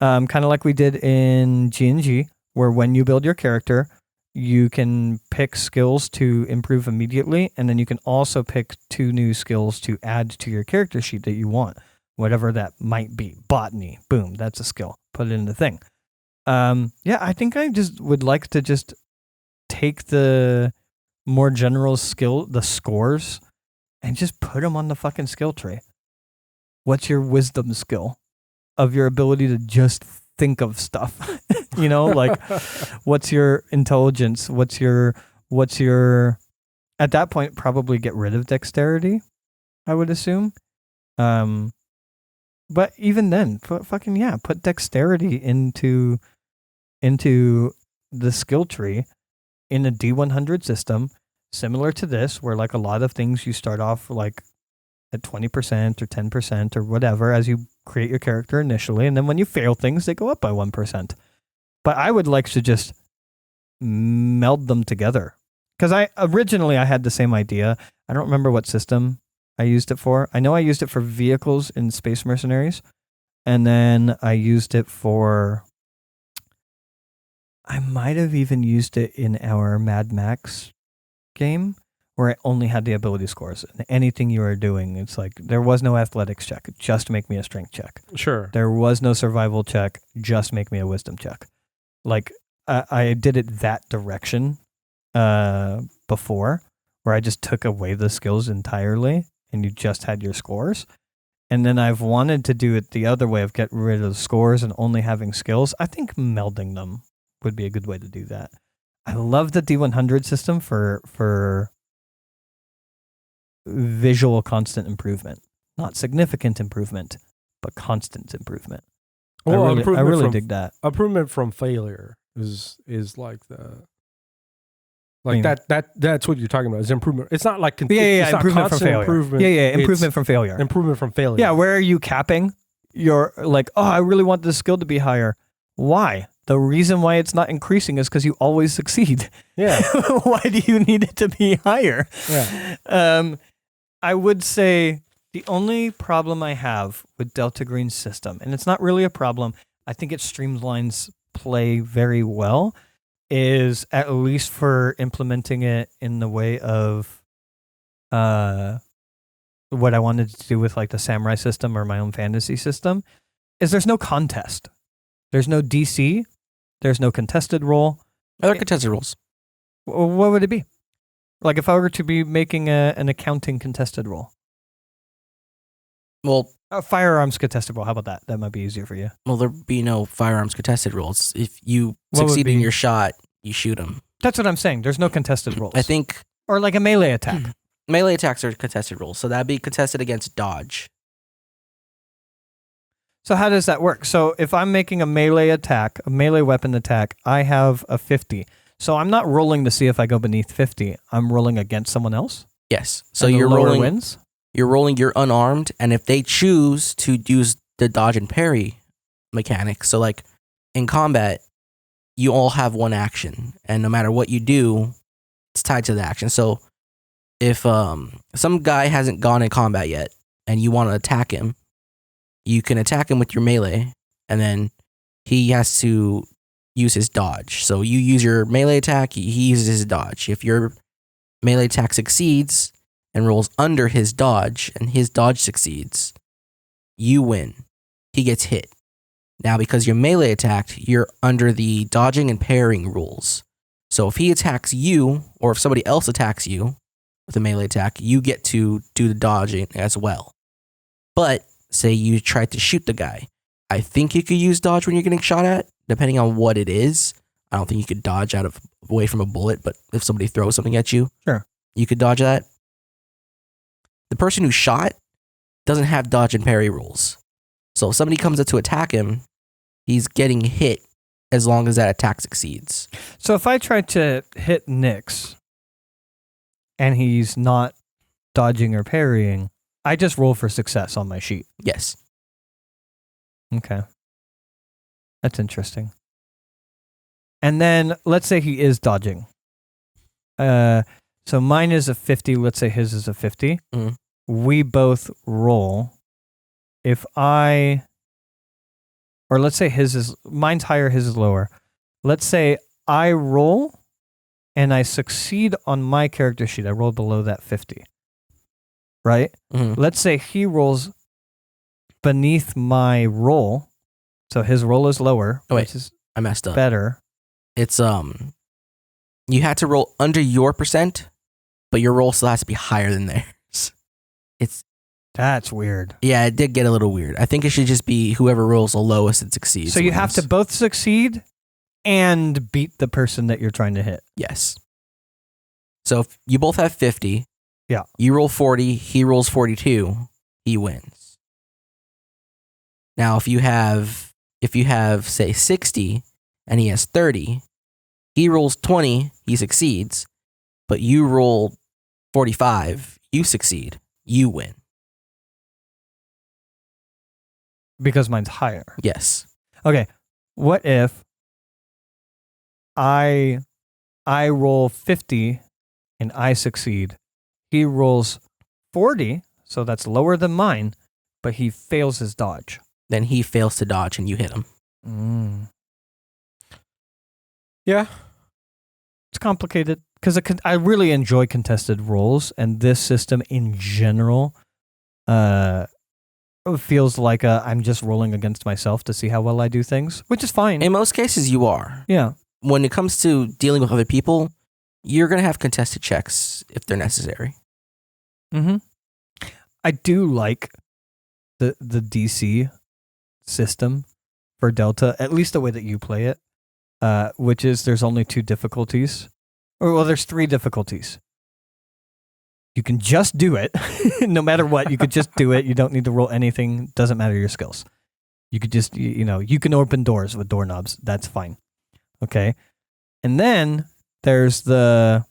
Kind of like we did in G&G, where when you build your character, you can pick skills to improve immediately, and then you can also pick 2 new skills to add to your character sheet that you want, whatever that might be. Botany, boom, that's a skill. Put it in the thing. I think I just would like to just take the more general skill, the scores, and just put them on the fucking skill tree. What's your wisdom skill of your ability to just think of stuff? Like what's your intelligence? What's your at that point probably get rid of dexterity, I would assume. But even then, put dexterity into the skill tree in a D100 system, similar to this, where like a lot of things you start off like at 20% or 10% or whatever as you create your character initially, and then when you fail things, they go up by 1%. But I would like to just meld them together. Because I had the same idea. I don't remember what system I used it for. I know I used it for vehicles in Space Mercenaries, and then I used it for... I might have even used it in our Mad Max game, where I only had the ability scores. And anything you were doing, it's like, there was no athletics check, just make me a strength check. Sure. There was no survival check, just make me a wisdom check. Like, I did it that direction before, where I just took away the skills entirely, and you just had your scores. And then I've wanted to do it the other way of getting rid of the scores and only having skills. I think melding them would be a good way to do that. I love the D100 system for visual constant improvement. Not significant improvement, but constant improvement. Well, I really dig that. Improvement from failure is like that's what you're talking about. Is improvement. It's not like it's not improvement from failure. Improvement. Improvement from failure. Improvement from failure. Yeah, where are you capping? You're like, oh, I really want this skill to be higher. Why? The reason why it's not increasing is because you always succeed. Yeah. Why do you need it to be higher? Yeah. I would say the only problem I have with Delta Green's system, and it's not really a problem, I think it streamlines play very well, is at least for implementing it in the way of what I wanted to do with like the samurai system or my own fantasy system, is there's no contest. There's no DC. There's no contested role. Other contested roles. What would it be? Like if I were to be making an accounting contested role. Well, a firearms contested role. How about that? That might be easier for you. Well, there'd be no firearms contested roles. If you succeed in your shot, you shoot them. That's what I'm saying. There's no contested roles. I think... Or like a melee attack. Melee attacks are contested roles, so that'd be contested against dodge. So how does that work? So if I'm making a melee attack, a melee weapon attack, I have a 50. So I'm not rolling to see if I go beneath 50. I'm rolling against someone else? Yes. So and you're rolling wins? You're rolling, you're unarmed, and if they choose to use the dodge and parry mechanic, so like in combat, you all have one action, and no matter what you do, it's tied to the action. So if some guy hasn't gone in combat yet, and you want to attack him, you can attack him with your melee, and then he has to use his dodge. So you use your melee attack, he uses his dodge. If your melee attack succeeds and rolls under his dodge, and his dodge succeeds, you win. He gets hit. Now, because you're melee attacked, you're under the dodging and parrying rules. So if he attacks you, or if somebody else attacks you with a melee attack, you get to do the dodging as well. But say you tried to shoot the guy. I think you could use dodge when you're getting shot at, depending on what it is. I don't think you could dodge away from a bullet, but if somebody throws something at you, sure, you could dodge that. The person who shot doesn't have dodge and parry rules. So if somebody comes up to attack him, he's getting hit as long as that attack succeeds. So if I try to hit Nix and he's not dodging or parrying, I just roll for success on my sheet. Yes. Okay. That's interesting. And then let's say he is dodging. So mine is a 50. Let's say his is a 50. Mhm. We both roll. Or let's say mine's higher, his is lower. Let's say I roll and I succeed on my character sheet. I rolled below that 50. Right? Mhm. Let's say he rolls beneath my roll. So his roll is lower, Oh, wait. which is I messed up. better. It's you had to roll under your percent, but your roll still has to be higher than theirs. That's weird. Yeah, it did get a little weird. I think it should just be whoever rolls the lowest and succeeds. So you have wins. to both succeed and beat the person that you're trying to hit. Yes. So if you both have 50. Yeah. You roll 40, he rolls 42, he wins. Now if you have say 60 and he has 30, he rolls 20, he succeeds, but you roll 45, you succeed, you win. Because mine's higher. Yes. Okay. What if I roll 50 and I succeed? He rolls 40, so that's lower than mine, but he fails his dodge. Then he fails to dodge and you hit him. Yeah. It's complicated because I really enjoy contested rolls, and this system in general feels like I'm just rolling against myself to see how well I do things, which is fine. In most cases, you are. Yeah. When it comes to dealing with other people, you're going to have contested checks if they're necessary. Mm-hmm. I do like the DC system for Delta, at least the way that you play it, which is there's only 2 difficulties. There's 3 difficulties. You can just do it. No matter what, you could just do it. You don't need to roll anything. Doesn't matter your skills. You could just, you can open doors with doorknobs. That's fine. Okay. And then there's this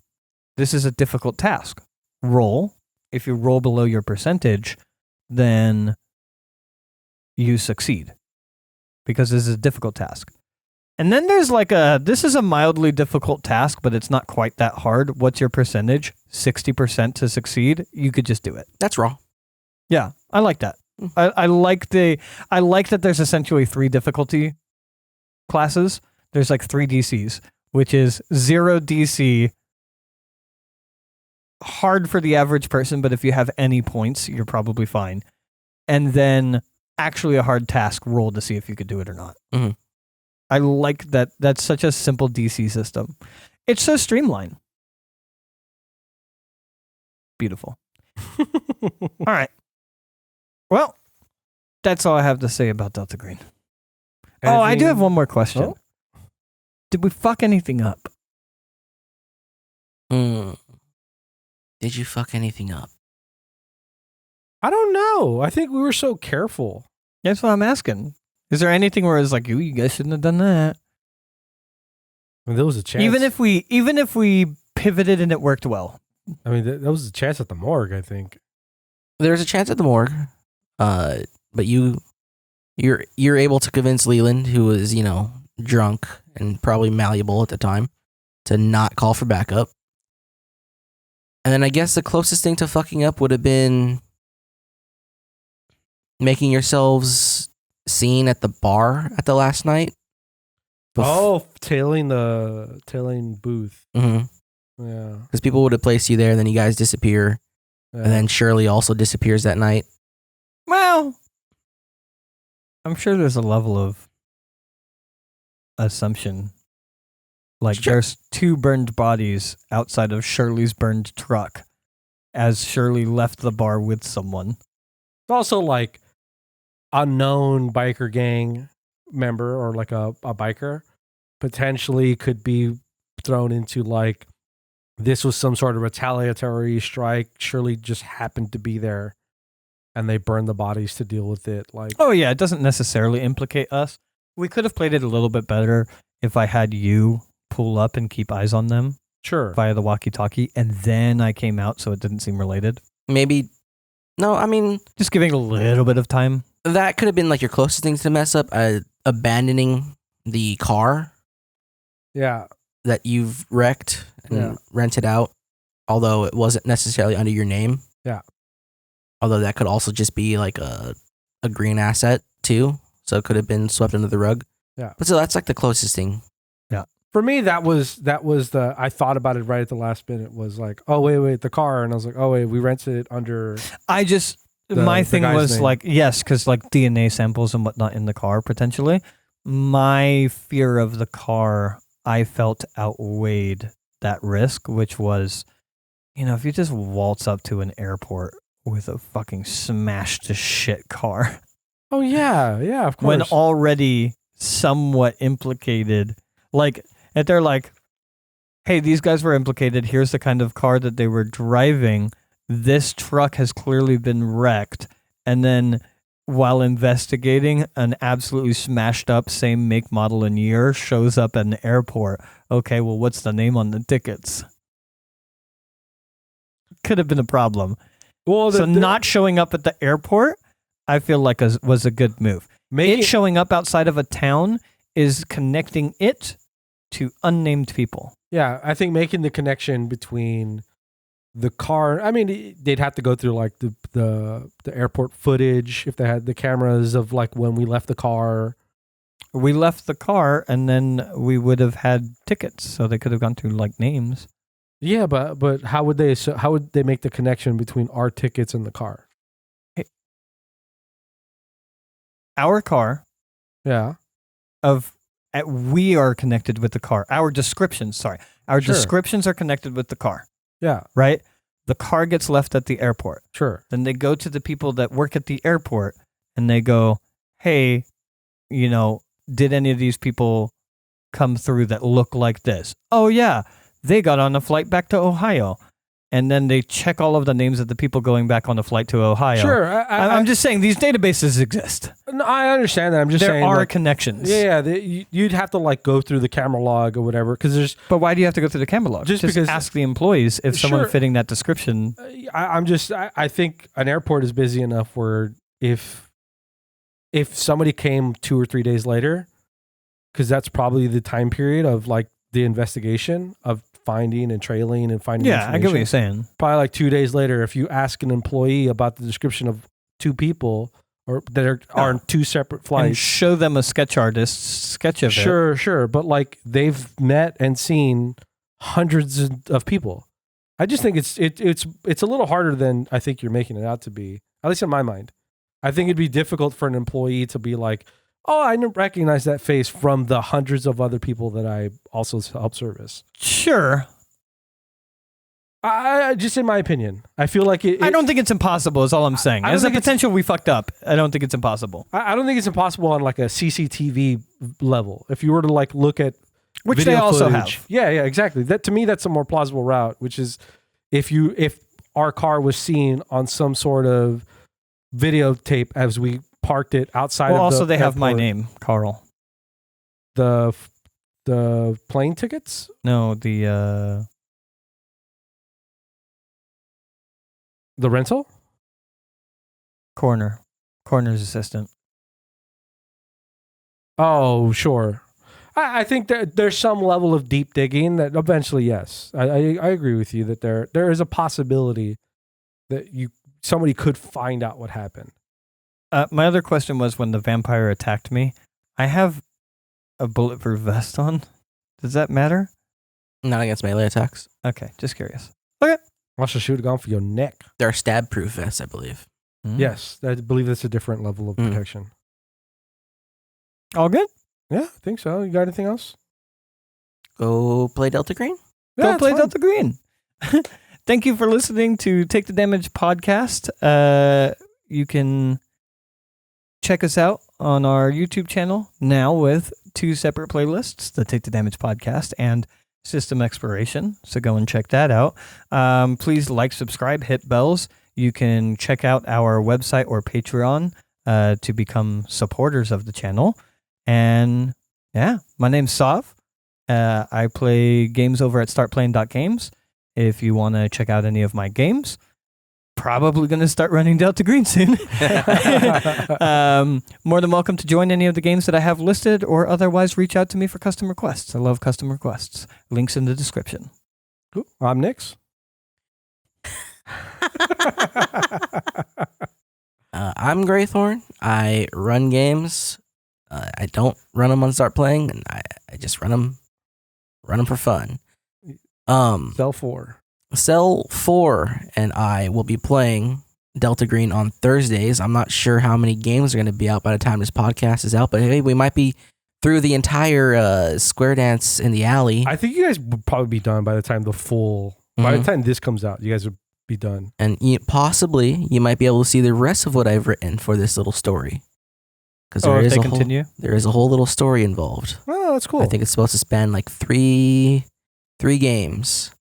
is a difficult task. Roll. If you roll below your percentage, then you succeed because this is a difficult task. And then there's this is a mildly difficult task, but it's not quite that hard. What's your percentage? 60% to succeed. You could just do it. That's raw. Yeah, I like that. I like that there's essentially 3 difficulty classes. There's 3 DCs, which is 0 DC, hard for the average person, but if you have any points, you're probably fine. And then actually a hard task roll to see if you could do it or not. Mm-hmm. I like that. That's such a simple DC system. It's so streamlined. Beautiful. All right. Well, that's all I have to say about Delta Green. Oh, I do have one more question. Oh? Did we fuck anything up? Did you fuck anything up? I don't know. I think we were so careful. That's what I'm asking. Is there anything where it's like, you guys shouldn't have done that? I mean, there was a chance. Even if we pivoted and it worked well. I mean, there was a chance at the morgue, I think. There's a chance at the morgue, but you're able to convince Leland, who was drunk and probably malleable at the time, to not call for backup. And then I guess the closest thing to fucking up would have been making yourselves seen at the bar at the last night. Tailing booth. Mm-hmm. Yeah. Because people would have placed you there, then you guys disappear. Yeah. And then Shirley also disappears that night. Well, I'm sure there's a level of assumption. There's 2 burned bodies outside of Shirley's burned truck as Shirley left the bar with someone. It's also unknown biker gang member or a biker potentially could be thrown into this was some sort of retaliatory strike. Shirley just happened to be there and they burned the bodies to deal with it. Oh yeah, it doesn't necessarily implicate us. We could have played it a little bit better if I had you pull up and keep eyes on them. Sure. Via the walkie-talkie, and then I came out so it didn't seem related. Maybe. No, I mean, just giving a little bit of time. That could have been your closest thing to mess up, abandoning the car. Yeah. That you've wrecked and rented out. although it wasn't necessarily under your name. Yeah. Although that could also just be like a green asset too. So it could have been swept under the rug. Yeah. But so that's like the closest thing. For me, that was the. I thought about it right at the last minute. Was like, oh wait, the car, and I was like, oh wait, we rented it under. My thing was name. like, yes, because like DNA samples and whatnot in the car potentially. My fear of the car, I felt outweighed that risk, which was, if you just waltz up to an airport with a fucking smashed to shit car. Oh yeah, of course. When already somewhat implicated, like. If they're like, hey, these guys were implicated. Here's the kind of car that they were driving. This truck has clearly been wrecked. And then while investigating, an absolutely smashed up same make, model, and year shows up at an airport. Okay, well, what's the name on the tickets? Could have been a problem. Well, not showing up at the airport, I feel like was a good move. It showing up outside of a town is connecting it to unnamed people. Yeah, I think making the connection between the car. I mean, they'd have to go through like the airport footage if they had the cameras of like when we left the car. We left the car, and then we would have had tickets, so they could have gone through like names. Yeah, but how would they make the connection between our tickets and the car? Our car. Yeah. We are connected with the car. Our descriptions are connected with the car. Yeah. Right? The car gets left at the airport. Sure. Then they go to the people that work at the airport and they go, hey, did any of these people come through that look like this? Oh, yeah. They got on a flight back to Ohio. And then they check all of the names of the people going back on the flight to Ohio. Sure. I'm just saying these databases exist. No, I understand that. I'm just saying there are like, connections. Yeah, you'd have to like go through the camera log or whatever because there's. But why do you have to go through the camera log? Just because ask the employees if someone fitting that description. I think an airport is busy enough where if somebody came 2 or 3 days later, because that's probably the time period of like the investigation of finding and trailing and finding information. I get what you're saying. Probably like 2 days later, if you ask an employee about the description of two people or that are on two separate flights. And show them a sketch artist's sketch of it. Sure. But like they've met and seen hundreds of people. I just think it's a little harder than I think you're making it out to be, at least in my mind. I think it'd be difficult for an employee to be like, oh, I didn't recognize that face from the hundreds of other people that I also help service. Sure. I just in my opinion, I feel like I don't think it's impossible is all I'm saying. There's a potential we fucked up. I don't think it's impossible. I don't think it's impossible on like a CCTV level. If you were to like look at which they also footage, have. Yeah, exactly. That to me, that's a more plausible route, which is if our car was seen on some sort of videotape as we parked it outside of the also they airport. have my name, Carl. The plane tickets? No, the rental? Coroner's assistant. Oh, sure. I think that there's some level of deep digging that eventually, yes. I agree with you that there is a possibility that somebody could find out what happened. My other question was when the vampire attacked me, I have a bulletproof vest on. Does that matter? Not against melee attacks. Okay, just curious. Okay. Also, should have gone for your neck. There are stab-proof vests, I believe. Yes, I believe that's a different level of protection. All good? Yeah, I think so. You got anything else? Go play Delta Green? Yeah, Go play Delta Green. Thank you for listening to Take the Damage podcast. You can check us out on our YouTube channel now with 2 separate playlists, the Take the Damage podcast and System Exploration. So go and check that out. Please like, subscribe, hit bells. You can check out our website or Patreon to become supporters of the channel. And yeah, my name's Sov. I play games over at startplaying.games. If you want to check out any of my games, probably going to start running Delta Green soon. More than welcome to join any of the games that I have listed or otherwise reach out to me for custom requests. I love custom requests. Links in the description. Cool. I'm Nix. I'm Graythorn. I run games. I don't run them on Start Playing, and I just run them for fun. Cell 4 and I will be playing Delta Green on Thursdays. I'm not sure how many games are going to be out by the time this podcast is out, but hey, we might be through the entire Square Dance in the Alley. I think you guys would probably be done by the time by the time this comes out. You guys would be done. And possibly you might be able to see the rest of what I've written for this little story. Because there is a whole little story involved. Oh, that's cool. I think it's supposed to span like three games.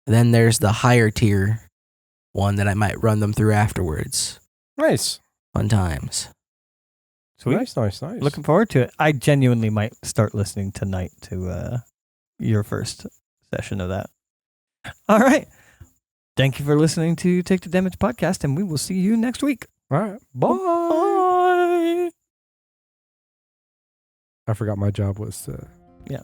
Then there's the higher tier one that I might run them through afterwards. Nice. Fun times. Sweet. Nice. Looking forward to it. I genuinely might start listening tonight to your first session of that. All right. Thank you for listening to Take the Damage podcast, and we will see you next week. All right. Bye. Bye. I forgot my job was to... Yeah.